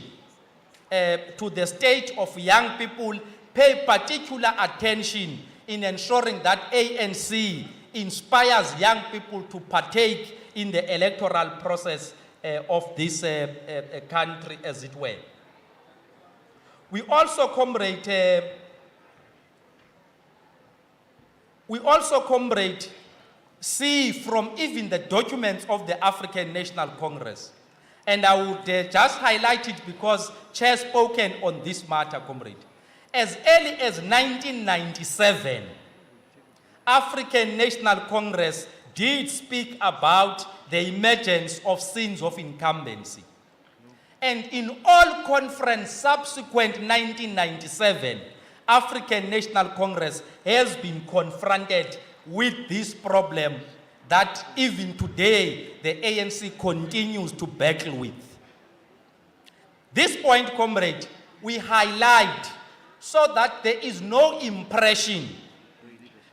to the state of young people, pay particular attention in ensuring that ANC inspires young people to partake in the electoral process of this country, as it were. We also, comrade, see from even the documents of the African National Congress, and I would just highlight it because Chair spoken on this matter, comrade. As early as 1997, African National Congress did speak about the emergence of sins of incumbency. And in all conference subsequent 1997, African National Congress has been confronted with this problem that even today the ANC continues to battle with. This point, comrade, we highlight so that there is no impression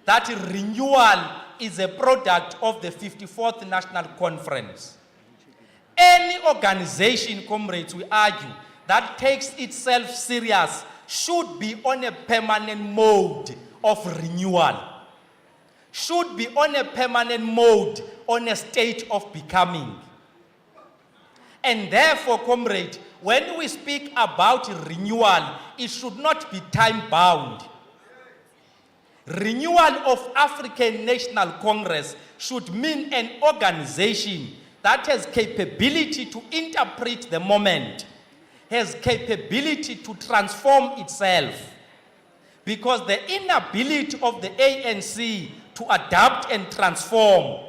that renewal is a product of the 54th National Conference. Any organization, comrades, we argue, that takes itself serious should be on a permanent mode of renewal, should be on a permanent mode, on a state of becoming. And therefore, comrade, when we speak about renewal, it should not be time-bound. Renewal of African National Congress should mean an organization that has capability to interpret the moment, has capability to transform itself. Because the inability of the ANC to adapt and transform,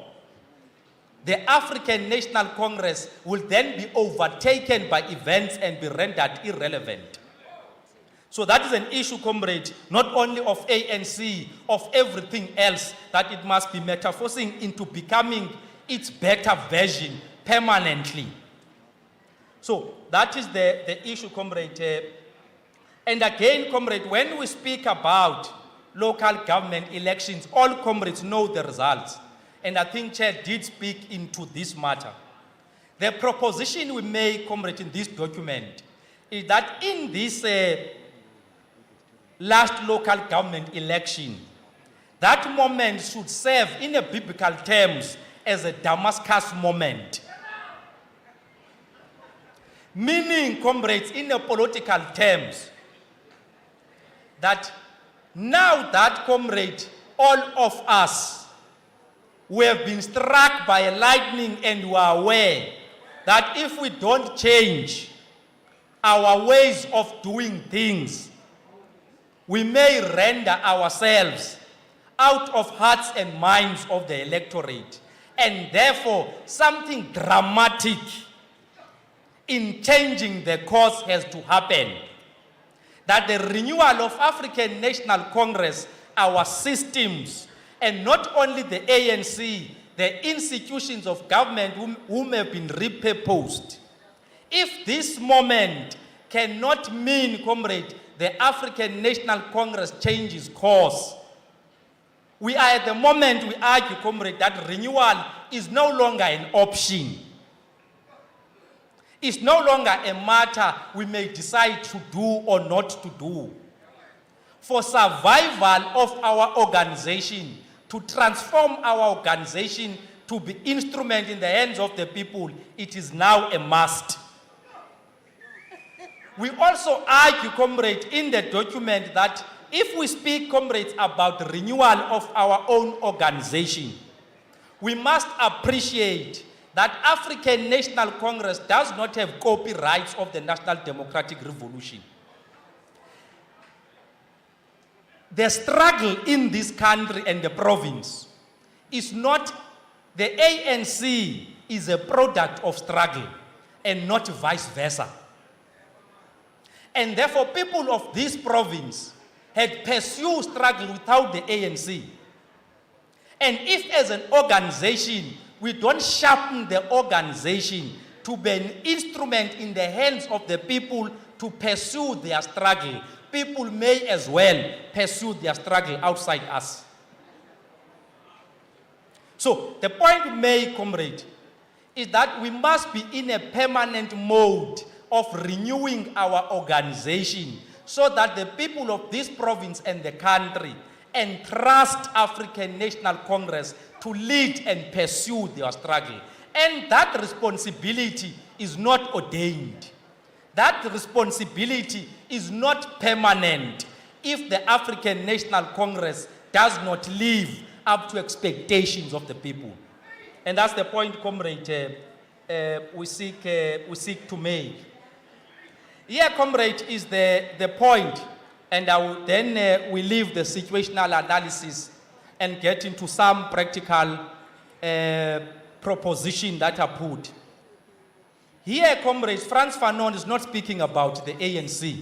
the African National Congress will then be overtaken by events and be rendered irrelevant. So that is an issue, comrade, not only of ANC, of everything else, that it must be metamorphosing into becoming its better version permanently. So that is the issue, comrade. And again, comrade, when we speak about local government elections, all comrades know the results. And I think Chair did speak into this matter. The proposition we make, comrade, in this document is that in this last local government election, that moment should serve in a biblical terms as a Damascus moment. Meaning, comrades, in a political terms, that now that, comrade, all of us, we have been struck by a lightning and we are aware that if we don't change our ways of doing things, we may render ourselves out of hearts and minds of the electorate. And therefore, something dramatic in changing the course has to happen. That the renewal of African National Congress, our systems, and not only the ANC, the institutions of government whom have been repurposed. If this moment cannot mean, comrade, the African National Congress changes course, we are at the moment we argue, comrade, that renewal is no longer an option. It's no longer a matter we may decide to do or not to do. For survival of our organization, to transform our organization to be instrument in the hands of the people, it is now a must. We also argue, comrade, in the document that if we speak, comrades, about the renewal of our own organization, we must appreciate that African National Congress does not have copyrights of the National Democratic Revolution. The struggle in this country and the province is not, the ANC is a product of struggle and not vice versa. And therefore, people of this province had pursued struggle without the ANC. And if as an organization, we don't sharpen the organization to be an instrument in the hands of the people to pursue their struggle, people may as well pursue their struggle outside us. So the point we make, comrade, is that we must be in a permanent mode of renewing our organization so that the people of this province and the country entrust African National Congress to lead and pursue their struggle. And that responsibility is not ordained. That responsibility is not permanent if the African National Congress does not live up to expectations of the people. And that's the point, comrade, we seek to make. Here, comrade, is the point, and then we leave the situational analysis and get into some practical proposition that are put. Here, comrades, Frantz Fanon is not speaking about the ANC.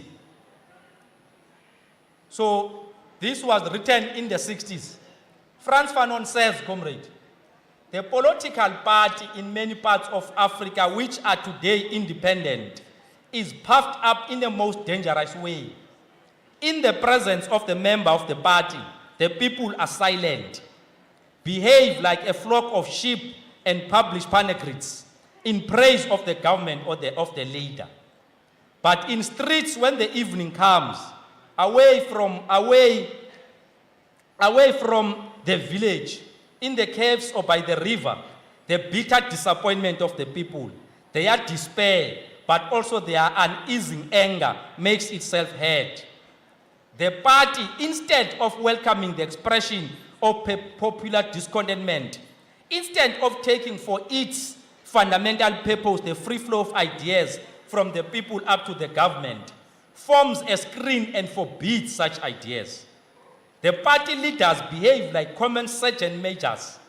So this was written in the 60s. Frantz Fanon says, comrade, the political party in many parts of Africa which are today independent is puffed up in the most dangerous way. In the presence of the member of the party, the people are silent, behave like a flock of sheep, and publish panecrits in praise of the government or of the leader. But in streets, when the evening comes, away from the village, in the caves or by the river, the bitter disappointment of the people, their despair, but also their uneasy anger makes itself heard. The party, instead of welcoming the expression of popular discontentment, instead of taking for its fundamental purpose the free flow of ideas from the people up to the government, forms a screen and forbids such ideas. The party leaders behave like common sergeant majors,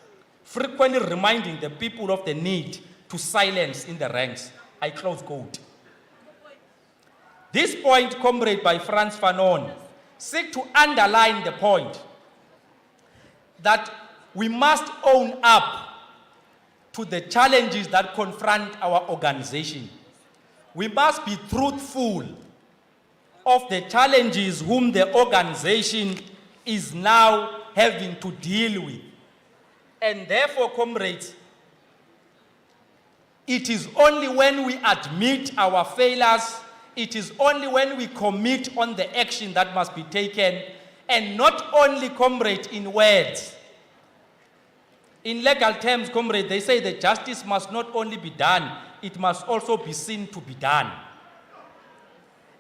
frequently reminding the people of the need to silence in the ranks. I close quote. This point, comrade, by Frantz Fanon, seek to underline the point that we must own up to the challenges that confront our organization. We must be truthful of the challenges whom the organization is now having to deal with. And therefore, comrades, it is only when we admit our failures, it is only when we commit on the action that must be taken, and not only, comrade, in words. In legal terms, comrade, they say that justice must not only be done, it must also be seen to be done.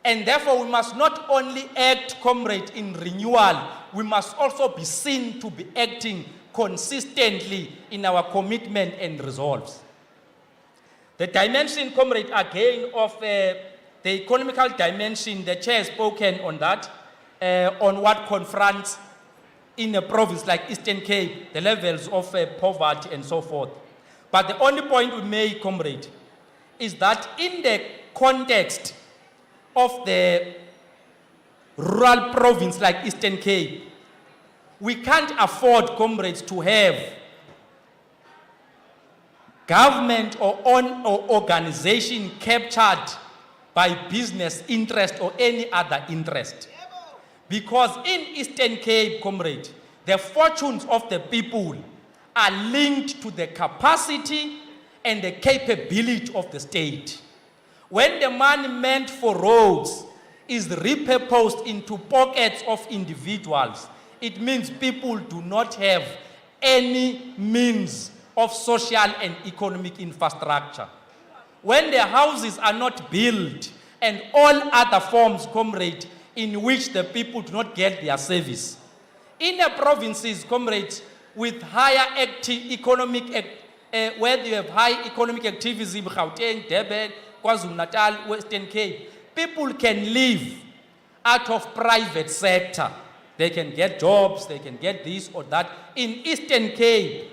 And therefore, we must not only act, comrade, in renewal, we must also be seen to be acting consistently in our commitment and resolves. The dimension, comrade, again, of the economical dimension, the chair has spoken on that, on what confronts in a province like Eastern Cape, the levels of poverty and so forth. But the only point we make, comrade, is that in the context of the rural province like Eastern Cape, We can't afford, comrades, to have government or organization captured by business interest or any other interest. Because in Eastern Cape, comrade, the fortunes of the people are linked to the capacity and the capability of the state. When the money meant for roads is repurposed into pockets of individuals, it means people do not have any means of social and economic infrastructure. When the houses are not built and all other forms, comrade, in which the people do not get their service. In the provinces, comrades, with higher where you have high economic activism, Gauteng, Durban, KwaZulu-Natal, Western Cape, people can live out of private sector. They can get jobs, they can get this or that. In Eastern Cape,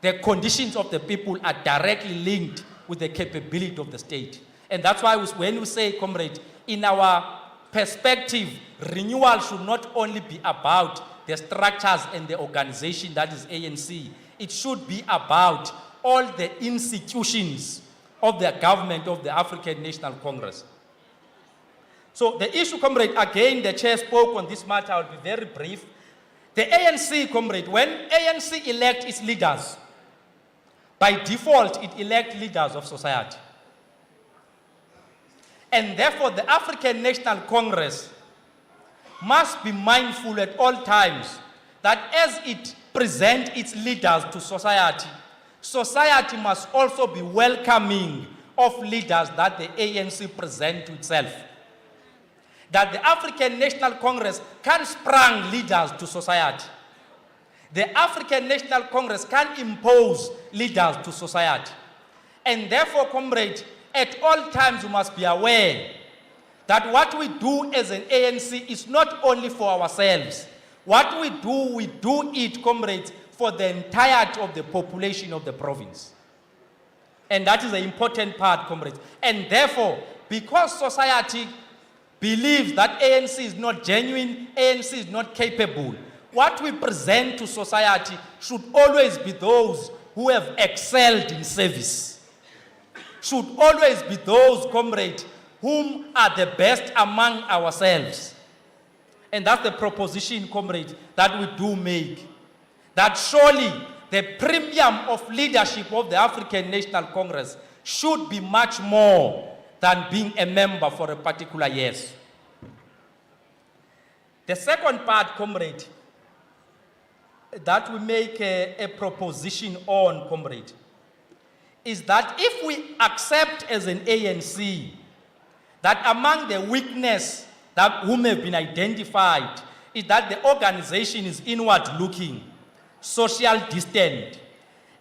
the conditions of the people are directly linked with the capability of the state. And that's why when we say, comrade, in our perspective, renewal should not only be about the structures and the organization that is ANC. It should be about all the institutions of the government of the African National Congress. So the issue, comrade, again, the chair spoke on this matter. I'll be very brief. The ANC, comrade, when ANC elect its leaders, by default, it elects leaders of society. And therefore, the African National Congress must be mindful at all times that as it presents its leaders to society, society must also be welcoming of leaders that the ANC present to itself. That the African National Congress can sprung leaders to society. The African National Congress can impose leaders to society. And therefore, comrade, at all times we must be aware that what we do as an ANC is not only for ourselves. What we do it, comrades, for the entirety of the population of the province. And that is an important part, comrades. And therefore, because society believes that ANC is not genuine, ANC is not capable, what we present to society should always be those who have excelled in service. Should always be those, comrades, whom are the best among ourselves. And that's the proposition, comrades, that we do make. That surely the premium of leadership of the African National Congress should be much more than being a member for a particular year. The second part, comrade, that we make a proposition on, comrade, is that if we accept as an ANC that among the weakness that whom have been identified is that the organization is inward-looking, social distant,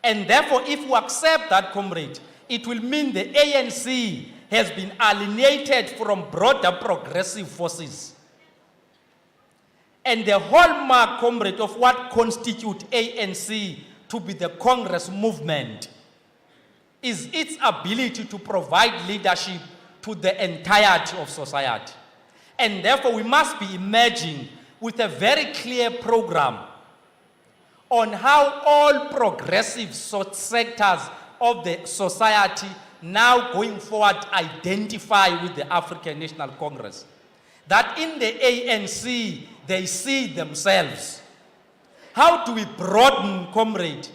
and therefore if we accept that, comrade, it will mean the ANC has been alienated from broader progressive forces. And the hallmark, comrade, of what constitutes ANC to be the Congress movement is its ability to provide leadership to the entirety of society. And therefore, we must be emerging with a very clear program on how all progressive sectors of the society now going forward identify with the African National Congress. That in the ANC, they see themselves. How do we broaden, comrade,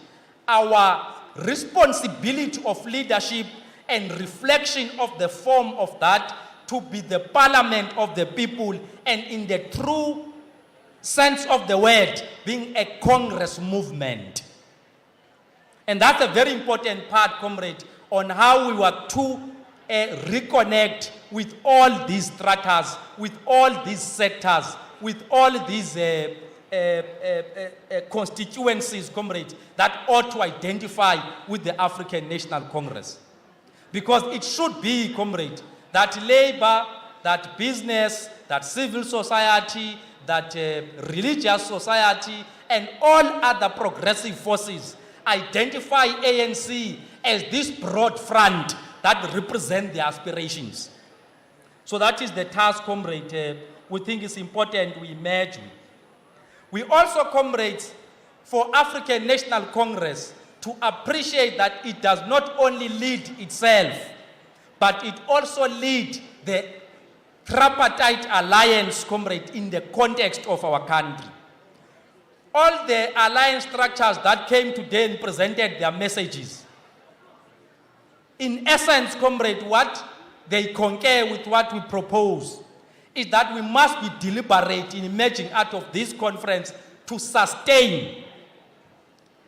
our responsibility of leadership and reflection of the form of that to be the parliament of the people and in the true sense of the word, being a Congress movement? And that's a very important part, comrade, on how we were to reconnect with all these stratas, with all these sectors, with all these constituencies, comrades, that ought to identify with the African National Congress. Because it should be, comrade, that labor, that business, that civil society, that religious society, and all other progressive forces identify ANC as this broad front that represent their aspirations. So that is the task, comrade, we think it's important we emerge with. We also, comrades, for African National Congress to appreciate that it does not only lead itself, but it also leads the tripartite alliance, comrade, in the context of our country. All the alliance structures that came today and presented their messages, in essence, comrade, what they concur with what we propose is that we must be deliberate in emerging out of this conference to sustain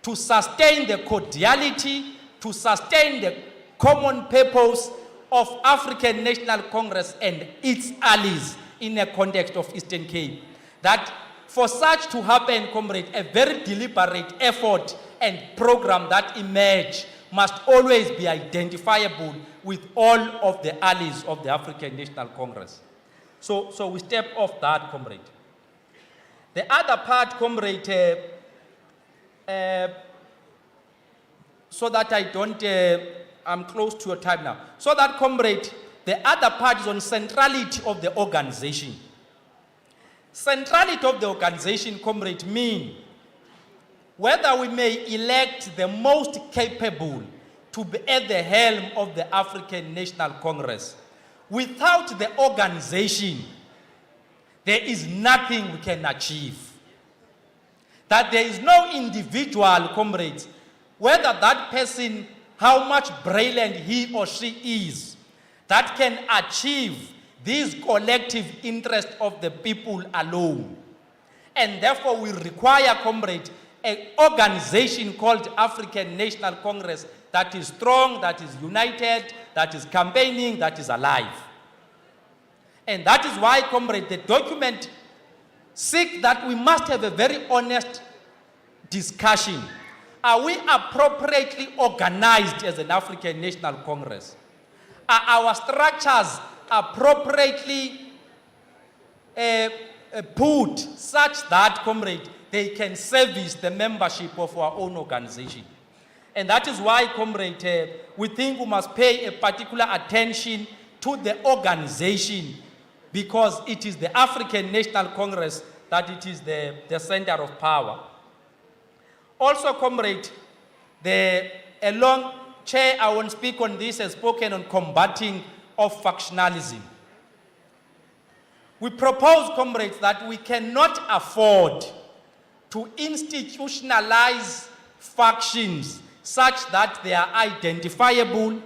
the cordiality, to sustain the common purpose of African National Congress and its allies in the context of Eastern Cape. That for such to happen, comrade, a very deliberate effort and program that emerge must always be identifiable with all of the allies of the African National Congress. So we step off that, comrade. The other part, comrade, so that I don't, I'm close to your time now. So that, comrade, the other part is on centrality of the organization. Centrality of the organization, comrade, mean whether we may elect the most capable to be at the helm of the African National Congress. Without the organization, there is nothing we can achieve. That there is no individual, comrades, whether that person, how much brilliant he or she is, that can achieve this collective interest of the people alone. And therefore we require, comrade, an organization called African National Congress that is strong, that is united, that is campaigning, that is alive. And that is why, comrade, the document seeks that we must have a very honest discussion. Are we appropriately organized as an African National Congress? Are our structures appropriately put such that, comrade, they can service the membership of our own organization? And that is why, comrade, we think we must pay a particular attention to the organization, because it is the African National Congress that it is the center of power. Also, comrade, along chair, I won't speak on this, has spoken on combating of factionalism. We propose, comrades, that we cannot afford to institutionalize factions such that they are identifiable,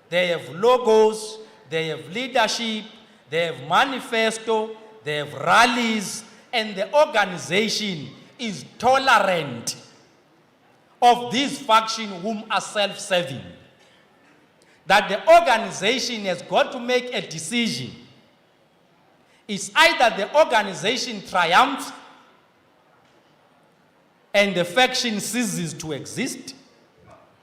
they have logos, they have leadership, they have manifesto, they have rallies, and the organization is tolerant of these factions whom are self-serving. That the organization has got to make a decision. It's either the organization triumphs and the faction ceases to exist,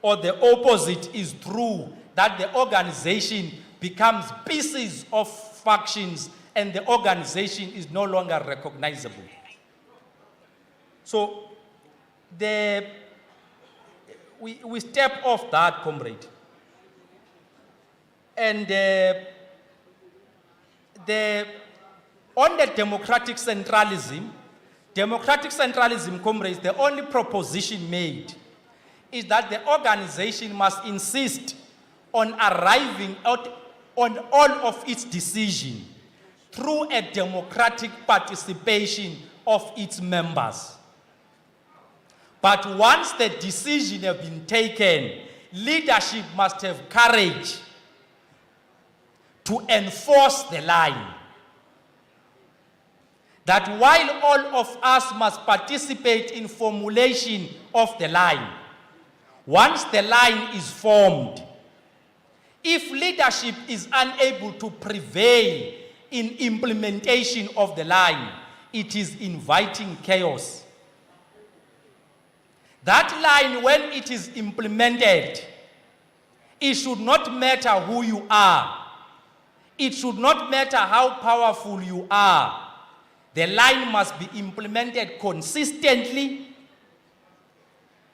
or the opposite is true, that the organization becomes pieces of factions and the organization is no longer recognizable. So we step off that, comrade. And on the democratic centralism, comrades, the only proposition made is that the organization must insist on arriving out on all of its decisions through a democratic participation of its members. But once the decision has been taken, leadership must have courage to enforce the line. That while all of us must participate in formulation of the line, once the line is formed, if leadership is unable to prevail in implementation of the line, it is inviting chaos. That line, when it is implemented, it should not matter who you are. It should not matter how powerful you are. The line must be implemented consistently,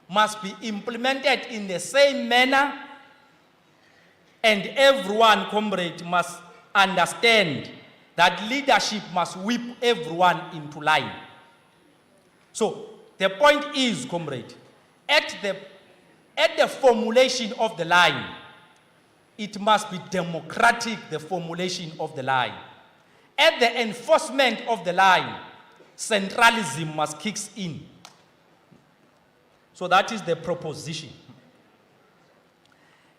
must be implemented in the same manner, and everyone, comrade, must understand that leadership must whip everyone into line. So the point is, comrade, at the formulation of the line, it must be democratic, the formulation of the line. At the enforcement of the line, centralism must kick in. So that is the proposition.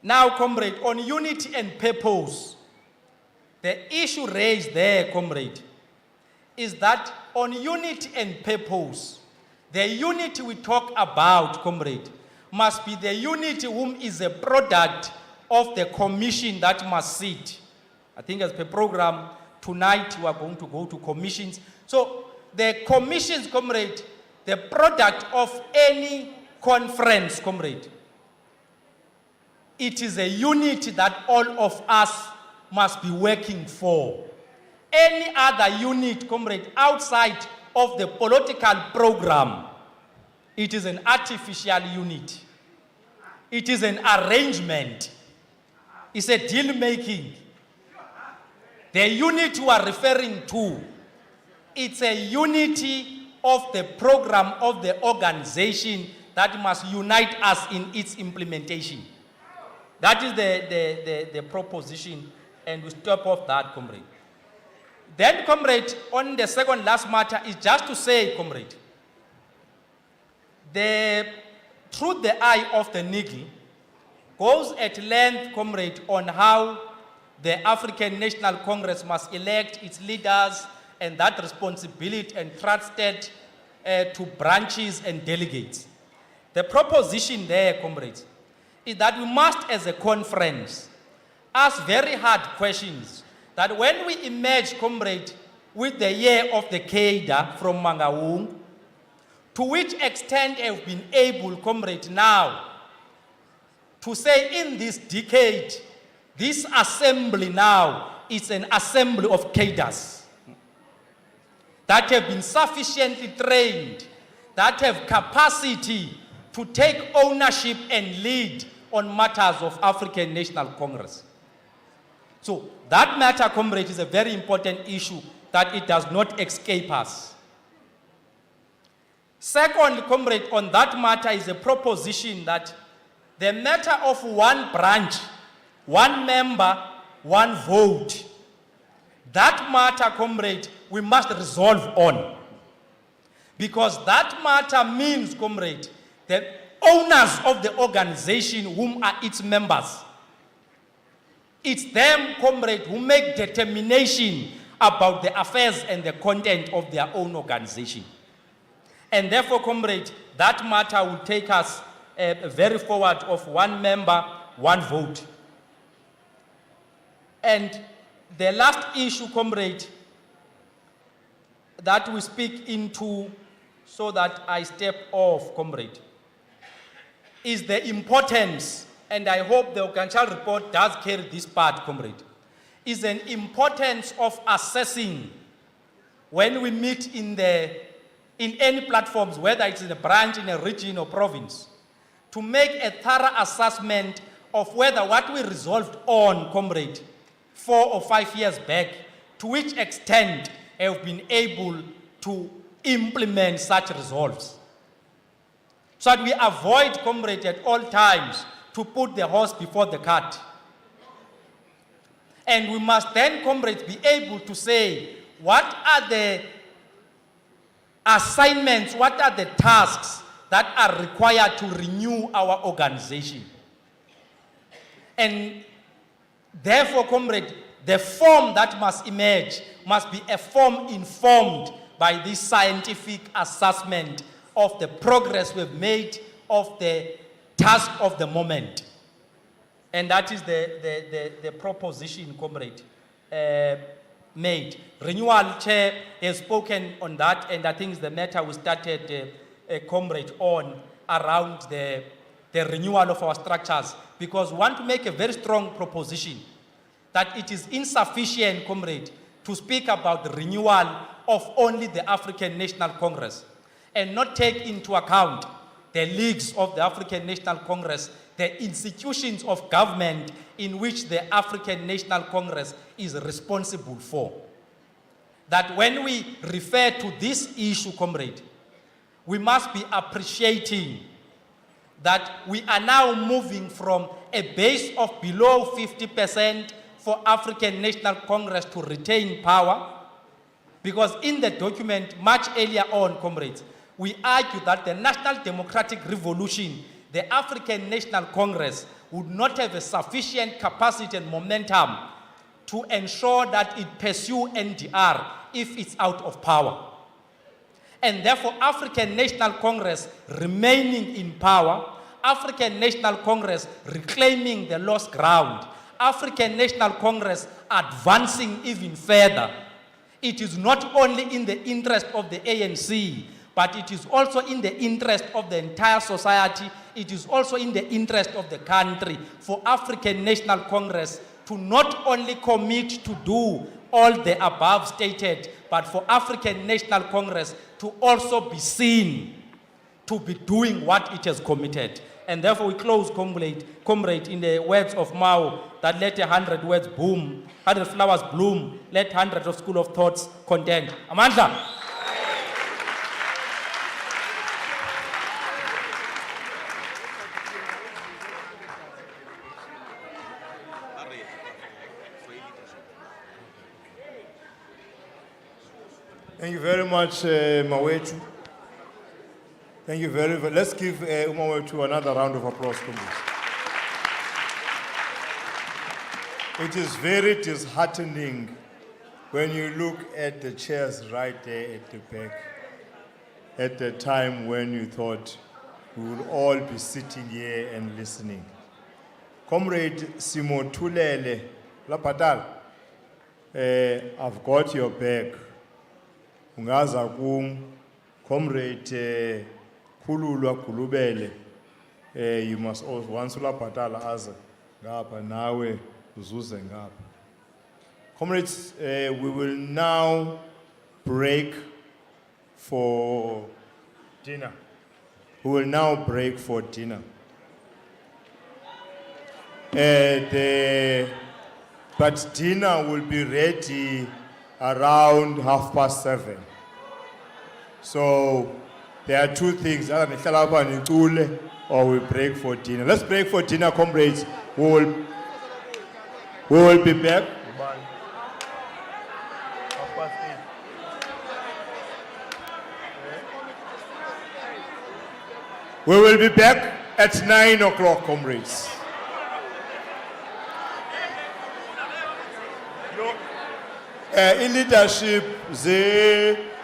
Now, comrade, on unity and purpose, the issue raised there, comrade, is that on unity and purpose, the unity we talk about, comrade, must be the unity whom is a product of the commission that must sit. I think as per program, tonight we are going to go to commissions. So the commissions, comrade, the product of any conference, comrade, it is a unity that all of us must be working for. Any other unit, comrade, outside of the political program, it is an artificial unit. It is an arrangement. It's a deal making. The unit you are referring to, it's a unity of the program of the organization that must unite us in its implementation. That is the proposition, and we stop off that, comrade. Then, comrade, on the second last matter is just to say, comrade, through the eye of the needle goes at length, comrade, on how the African National Congress must elect its leaders and that responsibility entrusted to branches and delegates. The proposition there, comrades, is that we must, as a conference, ask very hard questions. That when we emerge, comrade, with the year of the Keida from Mangaung, to which extent have been able, comrade, now to say in this decade, this assembly now is an assembly of cadres that have been sufficiently trained, that have capacity to take ownership and lead on matters of African National Congress. So that matter, comrade, is a very important issue that it does not escape us. Second, comrade, on that matter is a proposition that the matter of one branch, one member, one vote, that matter, comrade, we must resolve on. Because that matter means, comrade, the owners of the organization whom are its members. It's them, comrade, who make determination about the affairs and the content of their own organization. And therefore, comrade, that matter will take us very forward of one member, one vote. And the last issue, comrade, that we speak into so that I step off, comrade, is the importance, and I hope the Provincial report does carry this part, comrade, is an importance of assessing when we meet in any platforms, whether it's in a branch, in a region or province, to make a thorough assessment of whether what we resolved on, comrade, 4 or 5 years back, to which extent have been able to implement such resolves. So that we avoid, comrade, at all times to put the horse before the cart. And we must then, comrades, be able to say, what are the assignments, what are the tasks that are required to renew our organization? And therefore, comrade, the form that must emerge must be a form informed by this scientific assessment of the progress we've made, of the task of the moment. And that is the proposition, comrade, made. Renewal Chair has spoken on that, and I think it's the matter we started, comrade, on around the renewal of our structures, because we want to make a very strong proposition that it is insufficient, comrade, to speak about the renewal of only the African National Congress and not take into account the leagues of the African National Congress, the institutions of government in which the African National Congress is responsible for. That when we refer to this issue, comrade, we must be appreciating that we are now moving from a base of below 50% for African National Congress to retain power. Because in the document, much earlier on, comrades, we argue that the National Democratic Revolution, the African National Congress, would not have a sufficient capacity and momentum to ensure that it pursue NDR if it's out of power. And therefore, African National Congress remaining in power, African National Congress reclaiming the lost ground, African National Congress advancing even further. It is not only in the interest of the ANC, but it is also in the interest of the entire society. It is also in the interest of the country for African National Congress to not only commit to do all the above stated, but for African National Congress to also be seen to be doing what it has committed. And therefore we close, comrade, in the words of Mao, that let 100 words boom, 100 flowers bloom, let 100 of school of thoughts contend. Amandla. Thank you very much, Mawetu. Thank you very much. Let's give Mawetu another round of applause, please. It is very disheartening when you look at the chairs right there at the back, at the time when you thought we would all be sitting here and listening. Comrade Simo Tulele, Lapatal, I've got your back. Ungaza kum, Comrade Kululwa Kulubele, you must also, once Lapatala aza, ngapha nawe uzuze ngapha. Comrades, we will now break for dinner. We will now break for dinner. But dinner will be ready around 7:30. So there are two things, or we break for dinner. Let's break for dinner, comrades. We will be back. We will be back at 9 o'clock, comrades. In leadership,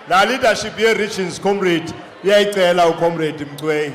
la leadership here reaches comrade. Yeah, comrade Mkwe.